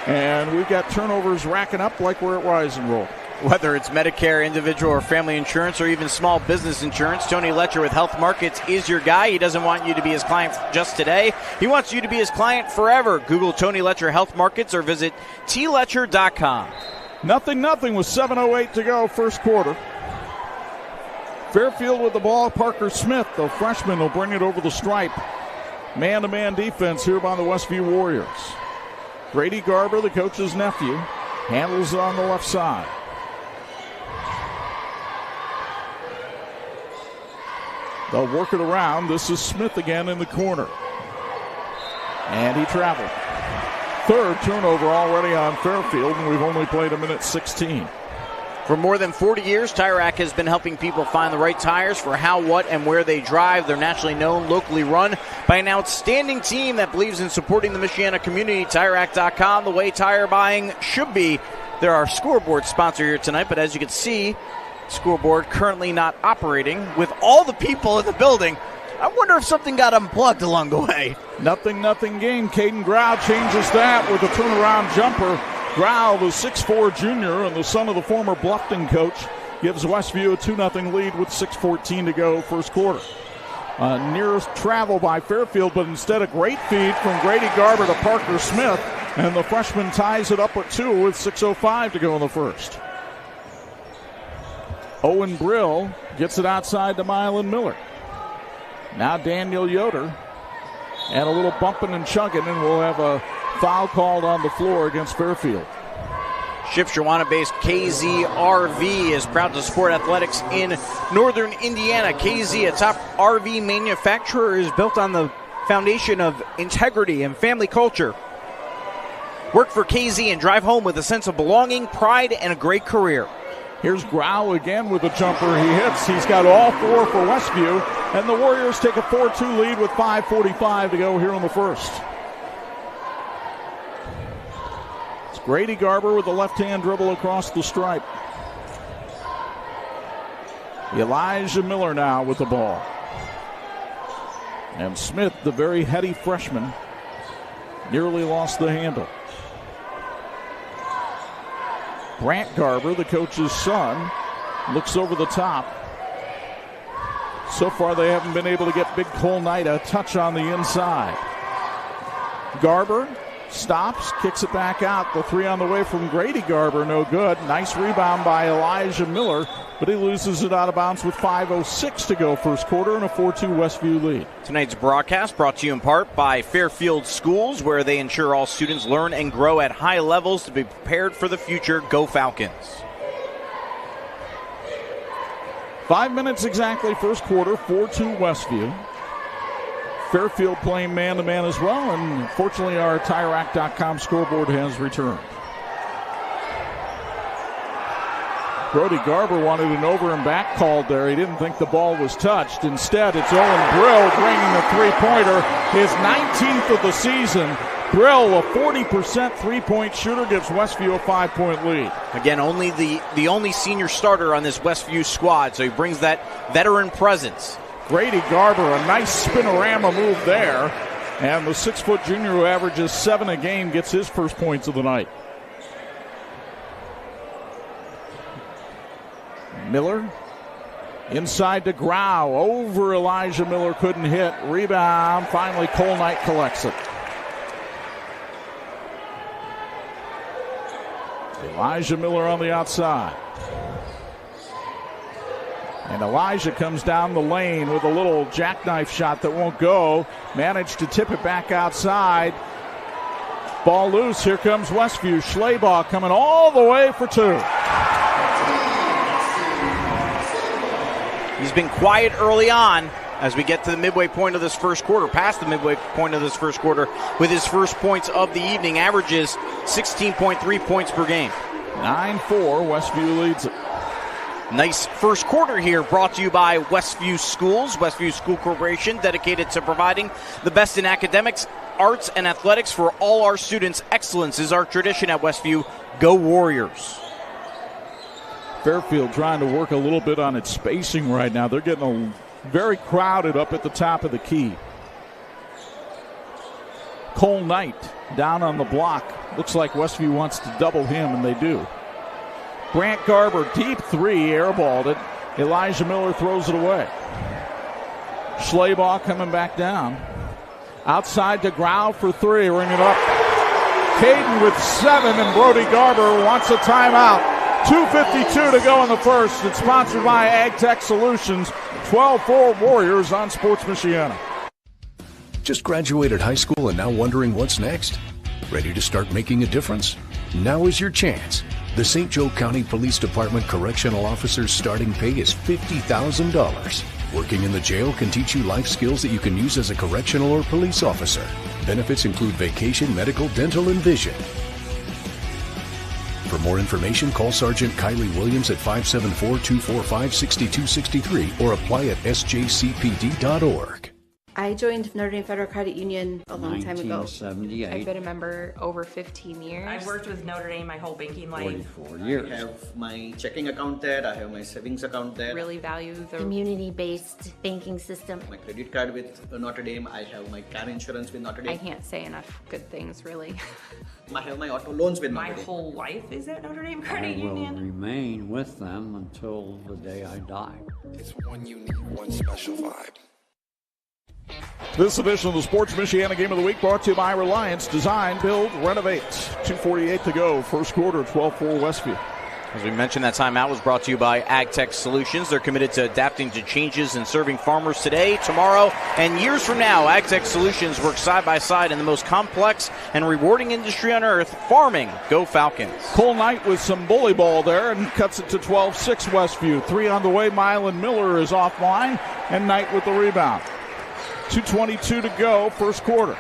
and we've got turnovers racking up like we're at Rise and Roll. Whether it's Medicare, individual, or family insurance, or even small business insurance, Tony Letcher with Health Markets is your guy. He doesn't want you to be his client just today. He wants you to be his client forever. Google Tony Letcher Health Markets or visit tletcher.com. 0-0 with 7:08 to go, first quarter. Fairfield with the ball. Parker Smith, the freshman, will bring it over the stripe. Man-to-man defense here by the Westview Warriors. Grady Garber, the coach's nephew, handles it on the left side. They'll work it around. This is Smith again in the corner. And he traveled. Third turnover already on Fairfield, and we've only played a minute 16. For more than 40 years, Tire Rack has been helping people find the right tires for how, what, and where they drive. They're nationally known, locally run by an outstanding team that believes in supporting the Michiana community. TireRack.com, the way tire buying should be. They're our scoreboard sponsor here tonight, but as you can see, scoreboard currently not operating with all the people in the building. I wonder if something got unplugged along the way. 0-0 game. Caden Grau changes that with a turnaround jumper. Grau, the 6'4 junior and the son of the former Bluffton coach, gives Westview a 2-0 lead with 6:14 to go first quarter. Nearest travel by Fairfield, but instead a great feed from Grady Garber to Parker Smith, and the freshman ties it up at 2 with 6:05 to go in the first. Owen Brill gets it outside to Mylan Miller. Now Daniel Yoder, and a little bumping and chugging, and we'll have a foul called on the floor against Fairfield. Shipshewana-based KZRV is proud to support athletics in northern Indiana. KZ, a top RV manufacturer, is built on the foundation of integrity and family culture. Work for KZ and drive home with a sense of belonging, pride, and a great career. Here's Grau again with a jumper he hits. He's got all four for Westview, and the Warriors take a 4-2 lead with 5:45 to go here in the first. It's Grady Garber with the left-hand dribble across the stripe. Elijah Miller now with the ball. And Smith, the very heady freshman, nearly lost the handle. Brant Garber, the coach's son, looks over the top. So far, they haven't been able to get Big Cole Knight a touch on the inside. Garber stops, kicks it back out. The three on the way from Grady Garber, no good. Nice rebound by Elijah Miller, but he loses it out of bounds with 5:06 to go first quarter and a 4-2 Westview lead. Tonight's broadcast brought to you in part by Fairfield Schools, where they ensure all students learn and grow at high levels to be prepared for the future. Go Falcons. 5 minutes exactly first quarter, 4-2 Westview. Fairfield playing man-to-man as well, and fortunately our TireRack.com scoreboard has returned. Brody Garber wanted an over and back called there. He didn't think the ball was touched. Instead, it's Owen Brill bringing the three-pointer, his 19th of the season. Brill, a 40% three-point shooter, gives Westview a 5-point lead. Again, only the only senior starter on this Westview squad, so he brings that veteran presence. Grady Garber, a nice spinorama move there. And the 6-foot junior who averages 7 a game gets his first points of the night. Miller inside to Grau. Over Elijah Miller, couldn't hit. Rebound. Finally, Cole Knight collects it. Elijah Miller on the outside. And Elijah comes down the lane with a little jackknife shot that won't go. Managed to tip it back outside. Ball loose. Here comes Westview. Schleybaugh coming all the way for 2. He's been quiet early on as we get to the midway point of this first quarter, past the midway point of this first quarter, with his first points of the evening. Averages 16.3 points per game. 9-4, Westview leads it. Nice first quarter here, brought to you by Westview Schools. Westview School Corporation, dedicated to providing the best in academics, arts, and athletics for all our students. Excellence is our tradition at Westview. Go Warriors. Fairfield trying to work a little bit on its spacing right now. They're getting very crowded up at the top of the key. Cole Knight down on the block. Looks like Westview wants to double him, and they do. Grant Garber, deep 3, airballed it. Elijah Miller throws it away. Schleybaugh coming back down. Outside to Grau for 3, ring it up. Caden with 7, and Brody Garber wants a timeout. 2:52 to go in the first. It's sponsored by AgTech Solutions. 12-4 Warriors on Sports Michiana. Just graduated high school and now wondering what's next? Ready to start making a difference? Now is your chance. The St. Joe County Police Department Correctional Officer's starting pay is $50,000. Working in the jail can teach you life skills that you can use as a correctional or police officer. Benefits include vacation, medical, dental, and vision. For more information, call Sergeant Kylie Williams at 574-245-6263 or apply at sjcpd.org. I joined Notre Dame Federal Credit Union a long time ago. 1978. I've been a member over 15 years. I've worked with Notre Dame my whole banking life. 44 years. I have my checking account there. I have my savings account there. Really value the community-based banking system. My credit card with Notre Dame. I have my car insurance with Notre Dame. I can't say enough good things, really. I have my auto loans with Notre Dame. My whole life is at Notre Dame I Credit will Union. remain with them until the day I die. It's one unique, one special vibe. This edition of the Sports Michiana Game of the Week brought to you by Reliance. Design, build, renovate. 2:48 to go. First quarter, 12-4 Westview. As we mentioned, that timeout was brought to you by AgTech Solutions. They're committed to adapting to changes and serving farmers today, tomorrow, and years from now. AgTech Solutions work side by side in the most complex and rewarding industry on earth, farming. Go Falcons. Cole Knight with some bully ball there and cuts it to 12-6 Westview. 3 on the way. Mylan Miller is offline, and Knight with the rebound. 2:22 to go, first quarter.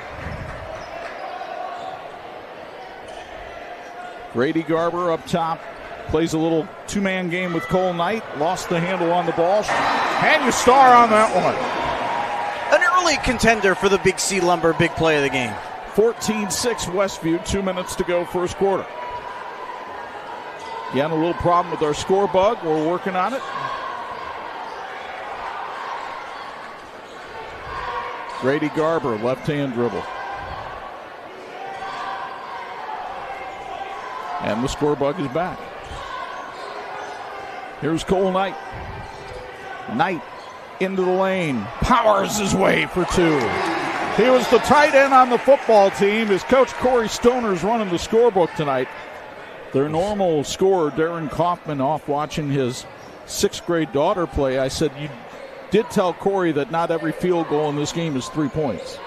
Grady Garber up top. Plays a little two-man game with Cole Knight. Lost the handle on the ball. And you star on that one. An early contender for the Big C Lumber big play of the game. 14-6 Westview, 2 minutes to go, first quarter. You had a little problem with our score bug. We're working on it. Grady Garber, left-hand dribble. And the score bug is back. Here's Cole Knight. Knight into the lane. Powers his way for 2. He was the tight end on the football team. His coach, Corey Stoner's running the scorebook tonight. Their normal scorer, Darren Kaufman, off watching his 6th grade daughter play. I said, you did tell Corey that not every field goal in this game is 3 points.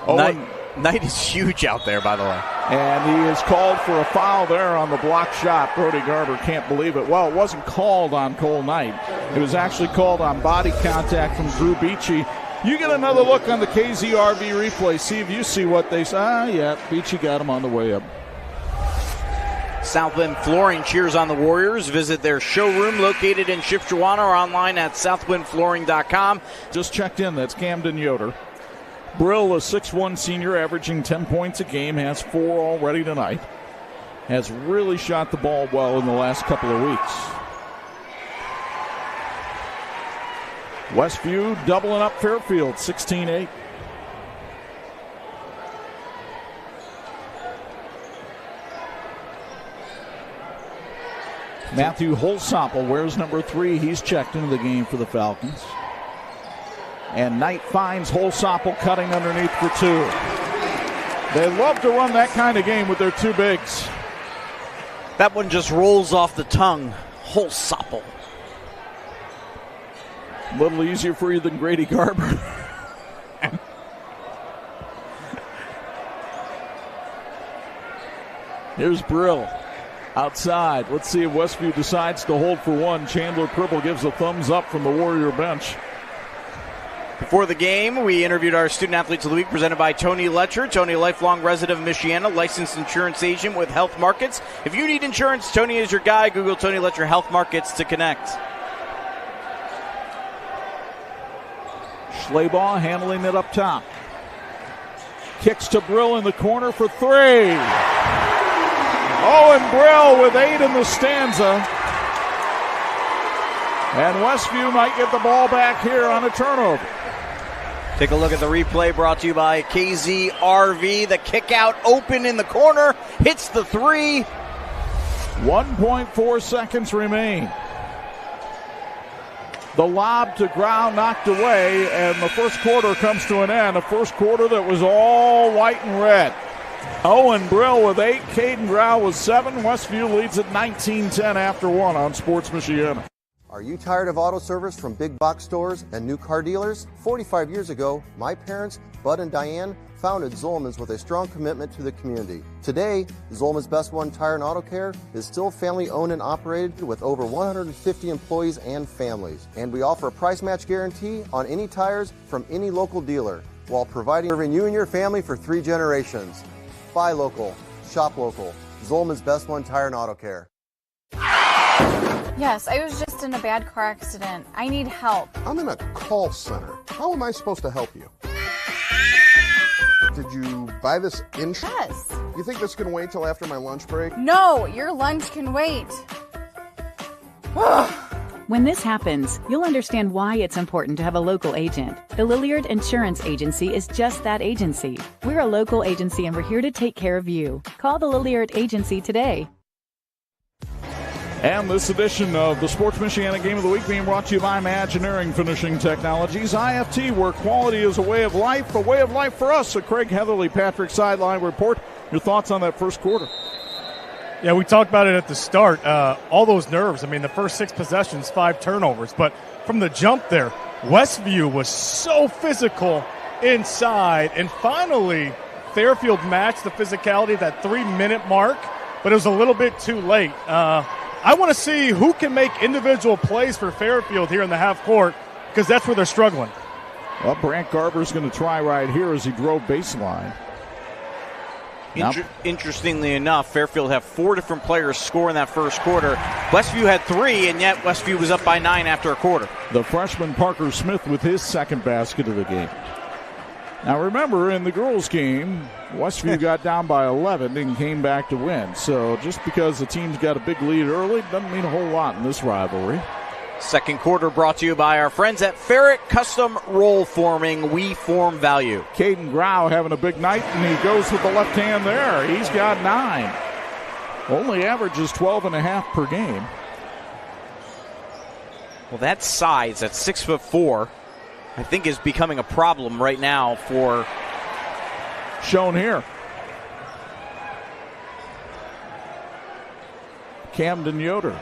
Knight is huge out there, by the way. And he is called for a foul there on the block shot. Brody Garber can't believe it. Well, it wasn't called on Cole Knight. It was actually called on body contact from Drew Beachy. You get another look on the KZRV replay. See if you see what they say. Yeah, Beachy got him on the way up. Southwind Flooring cheers on the Warriors. Visit their showroom located in Shiftshawana or online at southwindflooring.com. Just checked in. That's Camden Yoder. Brill, a 6'1 senior, averaging 10 points a game, has 4 already tonight. Has really shot the ball well in the last couple of weeks. Westview doubling up Fairfield, 16-8. Matthew Holsopple wears number 3. He's checked into the game for the Falcons. And Knight finds Holsopple cutting underneath for 2. They love to run that kind of game with their 2 bigs. That one just rolls off the tongue. Holsopple. A little easier for you than Grady Garber. Here's Brill outside. Let's see if Westview decides to hold for one. Chandler Pribble gives a thumbs up from the Warrior bench. Before the game, we interviewed our Student Athletes of the Week presented by Tony Letcher. Tony, a lifelong resident of Michiana, licensed insurance agent with Health Markets. If you need insurance, Tony is your guy. Google Tony Letcher Health Markets to connect. Schleybaugh handling it up top. Kicks to Brill in the corner for three. Owen Brill with 8 in the stanza. And Westview might get the ball back here on a turnover. Take a look at the replay brought to you by KZRV. The kick out open in the corner. Hits the three. 1.4 seconds remain. The lob to Grau knocked away, and the first quarter comes to an end. A first quarter that was all white and red. Owen Brill with 8, Caden Grau with 7. Westview leads at 19-10 after 1 on Sports Michiana. Are you tired of auto service from big box stores and new car dealers? 45 years ago, my parents, Bud and Diane, founded Zolman's with a strong commitment to the community. Today, Zolman's Best One Tire and Auto Care is still family owned and operated with over 150 employees and families. And we offer a price match guarantee on any tires from any local dealer while serving you and your family for 3 generations. Buy local, shop local. Zolman's Best One Tire and Auto Care. Yes, I was just in a bad car accident. I need help. I'm in a call center. How am I supposed to help you? Did you buy this insurance? Yes. You think this can wait till after my lunch break? No, your lunch can wait. When this happens, you'll understand why it's important to have a local agent. The Lilliard Insurance Agency is just that agency. We're a local agency and we're here to take care of you. Call the Lilliard Agency today. And this edition of the Sports Michiana Game of the Week being brought to you by Imagineering Finishing Technologies. IFT, where quality is a way of life for us. A Craig Heatherly, Patrick Sideline Report. Your thoughts on that first quarter? Yeah, we talked about it at the start. All those nerves. I mean, the first 6 possessions, 5 turnovers. But from the jump there, Westview was so physical inside. And finally, Fairfield matched the physicality at that 3-minute mark. But it was a little bit too late. I want to see who can make individual plays for Fairfield here in the half court, because that's where they're struggling. Well, Brant Garber's going to try right here as he drove baseline. Interestingly enough, Fairfield have 4 different players score in that first quarter. Westview had 3, and yet Westview was up by 9 after a quarter. The freshman Parker Smith with his second basket of the game. Now remember, in the girls' game, Westview got down by 11 and came back to win. So just because the team's got a big lead early doesn't mean a whole lot in this rivalry. Second quarter brought to you by our friends at Ferret Custom Roll Forming. We form value. Caden Grau having a big night, and he goes with the left hand there. He's got 9. Only averages 12.5 per game. Well, that size at 6'4", I think is becoming a problem right now for... Shown here. Camden Yoder.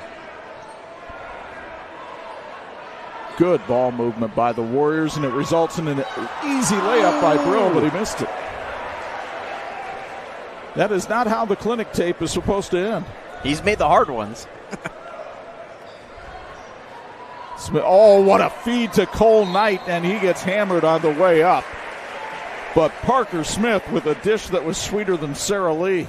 Good ball movement by the Warriors, and it results in an easy layup by Brill, but he missed it. That is not how the clinic tape is supposed to end. He's made the hard ones. Oh, what a feed to Cole Knight, and he gets hammered on the way up. But Parker Smith with a dish that was sweeter than Sara Lee.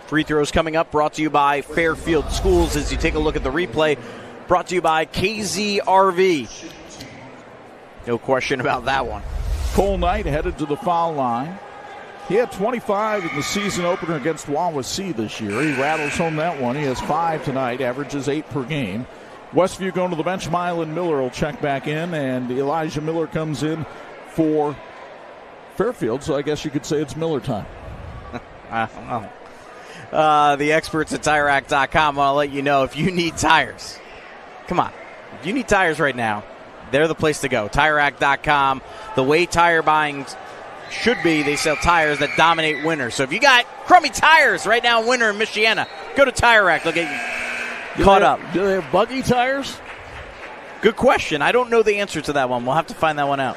Free throws coming up, brought to you by Fairfield Schools as you take a look at the replay. Brought to you by KZRV. No question about that one. Cole Knight headed to the foul line. He had 25 in the season opener against Wawasee this year. He rattles home that one. He has 5 tonight, averages 8 per game. Westview going to the bench. Mylan Miller will check back in, and Elijah Miller comes in for Fairfield, so I guess you could say it's Miller time. I don't know. The experts at TireRack.com want to let you know if you need tires. Come on. If you need tires right now, they're the place to go. TireRack.com. The way tire buying should be, they sell tires that dominate winter. So if you got crummy tires right now in winter in Michiana, go to Tire Rack. They'll get you caught up. Do they have buggy tires? Good question. I don't know the answer to that one. We'll have to find that one out.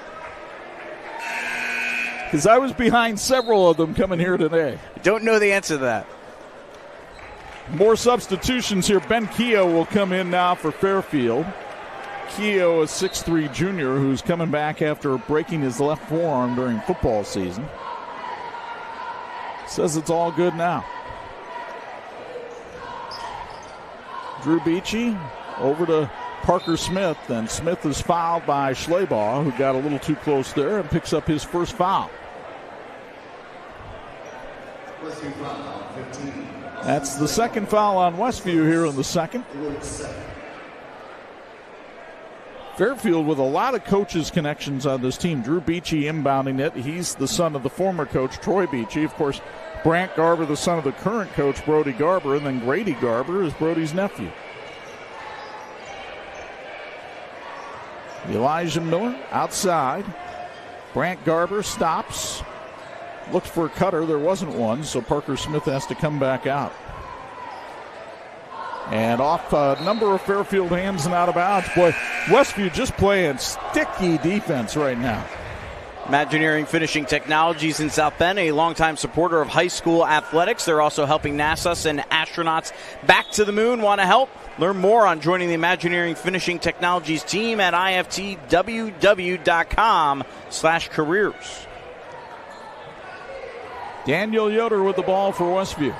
Because I was behind several of them coming here today. Don't know the answer to that. More substitutions here. Ben Keogh will come in now for Fairfield. Keogh, a 6'3 junior who's coming back after breaking his left forearm during football season. Says it's all good now. Drew Beachy over to Parker Smith, and Smith is fouled by Schleybaugh, who got a little too close there and picks up his first foul. That's the second foul on Westview here in the second. Fairfield with a lot of coaches' connections on this team. Drew Beachy inbounding it. He's the son of the former coach, Troy Beachy. Of course, Brant Garber, the son of the current coach, Brody Garber, and then Grady Garber is Brody's nephew. Elijah Miller outside. Brant Garber stops. Looks for a cutter. There wasn't one, so Parker Smith has to come back out. And off a number of Fairfield hands and out of bounds. Boy, Westview just playing sticky defense right now. Imagineering Finishing Technologies in South Bend, a longtime supporter of high school athletics. They're also helping NASA send astronauts back to the moon. Want to help? Learn more on joining the Imagineering Finishing Technologies team at iftww.com/careers. Daniel Yoder with the ball for Westview.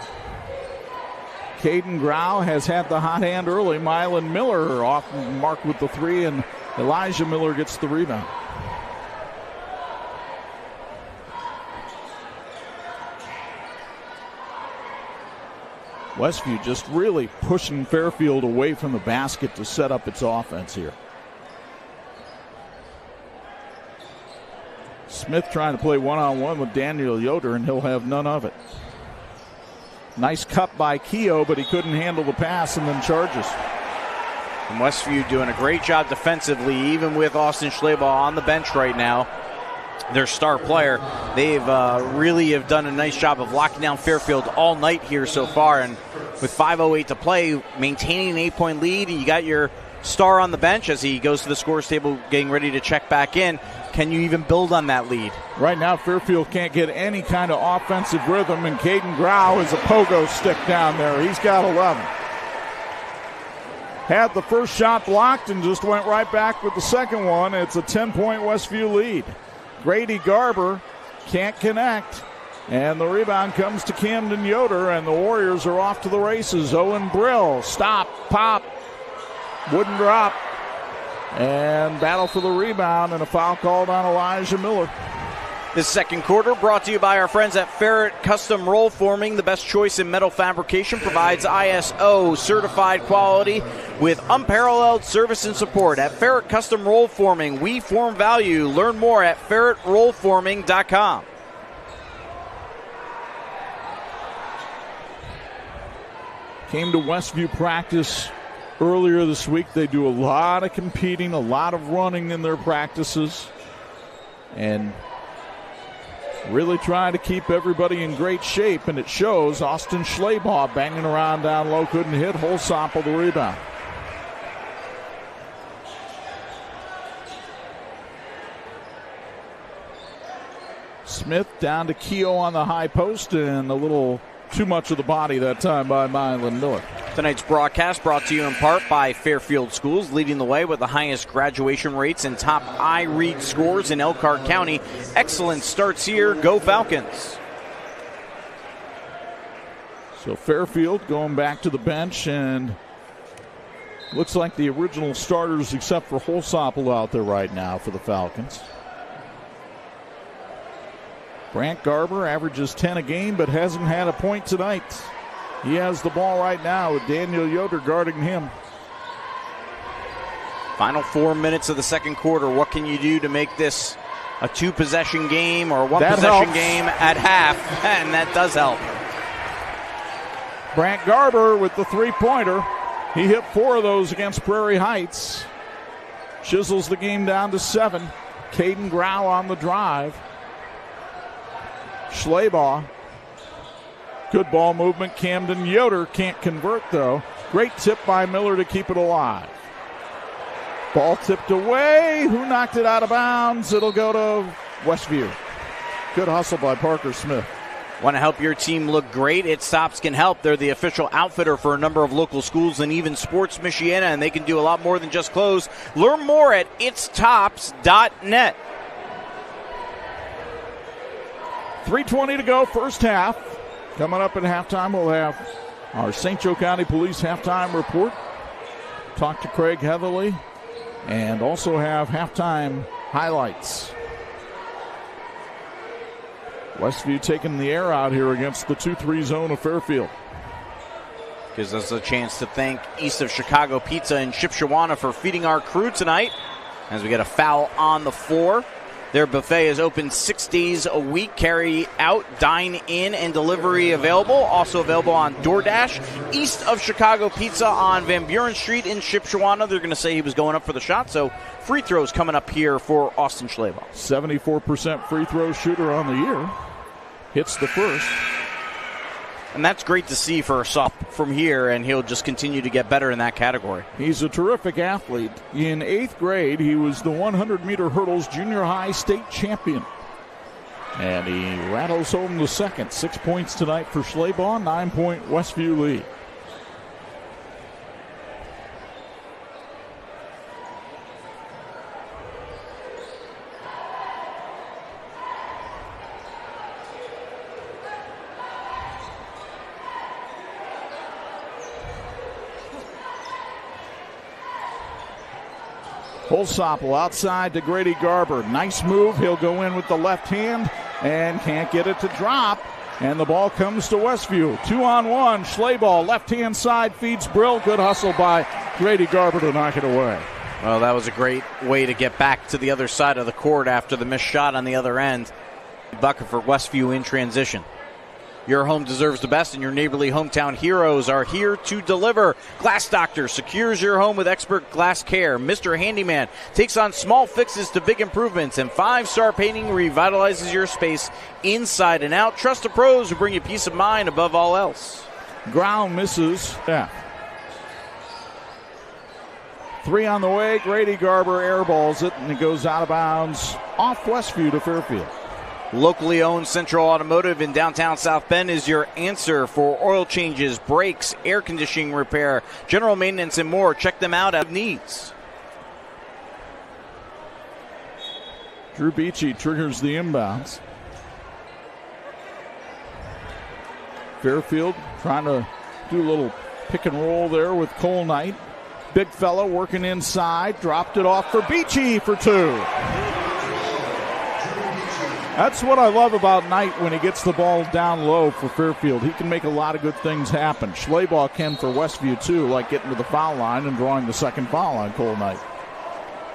Caden Grau has had the hot hand early. Mylan Miller off mark with the three, and Elijah Miller gets the rebound. Westview just really pushing Fairfield away from the basket to set up its offense here. Smith trying to play one-on-one with Daniel Yoder, and he'll have none of it. Nice cut by Keogh, but he couldn't handle the pass and then charges. And Westview doing a great job defensively, even with Austin Schleybaugh on the bench right now, their star player. They've really have done a nice job of locking down Fairfield all night here so far. And with 5:08 to play, maintaining an 8-point lead, you got your star on the bench as he goes to the scores table getting ready to check back in. Can you even build on that lead? Right now, Fairfield can't get any kind of offensive rhythm, and Caden Grau is a pogo stick down there. He's got 11. Had the first shot blocked and just went right back with the second one. It's a 10-point Westview lead. Grady Garber can't connect, and the rebound comes to Camden Yoder, and the Warriors are off to the races. Owen Brill, stop, pop, wouldn't drop. And battle for the rebound, and a foul called on Elijah Miller. This second quarter brought to you by our friends at Ferret Custom Roll Forming. The best choice in metal fabrication, provides ISO certified quality with unparalleled service and support. At Ferret Custom Roll Forming, we form value. Learn more at ferretrollforming.com. Came to Westview practice earlier this week. They do a lot of competing, a lot of running in their practices, and really trying to keep everybody in great shape, and it shows. Austin Schleybaugh banging around down low, couldn't hit. Holsopple the rebound. Smith down to Keogh on the high post, and a little too much of the body that time by Mylan Miller. Tonight's broadcast brought to you in part by Fairfield Schools, leading the way with the highest graduation rates and top iRead scores in Elkhart County. Excellent starts here. Go Falcons. So Fairfield going back to the bench, and looks like the original starters except for Holsopple out there right now for the Falcons. Brant Garber averages 10 a game but hasn't had a point tonight. He has the ball right now with Daniel Yoder guarding him. Final 4 minutes of the second quarter. What can you do to make this a two-possession game or a one-possession game at half? And that does help. Brant Garber with the three-pointer. He hit 4 of those against Prairie Heights. Chisels the game down to 7. Caden Grau on the drive. Schleybaugh. Good ball movement. Camden Yoder can't convert, though. Great tip by Miller to keep it alive. Ball tipped away. Who knocked it out of bounds? It'll go to Westview. Good hustle by Parker Smith. Want to help your team look great? It's Tops Can Help. They're the official outfitter for a number of local schools and even Sports Michiana, and they can do a lot more than just clothes. Learn more at itstops.net. 3:20 to go, first half. Coming up at halftime, we'll have our St. Joe County Police halftime report. Talk to Craig Heatherly, and also have halftime highlights. Westview taking the air out here against the 2-3 zone of Fairfield. Gives us a chance to thank East of Chicago Pizza in Shipshewana for feeding our crew tonight as we get a foul on the floor. Their buffet is open 6 days a week. Carry out, dine in, and delivery available. Also available on DoorDash. East of Chicago Pizza on Van Buren Street in Shipshewana. They're going to say he was going up for the shot, so free throws coming up here for Austin Schlabach. 74% free throw shooter on the year. Hits the first. And that's great to see for a sophomore from here, and he'll just continue to get better in that category. He's a terrific athlete. In 8th grade, he was the 100-meter hurdles junior high state champion. And he rattles home the second. 6 points tonight for Schlabach, 9-point Westview lead. Holsopple outside to Grady Garber. Nice move. He'll go in with the left hand and can't get it to drop. And the ball comes to Westview. 2-on-1. Schlabach left-hand side feeds Brill. Good hustle by Grady Garber to knock it away. Well, that was a great way to get back to the other side of the court after the missed shot on the other end. Bucket for Westview in transition. Your home deserves the best, and your neighborly hometown heroes are here to deliver. Glass Doctor secures your home with expert glass care. Mr. Handyman takes on small fixes to big improvements, and 5-star painting revitalizes your space inside and out. Trust the pros who bring you peace of mind above all else. Ground misses. Yeah. 3 on the way. Grady Garber airballs it, and it goes out of bounds off Westview to Fairfield. Locally owned Central Automotive in downtown South Bend is your answer for oil changes, brakes, air conditioning repair, general maintenance, and more. Check them out at needs. Drew Beachy triggers the inbounds. Fairfield trying to do a little pick and roll there with Cole Knight. Big fella working inside, dropped it off for Beachy for 2. That's what I love about Knight when he gets the ball down low for Fairfield. He can make a lot of good things happen. Schlabach can for Westview, too, like getting to the foul line and drawing the second foul on Cole Knight.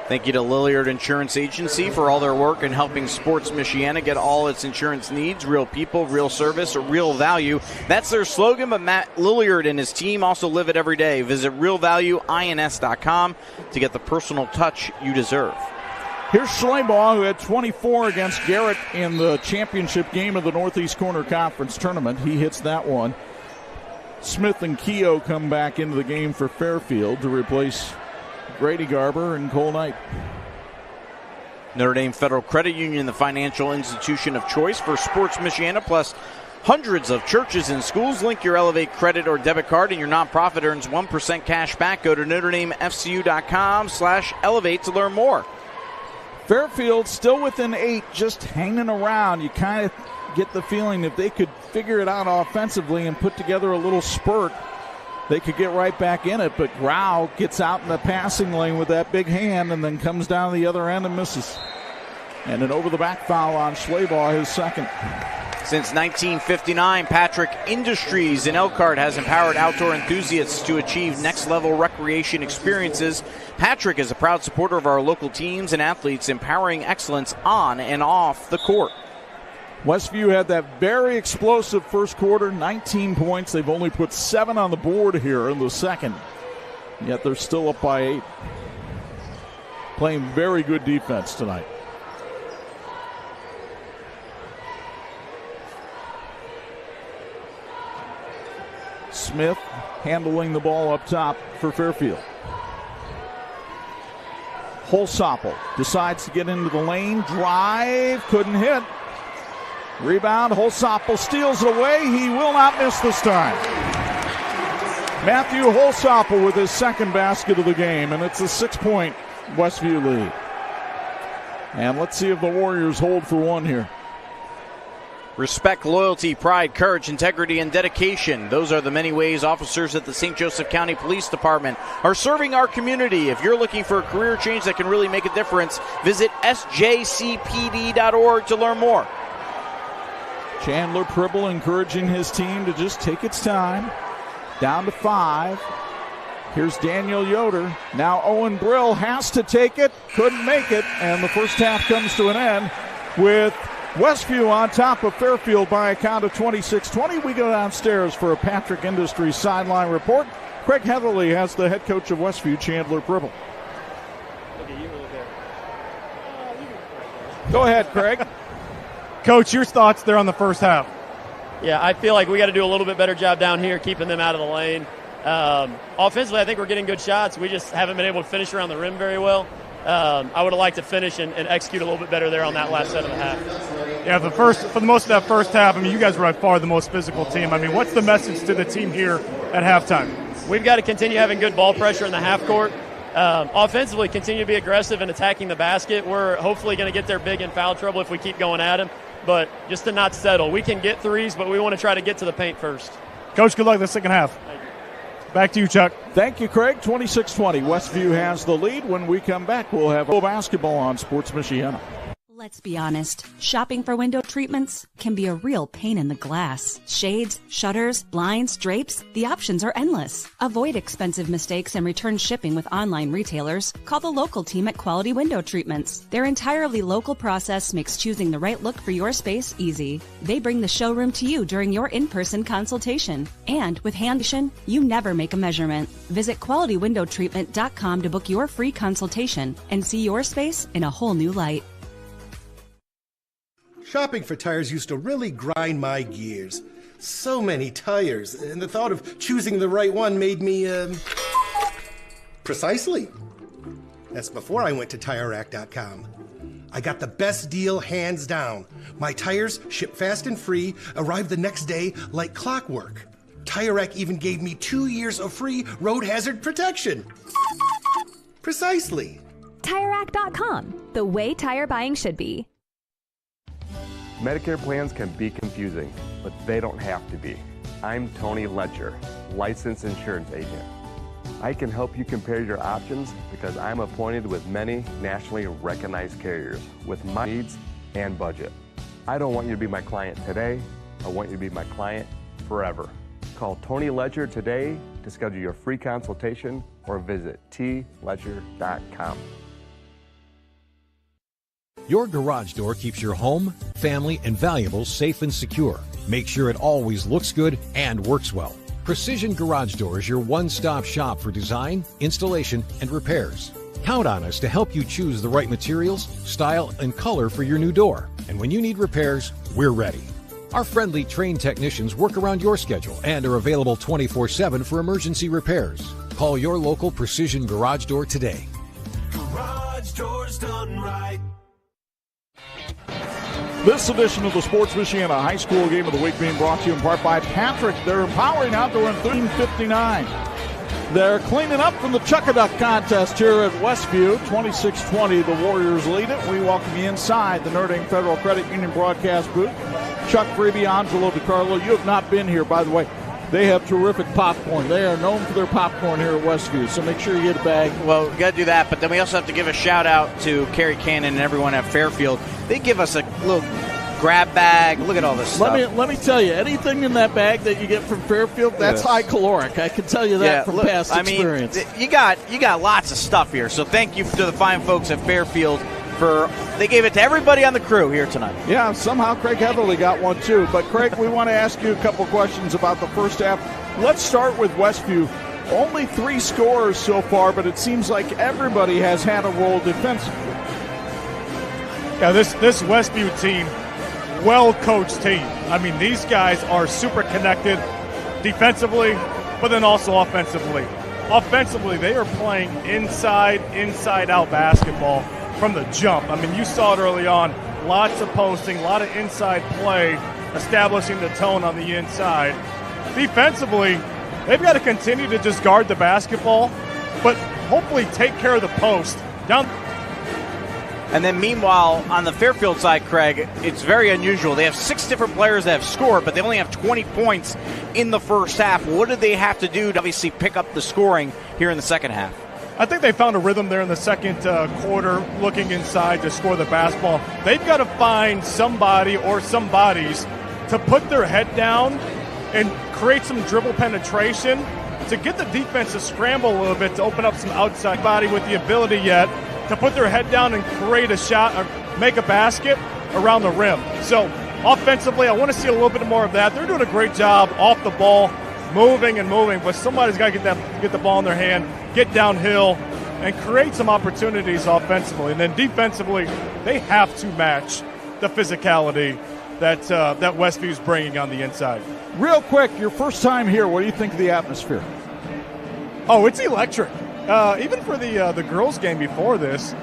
Thank you to Lilliard Insurance Agency for all their work in helping Sports Michiana get all its insurance needs. Real people, real service, real value. That's their slogan, but Matt Lilliard and his team also live it every day. Visit realvalueins.com to get the personal touch you deserve. Here's Schlabach, who had 24 against Garrett in the championship game of the Northeast Corner Conference Tournament. He hits that one. Smith and Keogh come back into the game for Fairfield to replace Grady Garber and Cole Knight. Notre Dame Federal Credit Union, the financial institution of choice for Sports Michiana, plus hundreds of churches and schools. Link your Elevate credit or debit card, and your nonprofit earns 1% cash back. Go to NotreDameFCU.com/Elevate to learn more. Fairfield still within 8, just hanging around. You kind of get the feeling if they could figure it out offensively and put together a little spurt, they could get right back in it. But Grau gets out in the passing lane with that big hand and then comes down the other end and misses. And an over-the-back foul on Schlabach, his second. Since 1959, Patrick Industries in Elkhart has empowered outdoor enthusiasts to achieve next-level recreation experiences. Patrick is a proud supporter of our local teams and athletes, empowering excellence on and off the court. Westview had that very explosive first quarter, 19 points. They've only put 7 on the board here in the second, yet they're still up by 8. Playing very good defense tonight. Smith handling the ball up top for Fairfield. Holsopple decides to get into the lane. Drive, couldn't hit. Rebound, Holsopple steals it away. He will not miss this time. Matthew Holsopple with his second basket of the game, and it's a 6-point Westview lead. And let's see if the Warriors hold for one here. Respect, loyalty, pride, courage, integrity, and dedication. Those are the many ways officers at the St. Joseph County Police Department are serving our community. If you're looking for a career change that can really make a difference, visit sjcpd.org to learn more. Chandler Pribble encouraging his team to just take its time. Down to 5. Here's Daniel Yoder. Now Owen Brill has to take it. Couldn't make it. And the first half comes to an end with Westview on top of Fairfield by a count of 26-20. We go downstairs for a Patrick Industries sideline report. Craig Heatherly has the head coach of Westview, Chandler Pribble. Go ahead, Craig. Coach, your thoughts there on the first half? Yeah, I feel like we got to do a little bit better job down here, keeping them out of the lane. Offensively, I think we're getting good shots. We just haven't been able to finish around the rim very well. I would have liked to finish and execute a little bit better there on that last set of the half. Yeah, for the most of that first half, I mean, you guys were by far the most physical team. I mean, what's the message to the team here at halftime? We've got to continue having good ball pressure in the half court. Offensively, continue to be aggressive and attacking the basket. We're hopefully going to get there big in foul trouble if we keep going at him. But just to not settle. We can get threes, but we want to try to get to the paint first. Coach, good luck in the second half. Back to you, Chuck. Thank you, Craig. 26-20. Westview has the lead. When we come back, we'll have basketball on Sports Michiana. Let's be honest, shopping for window treatments can be a real pain in the glass. Shades, shutters, blinds, drapes, the options are endless. Avoid expensive mistakes and return shipping with online retailers. Call the local team at Quality Window Treatments. Their entirely local process makes choosing the right look for your space easy. They bring the showroom to you during your in-person consultation. And with Handvision, you never make a measurement. Visit QualityWindowTreatment.com to book your free consultation and see your space in a whole new light. Shopping for tires used to really grind my gears. So many tires, and the thought of choosing the right one made me, precisely. That's before I went to TireRack.com. I got the best deal hands down. My tires ship fast and free, arrive the next day like clockwork. Tire Rack even gave me 2 years of free road hazard protection. Precisely. TireRack.com, the way tire buying should be. Medicare plans can be confusing, but they don't have to be. I'm Tony Letcher, licensed insurance agent. I can help you compare your options because I'm appointed with many nationally recognized carriers with my needs and budget. I don't want you to be my client today. I want you to be my client forever. Call Tony Letcher today to schedule your free consultation or visit tletcher.com. Your garage door keeps your home, family, and valuables safe and secure. Make sure it always looks good and works well. Precision Garage Door is your one-stop shop for design, installation, and repairs. Count on us to help you choose the right materials, style, and color for your new door. And when you need repairs, we're ready. Our friendly trained technicians work around your schedule and are available 24/7 for emergency repairs. Call your local Precision Garage Door today. Garage doors done right. This edition of the Sports Michiana High School Game of the Week being brought to you in part by Patrick. They're empowering outdoor in 13:59. They're cleaning up from the Chuck-a-Duck contest here at Westview. 26-20, the Warriors lead it. We welcome you inside the Nerding Federal Credit Union broadcast booth. Chuck, Freeby, Angelo, Carlo, you have not been here, by the way. They have terrific popcorn. They are known for their popcorn here at Westview, so make sure you get a bag. Well, we got to do that, but then we also have to give a shout-out to Kerry Cannon and everyone at Fairfield. They give us a little grab bag. Look at all this stuff. Let me tell you, anything in that bag that you get from Fairfield, that's high caloric. I can tell you that from past experience. You got lots of stuff here, so thank you to the fine folks at Fairfield. They gave it to everybody on the crew here tonight. Yeah, somehow Craig Heatherly got one too. But Craig, we want to ask you a couple questions about the first half. Let's start with Westview. Only 3 scorers so far, but it seems like everybody has had a role defensively. Yeah, this Westview team, well-coached team. I mean, these guys are super connected defensively, but then also offensively. Offensively, they are playing inside-out basketball from the jump. I mean, you saw it early on. lots of posting, a lot of inside play, establishing the tone on the inside. Defensively, they've got to continue to just guard the basketball, but hopefully take care of the post. Down. And then meanwhile, on the Fairfield side, Craig, it's very unusual. They have 6 different players that have scored, but they only have 20 points in the first half. What did they have to do to obviously pick up the scoring here in the second half? I think they found a rhythm there in the second quarter, looking inside to score the basketball. They've got to find somebody or some bodies to put their head down and create some dribble penetration to get the defense to scramble a little bit, to open up some outside body with the ability yet to put their head down and create a shot or make a basket around the rim. So offensively, I want to see a little bit more of that. They're doing a great job off the ball, moving, but somebody's got to get the ball in their hand, get downhill, and create some opportunities offensively. And then defensively, they have to match the physicality that Westview's bringing on the inside. Real quick, your first time here, what do you think of the atmosphere? Oh, it's electric. Even for the girls' game before this,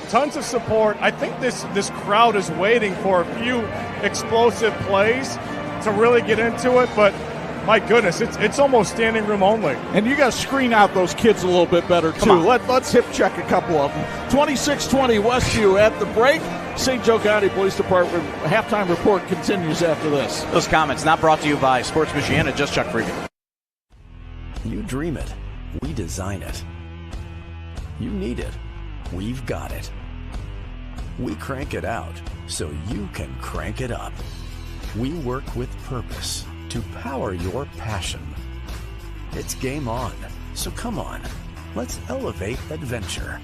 tons of support. I think this crowd is waiting for a few explosive plays to really get into it, but my goodness, it's almost standing room only. And you got to screen out those kids a little bit better, too. Let's hip check a couple of them. 26-20 Westview at the break. St. Joe County Police Department halftime report continues after this. Those comments not brought to you by Sports Michiana, just Chuck Freeby. You dream it. We design it. You need it. We've got it. We crank it out so you can crank it up. We work with purpose to power your passion. It's game on, so come on. Let's elevate adventure.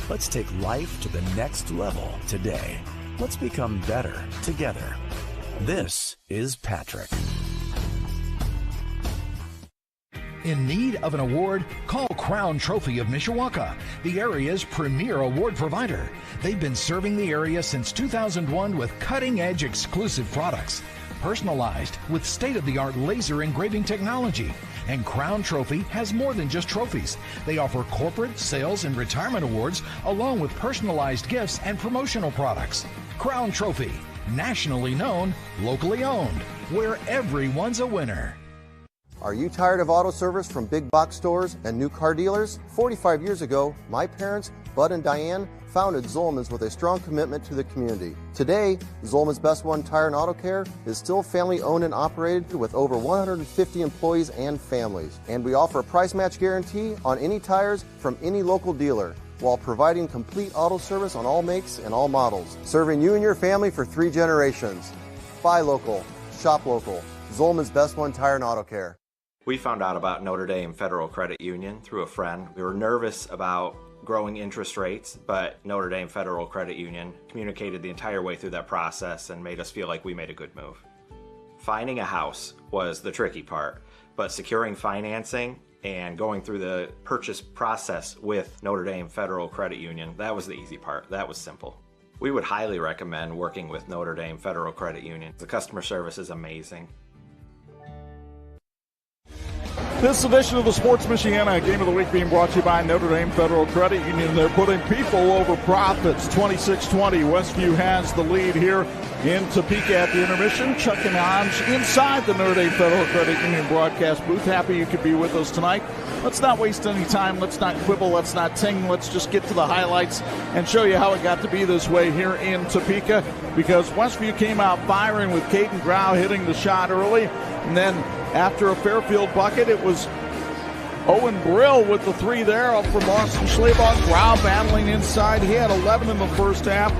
Let's take life to the next level today. Let's become better together. This is Patrick. In need of an award? Call Crown Trophy of Mishawaka, the area's premier award provider. They've been serving the area since 2001 with cutting-edge exclusive products, personalized with state-of-the-art laser engraving technology. And Crown Trophy has more than just trophies. They offer corporate, sales, and retirement awards, along with personalized gifts and promotional products. Crown Trophy, nationally known, locally owned, where everyone's a winner. Are you tired of auto service from big box stores and new car dealers? 45 years ago, my parents, Bud and Diane, founded Zolman's with a strong commitment to the community. Today, Zolman's Best One Tire and Auto Care is still family owned and operated with over 150 employees and families. And we offer a price match guarantee on any tires from any local dealer, while providing complete auto service on all makes and all models, serving you and your family for 3 generations. Buy local, shop local. Zolman's Best One Tire and Auto Care. We found out about Notre Dame Federal Credit Union through a friend. We were nervous about growing interest rates, but Notre Dame Federal Credit Union communicated the entire way through that process and made us feel like we made a good move. Finding a house was the tricky part, but securing financing and going through the purchase process with Notre Dame Federal Credit Union, that was the easy part. That was simple. We would highly recommend working with Notre Dame Federal Credit Union. The customer service is amazing. This edition of the Sports Michiana Game of the Week being brought to you by Notre Dame Federal Credit Union. They're putting people over profits. 26-20. Westview has the lead here in Topeka at the intermission. Chuck and Anj inside the Notre Dame Federal Credit Union broadcast booth. Happy you could be with us tonight. Let's not waste any time. Let's not quibble. Let's not ting. Let's just get to the highlights and show you how it got to be this way here in Topeka, because Westview came out firing with Caden Grau hitting the shot early, and then after a Fairfield bucket, it was Owen Brill with the 3 there up from Austin Schleybaugh. Grau battling inside. He had 11 in the first half.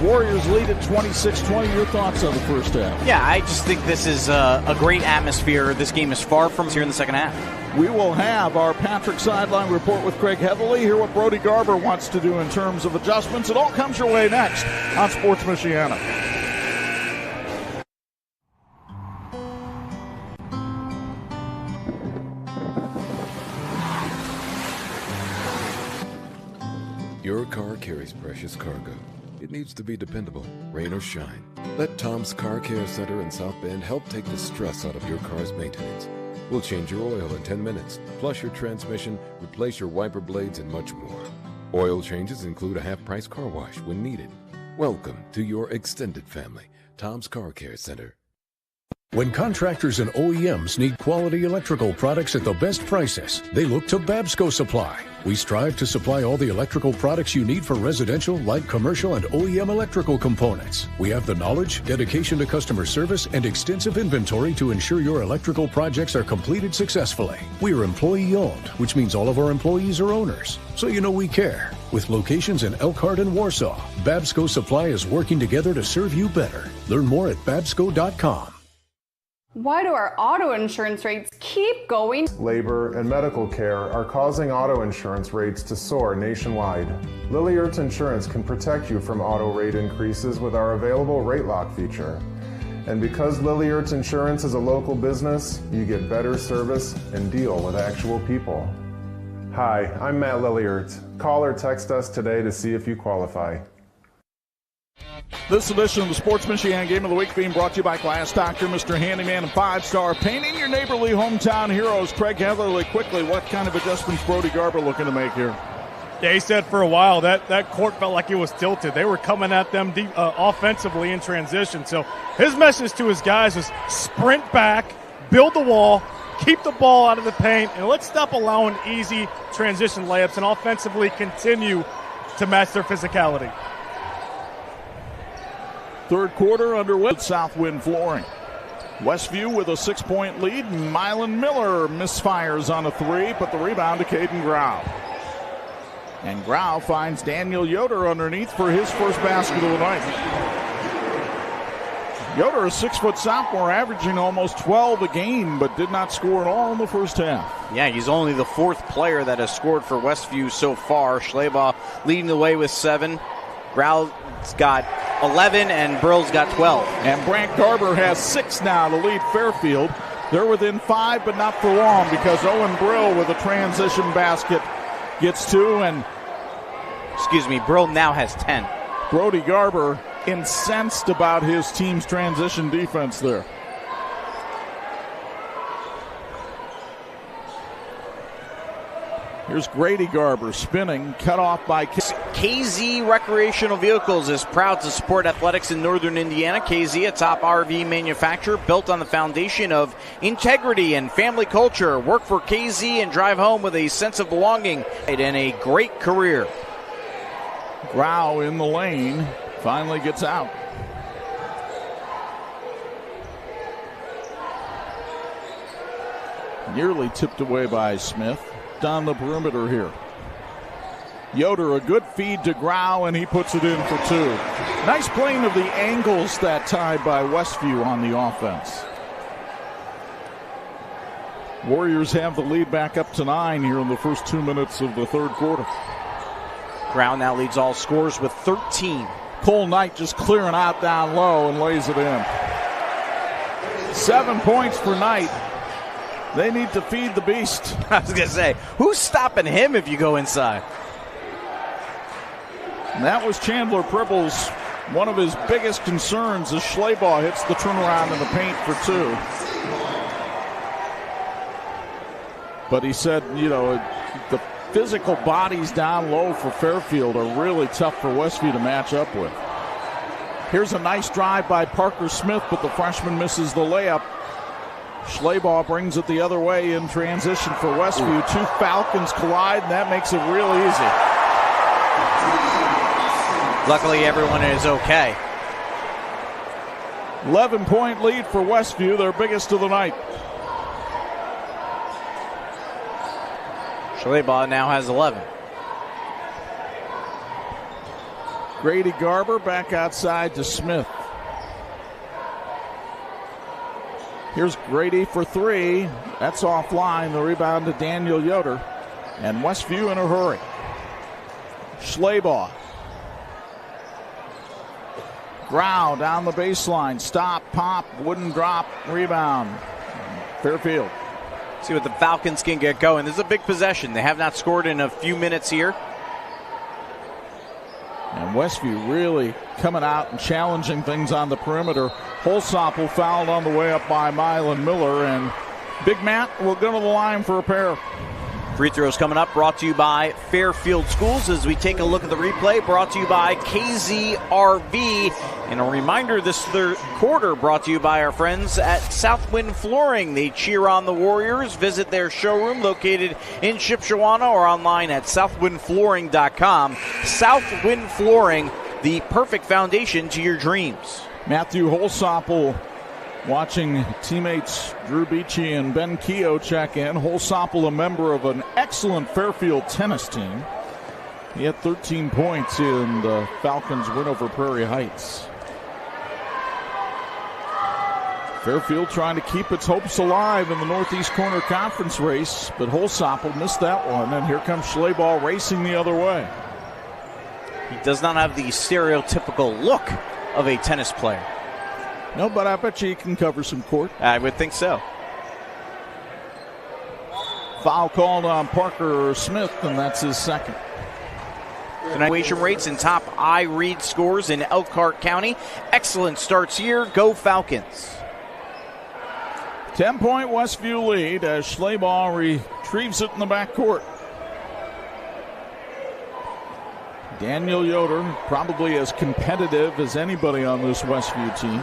Warriors lead at 26-20. Your thoughts on the first half? Yeah, I just think this is a great atmosphere. This game is far from here in the second half. We will have our Patrick Sideline Report with Craig Heatherly. Hear what Brody Garber wants to do in terms of adjustments. It all comes your way next on Sports Michiana. Your car carries precious cargo. It needs to be dependable, rain or shine. Let Tom's Car Care Center in South Bend help take the stress out of your car's maintenance. We'll change your oil in 10 minutes, flush your transmission, replace your wiper blades, and much more. Oil changes include a half-price car wash when needed. Welcome to your extended family, Tom's Car Care Center. When contractors and OEMs need quality electrical products at the best prices, they look to Babsco Supply. We strive to supply all the electrical products you need for residential, light commercial, and OEM electrical components. We have the knowledge, dedication to customer service, and extensive inventory to ensure your electrical projects are completed successfully. We are employee-owned, which means all of our employees are owners. So you know we care. With locations in Elkhart and Warsaw, Babsco Supply is working together to serve you better. Learn more at babsco.com. Why do our auto insurance rates keep going? Labor and medical care are causing auto insurance rates to soar nationwide. Lilliard's Insurance can protect you from auto rate increases with our available rate lock feature. And because Lilliard's Insurance is a local business, you get better service and deal with actual people. Hi, I'm Matt Lilliard. Call or text us today to see if you qualify. This edition of the Sports Michiana Game of the Week being brought to you by Glass Doctor, Mr. Handyman, and 5-Star Painting. Your neighborly hometown heroes. Craig Heatherly, quickly, what kind of adjustments Brody Garber looking to make here? Yeah, he said for a while that court felt like it was tilted. They were coming at them deep, offensively in transition. So his message to his guys was sprint back, build the wall, keep the ball out of the paint, and let's stop allowing easy transition layups and offensively continue to match their physicality. Third quarter underway. Southwind flooring. Westview with a 6-point lead. Mylan Miller misfires on a three, but the rebound to Caden Grau. And Grau finds Daniel Yoder underneath for his first basket of the night. Yoder, a 6-foot sophomore, averaging almost 12 a game, but did not score at all in the first half. Yeah, he's only the fourth player that has scored for Westview so far. Schleybaugh leading the way with 7. Grau's got 11, and Brill's got 12. And Brant Garber has 6 now to lead Fairfield. They're within 5, but not for long, because Owen Brill with a transition basket gets 2, and Brill now has 10. Brody Garber incensed about his team's transition defense there. Here's Grady Garber spinning, cut off by KZ Recreational Vehicles is proud to support athletics in northern Indiana. KZ, a top RV manufacturer built on the foundation of integrity and family culture. Work for KZ and drive home with a sense of belonging and a great career. Grau in the lane, finally gets out. Nearly tipped away by Smith. Down the perimeter here. Yoder, a good feed to Grau, and he puts it in for 2. Nice playing of the angles that time by Westview on the offense. Warriors have the lead back up to 9 here in the first 2 minutes of the third quarter. Grau now leads all scorers with 13. Cole Knight just clearing out down low and lays it in. 7 points for Knight. They need to feed the beast. I was going to say, who's stopping him if you go inside? And that was Chandler Pribble's one of his biggest concerns as Schleybaugh hits the turnaround in the paint for 2. But he said, the physical bodies down low for Fairfield are really tough for Westview to match up with. Here's a nice drive by Parker Smith, but the freshman misses the layup. Schleybaugh brings it the other way in transition for Westview. 2 Falcons collide, and that makes it real easy. Luckily, everyone is okay. 11-point lead for Westview, their biggest of the night. Schleybaugh now has 11. Grady Garber back outside to Smith. Here's Grady for 3. That's offline. The rebound to Daniel Yoder. And Westview in a hurry. Schleybaugh. Grau down the baseline. Stop, pop, wooden drop, rebound. Fairfield. See what the Falcons can get going. This is a big possession. They have not scored in a few minutes here. And Westview really coming out and challenging things on the perimeter. Holsopple fouled on the way up by Mylan Miller. And Big Matt will go to the line for a pair. Free throws coming up, brought to you by Fairfield Schools as we take a look at the replay, brought to you by KZRV. And a reminder, this third quarter brought to you by our friends at Southwind Flooring. They cheer on the Warriors. Visit their showroom located in Shipshewana or online at southwindflooring.com. Southwind Flooring, the perfect foundation to your dreams. Matthew Holsopple watching teammates Drew Beachy and Ben Keogh check in. Holsopple, a member of an excellent Fairfield tennis team. He had 13 points in the Falcons' win over Prairie Heights. Fairfield trying to keep its hopes alive in the Northeast Corner Conference race, but Holsopple missed that one, and here comes Schleybaugh racing the other way. He does not have the stereotypical look of a tennis player. No, but I bet you he can cover some court. I would think so. Foul called on Parker Smith, and that's his second. Graduation rates and top I-read scores in Elkhart County. Excellent starts here. Go Falcons. 10-point Westview lead as Schleybaugh retrieves it in the backcourt. Daniel Yoder, probably as competitive as anybody on this Westview team.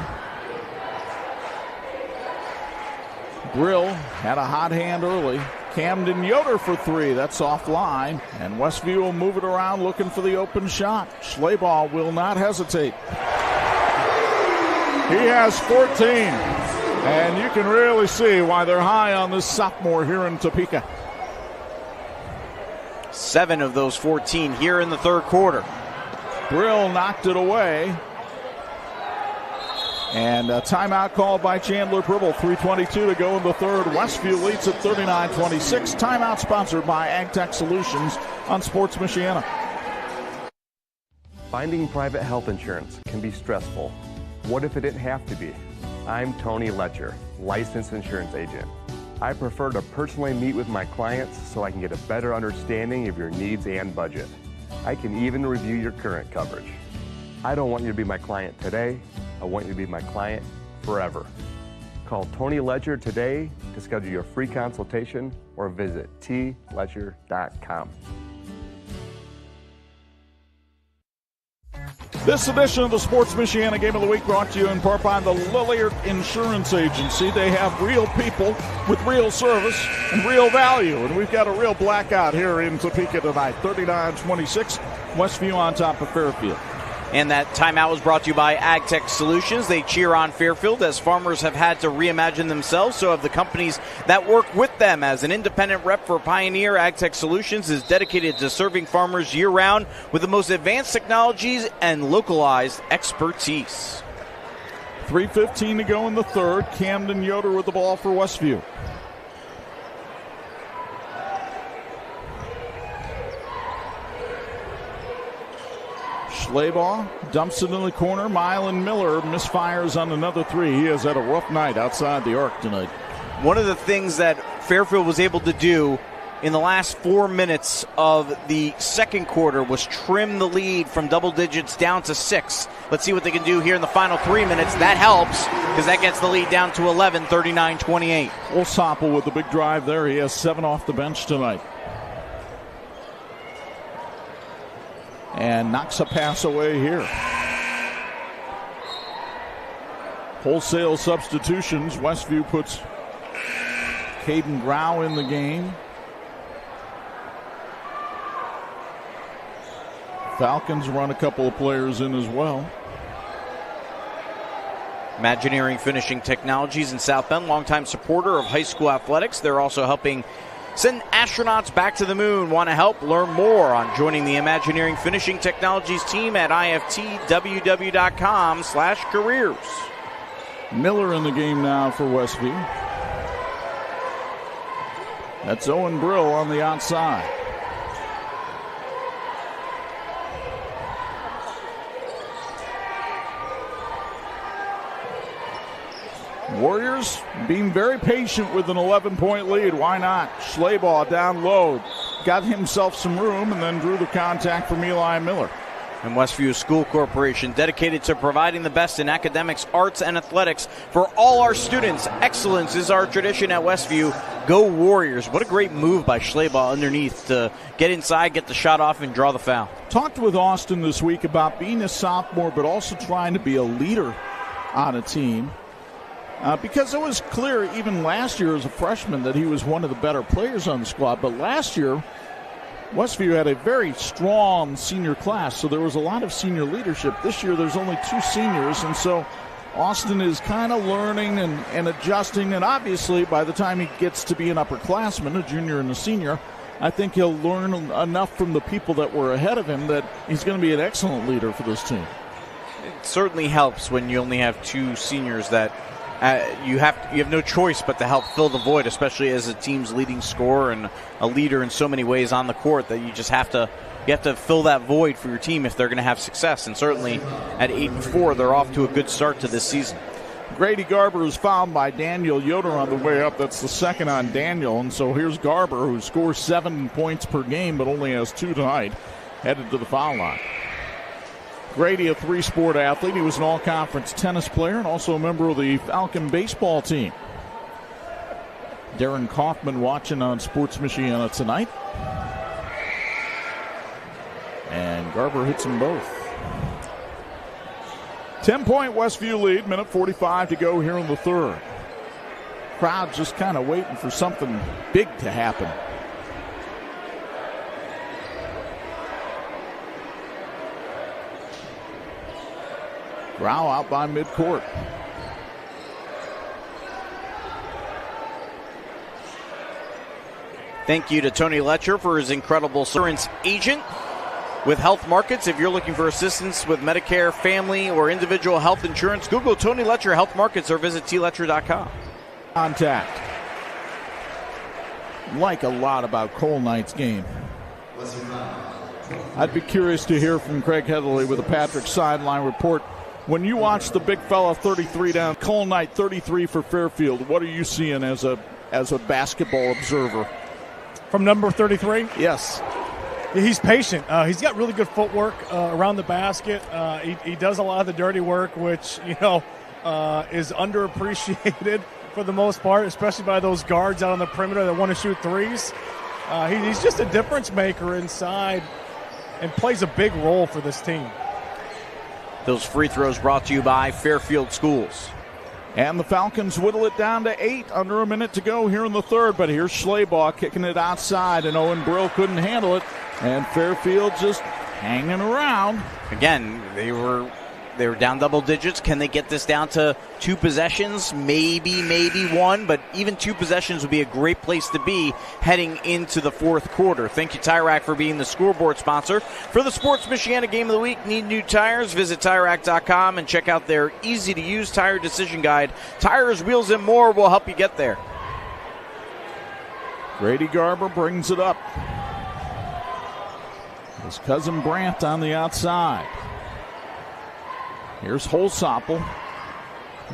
Brill had a hot hand early. Camden Yoder for three. That's offline. And Westview will move it around looking for the open shot. Schleybaugh will not hesitate. He has 14. And you can really see why they're high on this sophomore here in Topeka. 7 of those 14 here in the third quarter. Brill knocked it away. And a timeout called by Chandler Pribble. 3:22 to go in the third. Westview leads at 39-26. Timeout sponsored by AgTech Solutions on Sports Michiana. Finding private health insurance can be stressful. What if it didn't have to be? I'm Tony Letcher, licensed insurance agent. I prefer to personally meet with my clients so I can get a better understanding of your needs and budget. I can even review your current coverage. I don't want you to be my client today. I want you to be my client forever. Call Tony Letcher today to schedule your free consultation or visit tletcher.com. This edition of the Sports Michiana Game of the Week brought to you in part by the Lilliard Insurance Agency. They have real people with real service and real value. And we've got a real blackout here in Topeka tonight. 39-26, Westview on top of Fairfield. And that timeout was brought to you by AgTech Solutions. They cheer on Fairfield as farmers have had to reimagine themselves. So have the companies that work with them. As an independent rep for Pioneer, AgTech Solutions is dedicated to serving farmers year-round with the most advanced technologies and localized expertise. 3:15 to go in the third. Camden Yoder with the ball for Westview. Schleybaugh dumps it in the corner. Mylan Miller misfires on another three. He has had a rough night outside the arc tonight. One of the things that Fairfield was able to do in the last 4 minutes of the second quarter was trim the lead from double digits down to 6. Let's see what they can do here in the final 3 minutes. That helps because that gets the lead down to 11, 39-28. Holsopple with the big drive there. He has 7 off the bench tonight. And knocks a pass away here. Wholesale substitutions. Westview puts Caden Grau in the game. Falcons run a couple of players in as well. Imagineering Finishing Technologies in South Bend, longtime supporter of high school athletics. They're also helping send astronauts back to the moon. Want to help? Learn more on joining the Imagineering Finishing Technologies team at iftww.com/careers. Miller in the game now for Westview. That's Owen Brill on the outside. Warriors being very patient with an 11-point lead. Why not? Schleybaugh down low. Got himself some room and then drew the contact from Eli Miller. And Westview School Corporation, dedicated to providing the best in academics, arts, and athletics for all our students. Excellence is our tradition at Westview. Go Warriors. What a great move by Schleybaugh underneath to get inside, get the shot off, and draw the foul. Talked with Austin this week about being a sophomore, but also trying to be a leader on a team. Because it was clear even last year as a freshman that he was one of the better players on the squad. But last year, Westview had a very strong senior class, so there was a lot of senior leadership. This year there's only 2 seniors, and so Austin is kind of learning and adjusting, and obviously by the time he gets to be an upperclassman, a junior and a senior, I think he'll learn enough from the people that were ahead of him that he's going to be an excellent leader for this team. It certainly helps when you only have 2 seniors that you have no choice but to help fill the void, especially as a team's leading scorer and a leader in so many ways on the court, that you just have to fill that void for your team if they're going to have success. And certainly at 8-4, they're off to a good start to this season. Grady Garber is fouled by Daniel Yoder on the way up. That's the second on Daniel. And so here's Garber, who scores 7 points per game but only has 2 tonight, headed to the foul line. Grady, a 3-sport athlete. He was an all-conference tennis player and also a member of the Falcon baseball team. Darren Kaufman watching on Sports Michiana tonight. And Garber hits them both. 10-point Westview lead, minute 45 to go here in the third. Crowd just kind of waiting for something big to happen. Grau out by midcourt. Thank you to Tony Letcher for his incredible insurance agent with Health Markets. If you're looking for assistance with Medicare, family, or individual health insurance, Google Tony Letcher Health Markets or visit tletcher.com. Contact. Like a lot about Cole Knight's game. I'd be curious to hear from Craig Heatherly with a Patrick sideline report. When you watch the big fella 33 down, Cole Knight 33 for Fairfield, what are you seeing as a basketball observer? From number 33? Yes. He's patient. He's got really good footwork around the basket. He does a lot of the dirty work, which, is underappreciated for the most part, especially by those guards out on the perimeter that want to shoot threes. He's just a difference maker inside and plays a big role for this team. Those free throws brought to you by Fairfield Schools. And the Falcons whittle it down to 8, under a minute to go here in the third. But here's Schleybaugh kicking it outside, and Owen Brill couldn't handle it. And Fairfield just hanging around. Again, they were down double digits. Can they get this down to 2 possessions? Maybe 1, but even 2 possessions would be a great place to be heading into the fourth quarter. Thank you, Tire Rack, for being the scoreboard sponsor for the Sports Michiana Game of the Week. Need new tires? Visit TireRack.com and check out their easy-to-use tire decision guide. Tires, wheels, and more will help you get there. Grady Garber brings it up. His cousin Brandt on the outside. Here's Holsopple.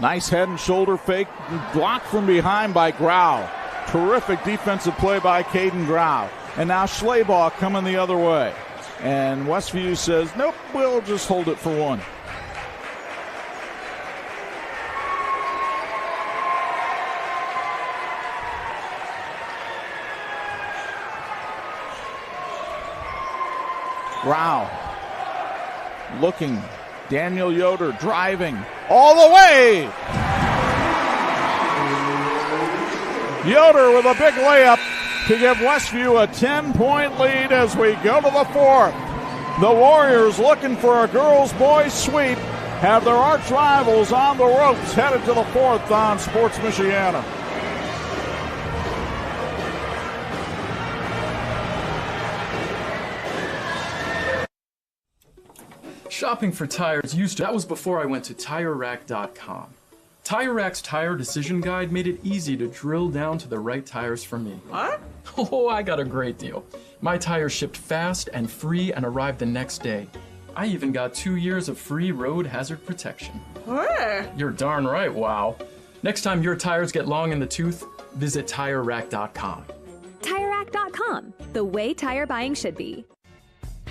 Nice head and shoulder fake. Blocked from behind by Grau. Terrific defensive play by Caden Grau. And now Schleybaugh coming the other way. And Westview says, nope, we'll just hold it for 1. Grau looking. Daniel Yoder driving all the way. Yoder with a big layup to give Westview a 10-point lead as we go to the fourth. The Warriors, looking for a girls-boys sweep, have their arch rivals on the ropes, headed to the fourth on Sports Michiana. Shopping for tires that was before I went to TireRack.com. Tire Rack's tire decision guide made it easy to drill down to the right tires for me. What? Oh, I got a great deal. My tires shipped fast and free and arrived the next day. I even got 2 years of free road hazard protection. Where? You're darn right, wow. Next time your tires get long in the tooth, visit TireRack.com. TireRack.com, the way tire buying should be.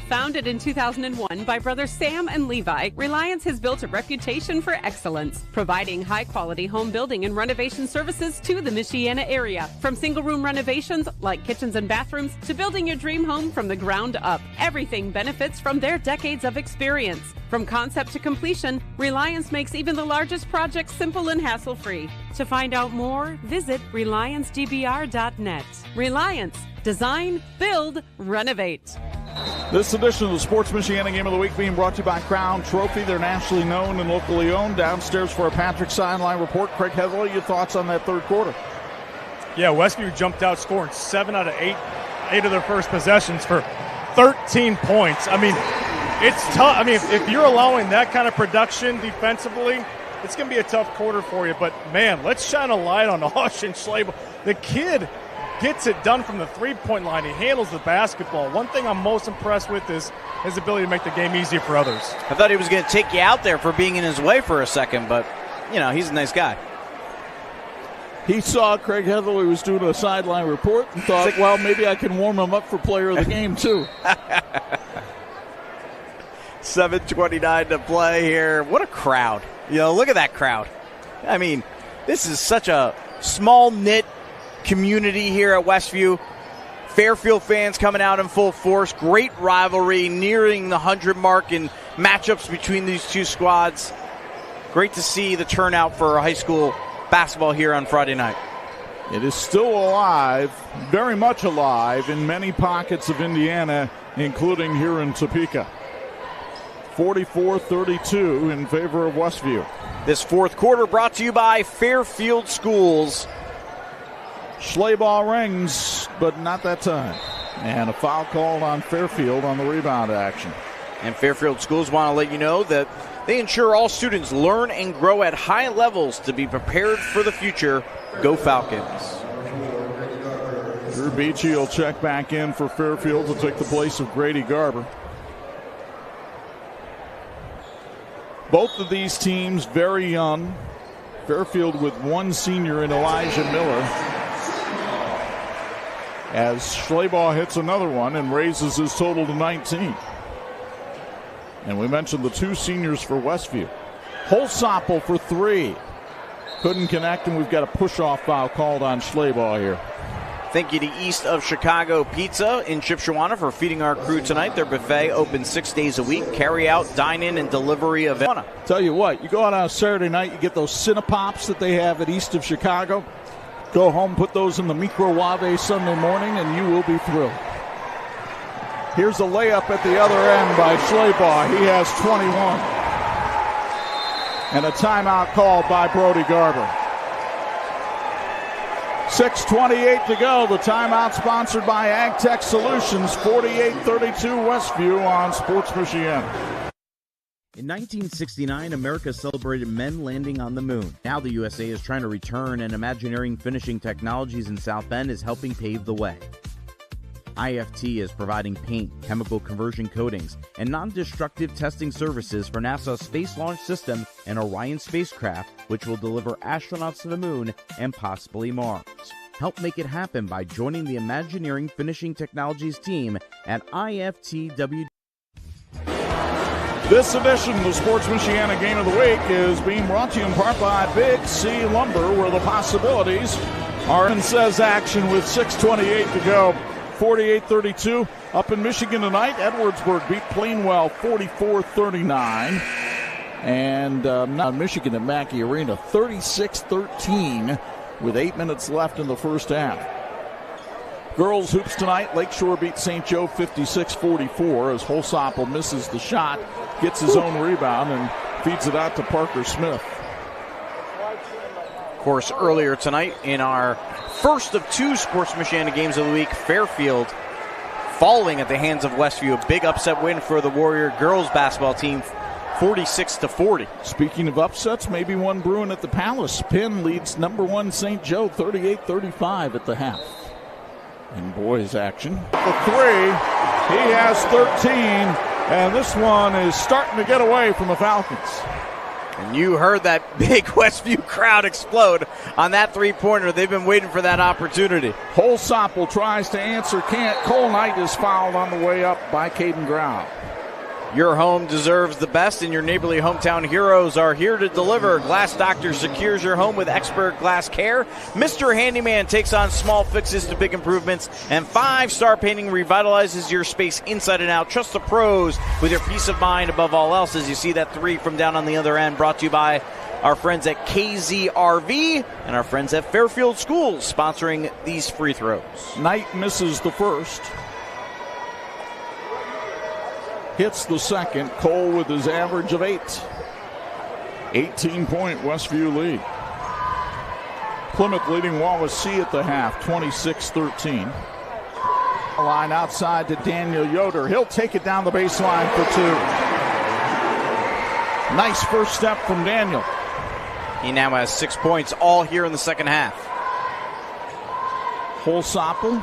Founded in 2001 by brothers Sam and Levi, Reliance has built a reputation for excellence, providing high-quality home building and renovation services to the Michiana area. From single-room renovations like kitchens and bathrooms to building your dream home from the ground up, everything benefits from their decades of experience. From concept to completion, Reliance makes even the largest projects simple and hassle-free. To find out more, visit RelianceGBR.net. Reliance. Design, build, renovate. This edition of the Sports Michiana Game of the Week being brought to you by Crown Trophy. They're nationally known and locally owned. Downstairs for a Patrick Sideline report. Craig Heatherly, your thoughts on that third quarter? Yeah, Westview jumped out scoring 7 out of 8 of their first possessions for 13 points. I mean, it's tough. I mean, if you're allowing that kind of production defensively, it's going to be a tough quarter for you. But, man, let's shine a light on Austin Schlabel. The kid gets it done from the three-point line. He handles the basketball. One thing I'm most impressed with is his ability to make the game easier for others. I thought he was going to take you out there for being in his way for a second, but, you know, he's a nice guy. He saw Craig Heatherly was doing a sideline report and thought, well, maybe I can warm him up for player of the game, too. 7:29 to play here. What a crowd. You know, look at that crowd. I mean, this is such a small-knit community here at Westview. Fairfield fans coming out in full force. Great rivalry nearing the 100 mark in matchups between these two squads. Great to see the turnout for high school basketball here on Friday night. It is still alive, very much alive in many pockets of Indiana, including here in Topeka. 44-32 in favor of Westview. This fourth quarter brought to you by Fairfield Schools. Schlabel rings, but not that time. And a foul called on Fairfield on the rebound action. And Fairfield Schools want to let you know that they ensure all students learn and grow at high levels to be prepared for the future. Go Falcons. Drew Beachy will check back in for Fairfield to take the place of Grady Garber. Both of these teams very young. Fairfield with one senior in Elijah Miller. As Schlabel hits another one and raises his total to 19. And we mentioned the two seniors for Westview. Holsopple for three. Couldn't connect, and we've got a push-off foul called on Schlabel here. Thank you to East of Chicago Pizza in Shipshewana for feeding our crew tonight. Their buffet open 6 days a week. Carry out, dine in, and delivery of. Tell you what, you go out on a Saturday night, you get those Cinepops that they have at East of Chicago. Go home, put those in the microwave Sunday morning, and you will be thrilled. Here's a layup at the other end by Schlabel. He has 21. And a timeout called by Brody Garber. 6:28 to go. The timeout sponsored by AgTech Solutions. 48-32 Westview on Sports Michiana. In 1969, America celebrated men landing on the moon. Now the USA is trying to return, and Imagineering Finishing Technologies in South Bend is helping pave the way. IFT is providing paint, chemical conversion coatings, and non-destructive testing services for NASA's Space Launch System and Orion spacecraft, which will deliver astronauts to the moon and possibly Mars. Help make it happen by joining the Imagineering Finishing Technologies team at IFTW. This edition of the Sports Michiana Game of the Week is being brought to you in part by Big C Lumber, where the possibilities are in says action with 6:28 to go. 48-32 up in Michigan tonight. Edwardsburg beat Plainwell 44-39. And now Michigan at Mackey Arena 36-13 with 8 minutes left in the first half. Girls hoops tonight. Lakeshore beat St. Joe 56-44 as Holsopple misses the shot, gets his own rebound, and feeds it out to Parker Smith. Of course, earlier tonight in our first of two Sports Michiana games of the week, Fairfield falling at the hands of Westview. A big upset win for the Warrior girls basketball team, 46-40. Speaking of upsets, maybe one brewing at the Palace. Penn leads number one St. Joe 38-35 at the half. In boys action, the three, he has 13, and this one is starting to get away from the Falcons. And you heard that big Westview crowd explode on that three-pointer. They've been waiting for that opportunity. Holsopple tries to answer, can't. Cole Knight is fouled on the way up by Caden Grau. Your home deserves the best, and your neighborly hometown heroes are here to deliver. Glass Doctor secures your home with expert glass care. Mr. Handyman takes on small fixes to big improvements. And 5-Star Painting revitalizes your space inside and out. Trust the pros with your peace of mind above all else. As you see that three from down on the other end, brought to you by our friends at KZRV and our friends at Fairfield Schools, sponsoring these free throws. Knight misses the first. Hits the second. Cole with his average of 8. 18-point Westview lead. Plymouth leading Wawasee at the half, 26-13. Line outside to Daniel Yoder. He'll take it down the baseline for 2. Nice first step from Daniel. He now has 6 points, all here in the second half. Holsopple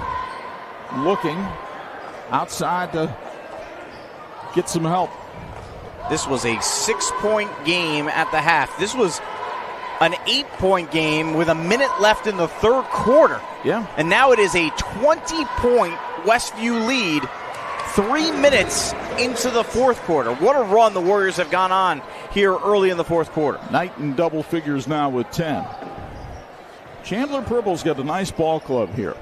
looking outside to get some help. This was a 6-point game at the half. This was an 8-point game with a minute left in the third quarter. Yeah. And now it is a 20-point Westview lead 3 minutes into the fourth quarter. What a run the Warriors have gone on here early in the fourth quarter. Knight in double figures now with 10. Chandler Pribble's got a nice ball club here.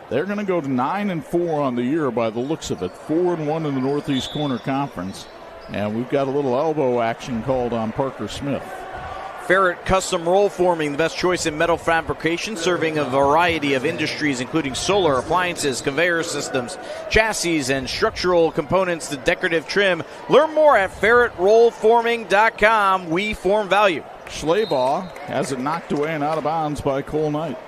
They're going to go to 9-4 on the year by the looks of it. 4-1 in the Northeast Corner Conference. And we've got a little elbow action called on Parker Smith. Ferret Custom Roll Forming, the best choice in metal fabrication, serving a variety of industries, including solar, appliances, conveyor systems, chassis, and structural components to decorative trim. Learn more at ferretrollforming.com. We form value. Schleybaugh has it knocked away and out of bounds by Cole Knight.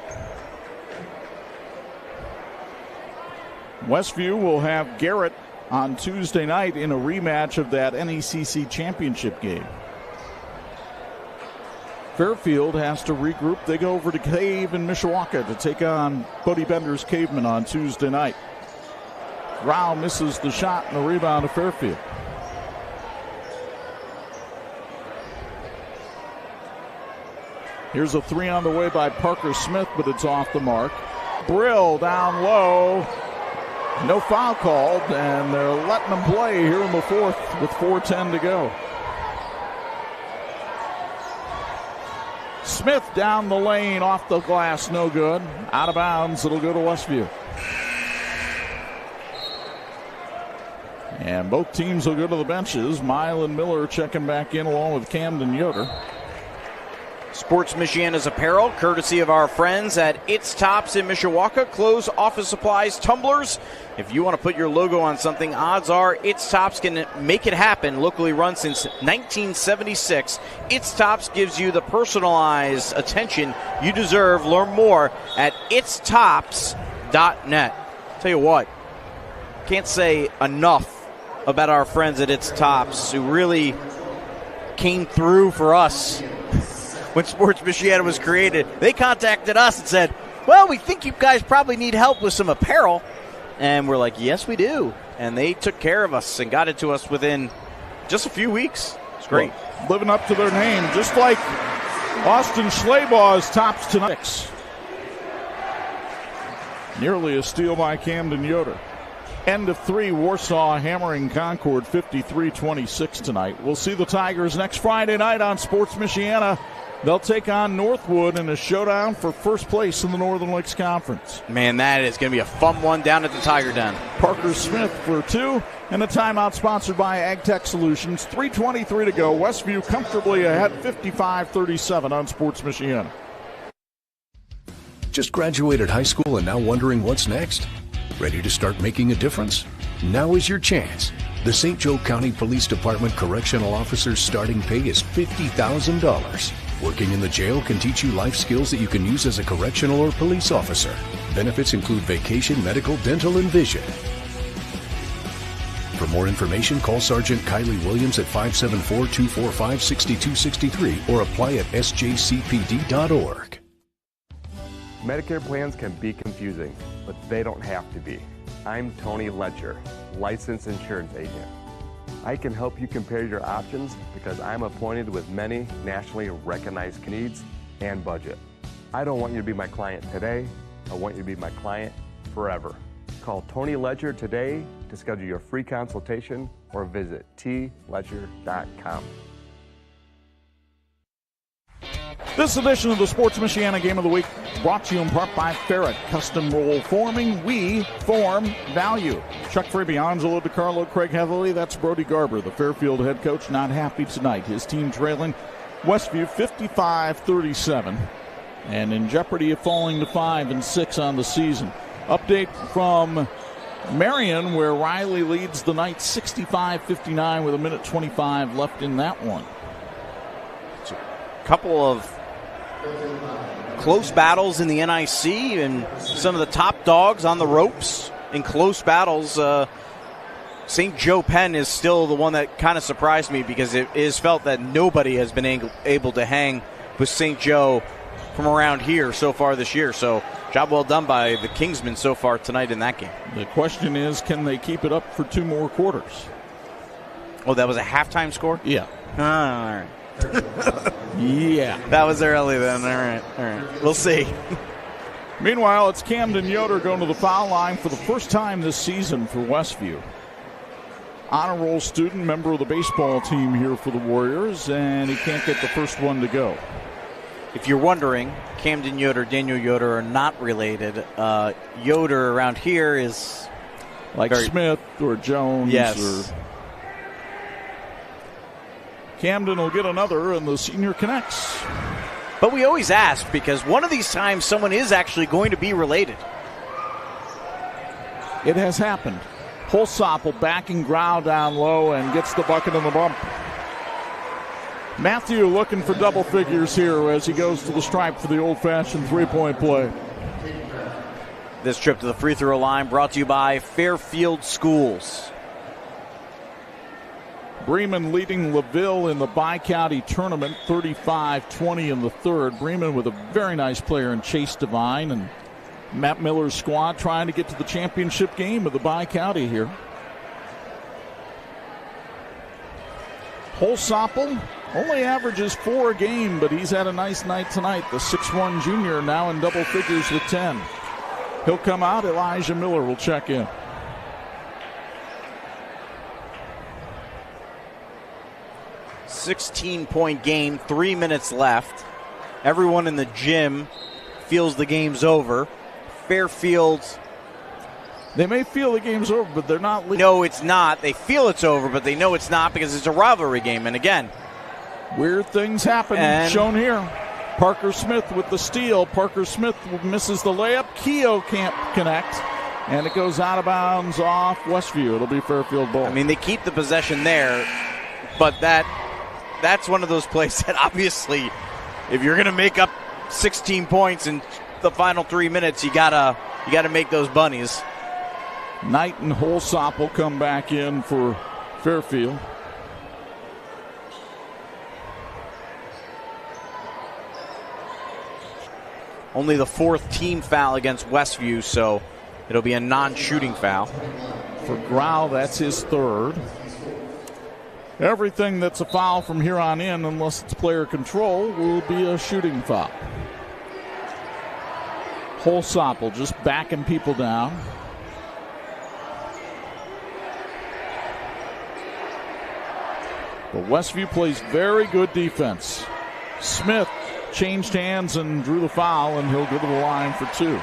Westview will have Garrett on Tuesday night in a rematch of that NECC championship game. Fairfield has to regroup. They go over to Cave in Mishawaka to take on Bodie Bender's Caveman on Tuesday night. Rao misses the shot and the rebound to Fairfield. Here's a three on the way by Parker Smith, but it's off the mark. Brill down low. No foul called, and they're letting them play here in the fourth with 4:10 to go. Smith down the lane, off the glass, no good. Out of bounds, it'll go to Westview. And both teams will go to the benches. Mile and Miller checking back in along with Camden Yoder. Sports Michiana's apparel, courtesy of our friends at It's Tops in Mishawaka. Clothes, office supplies, tumblers. If you want to put your logo on something, odds are It's Tops can make it happen. Locally run since 1976. It's Tops gives you the personalized attention you deserve. Learn more at itstops.net. Tell you what, can't say enough about our friends at It's Tops who really came through for us. When Sports Michiana was created, they contacted us and said, well, we think you guys probably need help with some apparel. And we're like, yes, we do. And they took care of us and got it to us within just a few weeks. It's great. Well, living up to their name, just like Austin Schleybaugh tops tonight. Nearly a steal by Camden Yoder. End of 3, Warsaw hammering Concord 53-26 tonight. We'll see the Tigers next Friday night on Sports Michiana. They'll take on Northwood in a showdown for first place in the Northern Lakes Conference. Man, that is going to be a fun one down at the Tiger Den. Parker Smith for 2, and a timeout sponsored by AgTech Solutions. 3:23 to go. Westview comfortably ahead, 55-37 on Sports Michiana. Just graduated high school and now wondering what's next? Ready to start making a difference? Now is your chance. The St. Joe County Police Department Correctional Officer's starting pay is $50,000. Working in the jail can teach you life skills that you can use as a correctional or police officer. Benefits include vacation, medical, dental, and vision. For more information, call Sergeant Kylie Williams at 574-245-6263 or apply at sjcpd.org. Medicare plans can be confusing, but they don't have to be. I'm Tony Letcher, licensed insurance agent. I can help you compare your options because I'm appointed with many nationally recognized needs and budget. I don't want you to be my client today. I want you to be my client forever. Call Tony Ledger today to schedule your free consultation or visit tledger.com. This edition of the Sports Michiana Game of the Week brought to you in part by Ferret Custom Roll Forming. We form value. Chuck Freeby, Angelo, Carlo, Craig Heavily. That's Brody Garber, the Fairfield head coach, not happy tonight. His team trailing Westview 55-37 and in jeopardy of falling to 5-6 on the season. Update from Marion, where Riley leads the night 65-59 with 1:25 left in that one. It's a couple of close battles in the NIC and some of the top dogs on the ropes in close battles. St. Joe Penn is still the one that kind of surprised me because it is felt that nobody has been able to hang with St. Joe from around here so far this year. So job well done by the Kingsmen so far tonight in that game. The question is, can they keep it up for 2 more quarters? Oh, that was a halftime score? Yeah. All right. Yeah. That was early then. All right. We'll see. Meanwhile, it's Camden Yoder going to the foul line for the first time this season for Westview. Honor roll student, member of the baseball team here for the Warriors, and he can't get the first one to go. If you're wondering, Camden Yoder, Daniel Yoder are not related. Yoder around here is like Smith or Jones. Yes. Or Camden will get another, and the senior connects. But we always ask because one of these times someone is actually going to be related. It has happened. Holsopple backing ground down low and gets the bucket in the bump. Matthew looking for double figures here as he goes to the stripe for the old-fashioned three-point play. This trip to the free throw line brought to you by Fairfield Schools. Bremen leading LaVille in the Bi-County tournament, 35-20 in the third. Bremen with a very nice player in Chase Devine, and Matt Miller's squad trying to get to the championship game of the Bi-County here. Holsopple only averages 4 a game, but he's had a nice night tonight. The 6'1 junior now in double figures with 10. He'll come out. Elijah Miller will check in. $16-point game, 3 minutes left. Everyone in the gym feels the game's over. Fairfield. They may feel the game's over, but they're not. No, it's not. They feel it's over, but they know it's not because it's a rivalry game. And again, weird things happen. Shown here. Parker Smith with the steal. Parker Smith misses the layup. Keogh can't connect. And it goes out of bounds off Westview. It'll be Fairfield ball. I mean, they keep the possession there, but that's one of those plays that obviously, if you're going to make up 16 points in the final 3 minutes, you gotta make those bunnies. Knight and Holsop will come back in for Fairfield. Only the 4th team foul against Westview, so it'll be a non-shooting foul. For Grau, that's his 3rd. Everything that's a foul from here on in, unless it's player control, will be a shooting foul. Holsopple just backing people down. But Westview plays very good defense. Smith changed hands and drew the foul, and he'll go to the line for 2.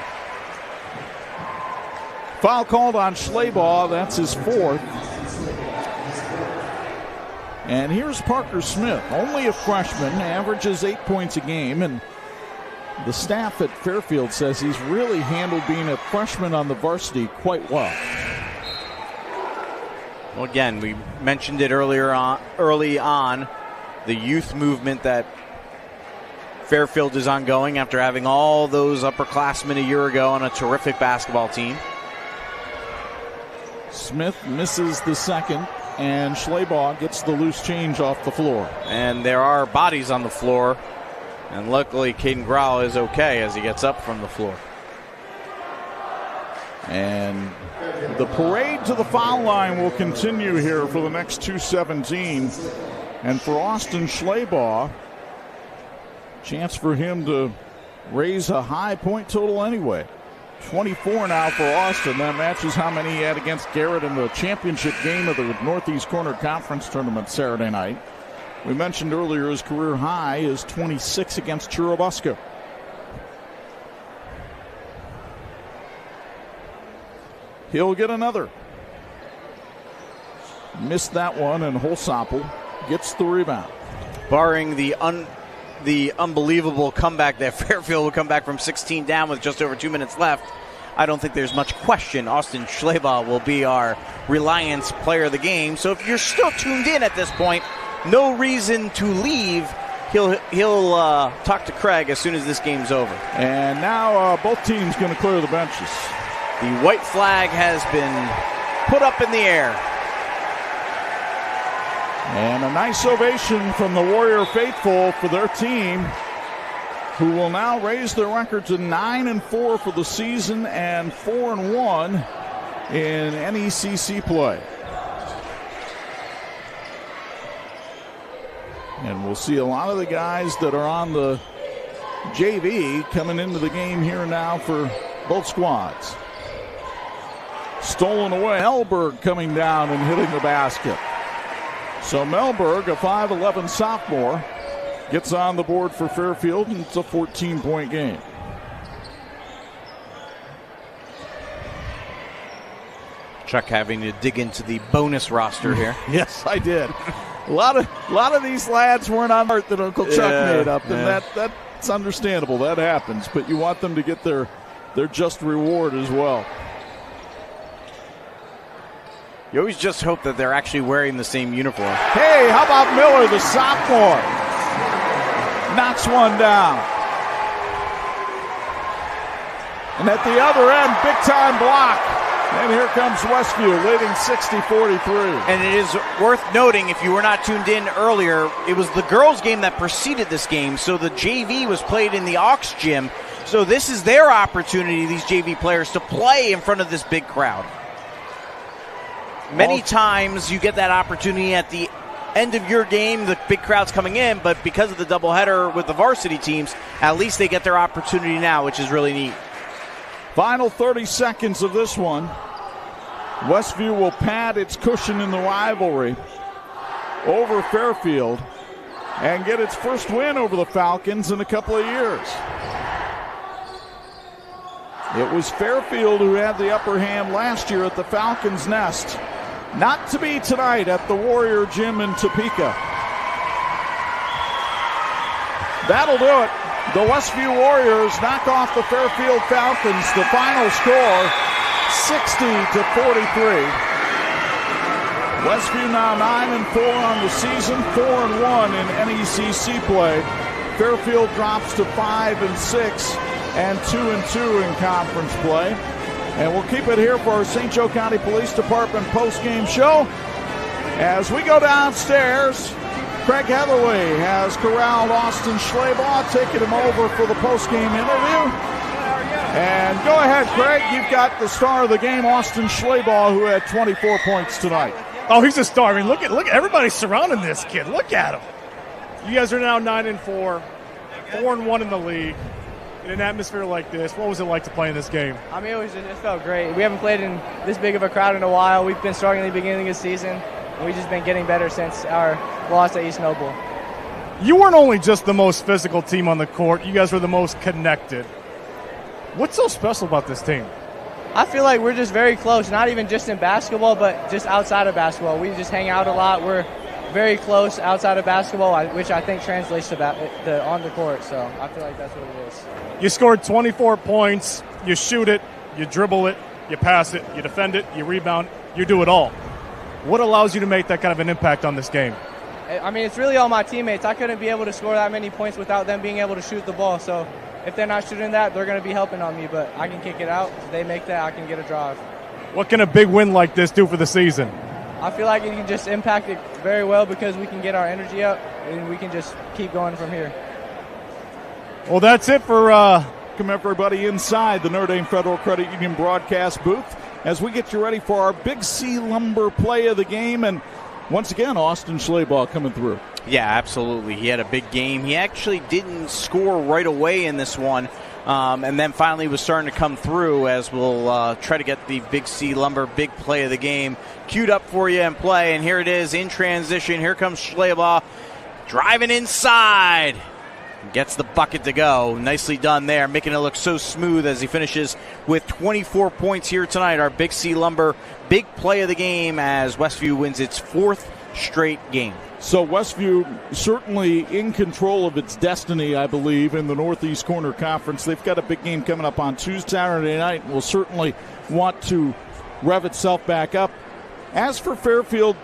Foul called on Schleybaugh. That's his 4th. And here's Parker Smith, only a freshman, averages 8 points a game, and the staff at Fairfield says he's really handled being a freshman on the varsity quite well. Well, again, we mentioned it early on, the youth movement that Fairfield is ongoing after having all those upperclassmen a year ago on a terrific basketball team. Smith misses the second, and Schleybaugh gets the loose change off the floor. And there are bodies on the floor, and luckily Caden Grau is okay as he gets up from the floor. And the parade to the foul line will continue here for the next 2:17. And for Austin Schleybaugh, chance for him to raise a high point total anyway. 24 now for Austin. That matches how many he had against Garrett in the championship game of the Northeast Corner Conference Tournament Saturday night. We mentioned earlier his career high is 26 against Churubusco. He'll get another. Missed that one, and Holsopple gets the rebound. Barring the unbelievable comeback that Fairfield will come back from 16 down with just over 2 minutes left, I don't think there's much question Austin Schleybaugh will be our Reliance player of the game. So if you're still tuned in at this point, no reason to leave. He'll talk to Craig as soon as this game's over. And now both teams going to clear the benches. The white flag has been put up in the air. And a nice ovation from the Warrior faithful for their team, who will now raise their record to 9-4 for the season and 4-1 in NECC play. And we'll see a lot of the guys that are on the JV coming into the game here now for both squads. Stolen away. Melberg coming down and hitting the basket. So Melberg, a 5'11 sophomore, gets on the board for Fairfield, and it's a 14-point game. Chuck having to dig into the bonus roster here. Yes, I did. A lot of these lads weren't on art that Uncle Chuck made up, and that's understandable. That happens, but you want them to get their just reward as well. You always just hope that they're actually wearing the same uniform. Hey, how about Miller, the sophomore? Knocks one down. And at the other end, big-time block. And here comes Westview, leading 60-43. And it is worth noting, if you were not tuned in earlier, it was the girls' game that preceded this game. So the JV was played in the Aux Gym. So this is their opportunity, these JV players, to play in front of this big crowd. Many times you get that opportunity at the end of your game, the big crowd's coming in, but because of the doubleheader with the varsity teams, at least they get their opportunity now, which is really neat. Final 30 seconds of this one. Westview will pad its cushion in the rivalry over Fairfield and get its first win over the Falcons in a couple of years. It was Fairfield who had the upper hand last year at the Falcons' Nest. Not to be tonight at the Warrior Gym in Topeka. That'll do it. The Westview Warriors knock off the Fairfield Falcons. The final score, 60-43. Westview now 9-4 on the season, 4-1 in NECC play. Fairfield drops to 5-6 and 2-2 in conference play. And we'll keep it here for our St. Joe County Police Department post-game show. As we go downstairs, Craig Heatherly has corralled Austin Schleybaugh, taking him over for the post-game interview. And go ahead, Craig. You've got the star of the game, Austin Schleybaugh, who had 24 points tonight. Oh, he's a star. I mean, look, everybody's surrounding this kid. Look at him. You guys are now 9-4, 4-1 in the league. In an atmosphere like this, what was it like to play in this game? I mean, it felt great. We haven't played in this big of a crowd in a while. We've been struggling at the beginning of the season, and we've just been getting better since our loss at East Noble. You weren't only just the most physical team on the court, you guys were the most connected. What's so special about this team? I feel like we're just very close, not even just in basketball, but just outside of basketball. We just hang out a lot. We're very close outside of basketball, which I think translates to on the court, so I feel like that's what it is. You scored 24 points, you shoot it, you dribble it, you pass it, you defend it, you rebound, you do it all. What allows you to make that kind of an impact on this game? I mean, it's really all my teammates. I couldn't be able to score that many points without them being able to shoot the ball, so if they're not shooting that, they're going to be helping on me, but I can kick it out. If they make that, I can get a drive. What can a big win like this do for the season? I feel like it can just impact it very well because we can get our energy up and we can just keep going from here. Well, that's it for welcome everybody inside the Notre Dame Federal Credit Union broadcast booth as we get you ready for our Big C Lumber play of the game. And once again, Austin Schleybaugh coming through. Yeah, absolutely. He had a big game. He actually didn't score right away in this one, and then finally was starting to come through as we'll try to get the Big C Lumber big play of the game queued up for you and play. And here it is in transition. Here comes Schleybaugh driving inside. Gets the bucket to go. Nicely done there, making it look so smooth as he finishes with 24 points here tonight. Our Big C Lumber big play of the game as Westview wins its 4th straight game. So Westview certainly in control of its destiny, I believe, in the Northeast Corner Conference. They've got a big game coming up on Saturday night, and will certainly want to rev itself back up. As for Fairfield,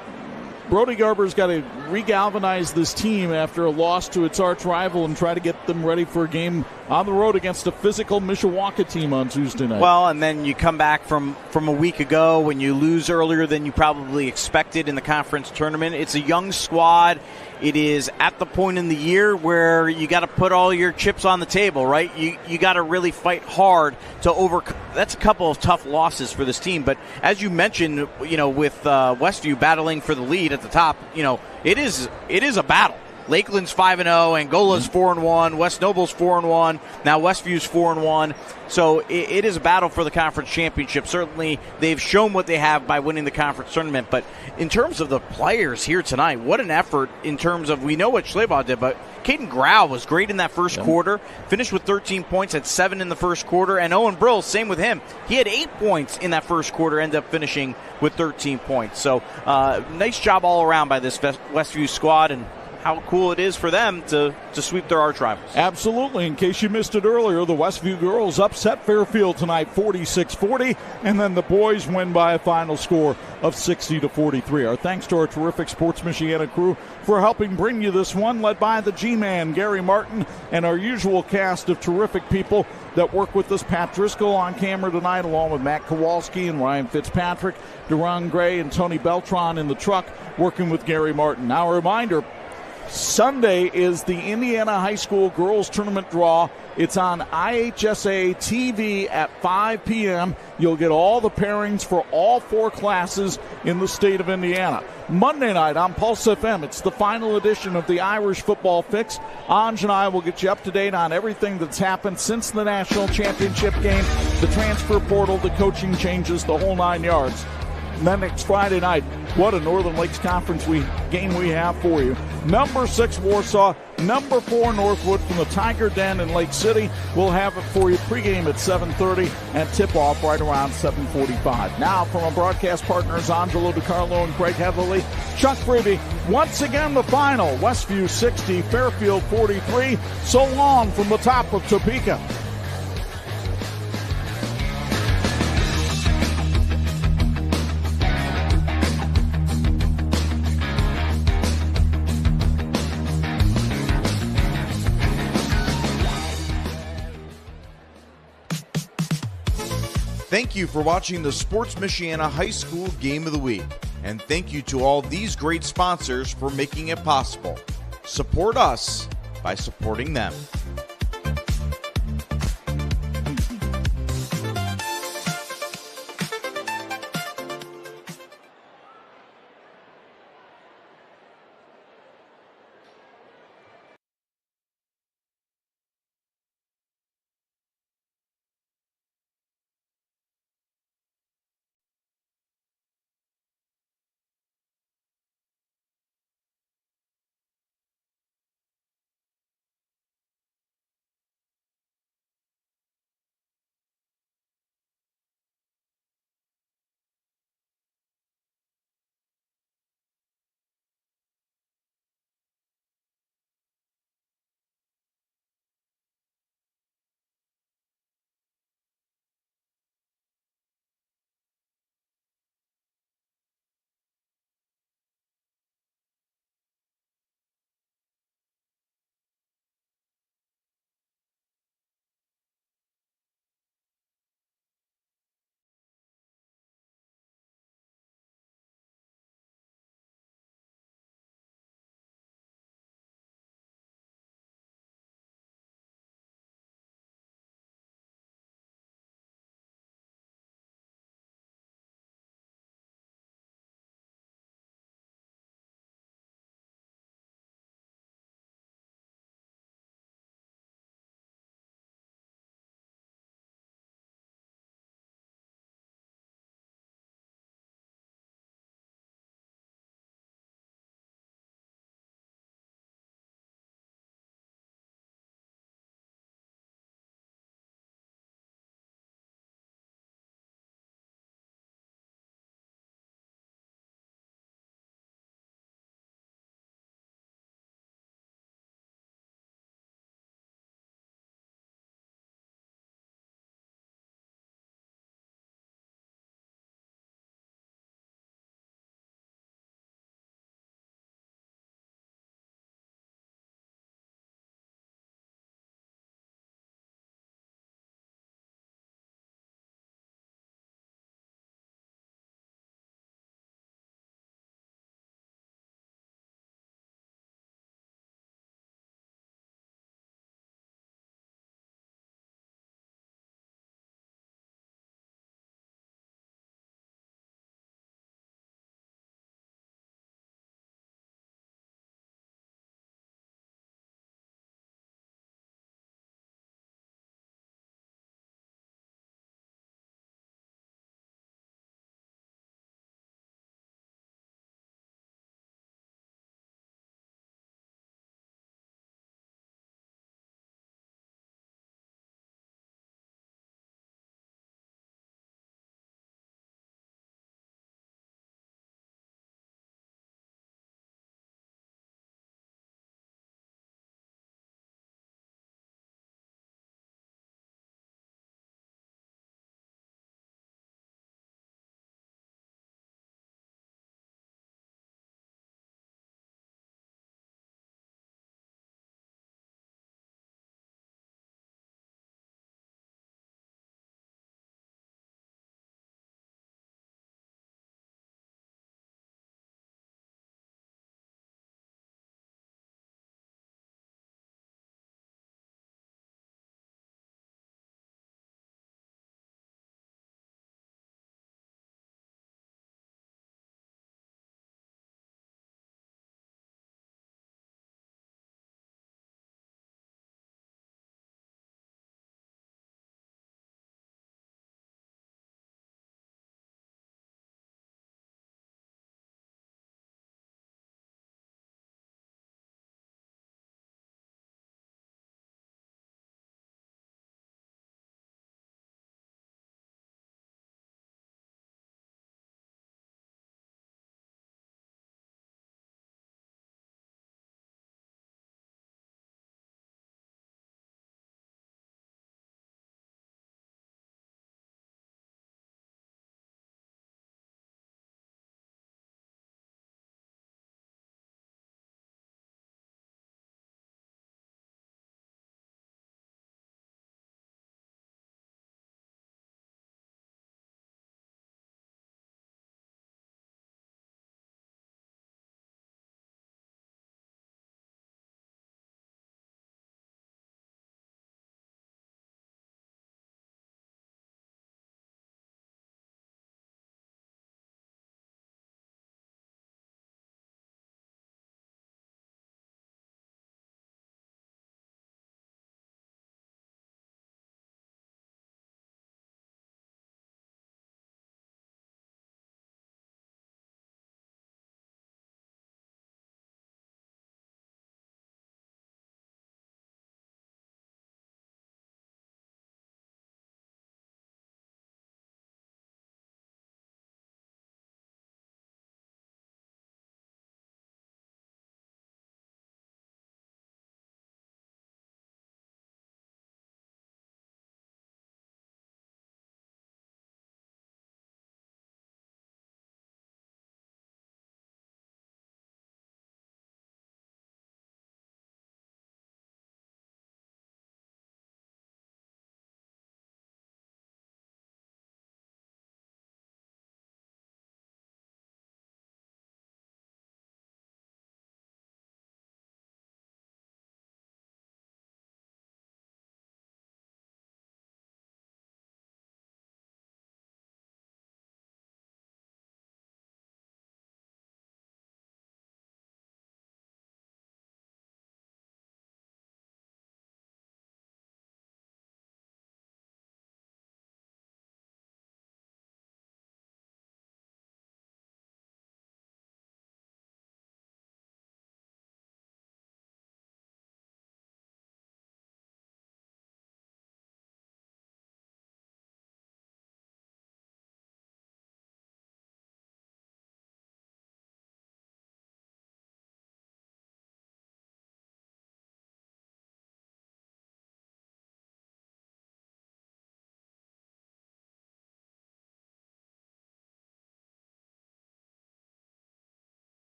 Brody Garber's got to regalvanize this team after a loss to its arch rival and try to get them ready for a game on the road against a physical Mishawaka team on Tuesday night. Well, and then you come back from a week ago when you lose earlier than you probably expected in the conference tournament. It's a young squad. It is at the point in the year where you got to put all your chips on the table, right? You got to really fight hard to overcome. That's a couple of tough losses for this team. But as you mentioned, with Westview battling for the lead at the top, it is a battle. Lakeland's 5-0, Angola's 4-1, West Noble's 4-1, now Westview's 4-1. So it is a battle for the conference championship. Certainly, they've shown what they have by winning the conference tournament. But in terms of the players here tonight, what an effort in terms of, we know what Schleybaugh did, but Caden Grau was great in that first quarter, finished with 13 points, had 7 in the first quarter, and Owen Brill, same with him. He had 8 points in that first quarter, ended up finishing with 13 points. So nice job all around by this Westview squad, and how cool it is for them to sweep their arch rivals. Absolutely. In case you missed it earlier, the Westview girls upset Fairfield tonight 46-40, and then the boys win by a final score of 60-43. Our thanks to our terrific Sports Michiana crew for helping bring you this one, led by the G-Man, Gary Martin, and our usual cast of terrific people that work with us. Pat Driscoll on camera tonight, along with Matt Kowalski and Ryan Fitzpatrick, Duran Gray and Tony Beltran in the truck, working with Gary Martin. Now a reminder, Sunday is the Indiana High School Girls Tournament Draw. It's on IHSA TV at 5 p.m. You'll get all the pairings for all 4 classes in the state of Indiana. Monday night on Pulse FM, it's the final edition of the Irish Football Fix. Anj and I will get you up to date on everything that's happened since the national championship game, the transfer portal, the coaching changes, the whole 9 yards. And then next Friday night, what a Northern Lakes Conference game we have for you. Number 6 Warsaw, number 4 Northwood from the Tiger Den in Lake City. We'll have it for you pregame at 7:30 and tip-off right around 7:45. Now from our broadcast partners, Angelo, Carlo, and Craig Heavily, Chuck Freeby. Once again, the final, Westview 60, Fairfield 43. So long from the top of Topeka. Thank you for watching the Sports Michiana High School Game of the Week. And thank you to all these great sponsors for making it possible. Support us by supporting them.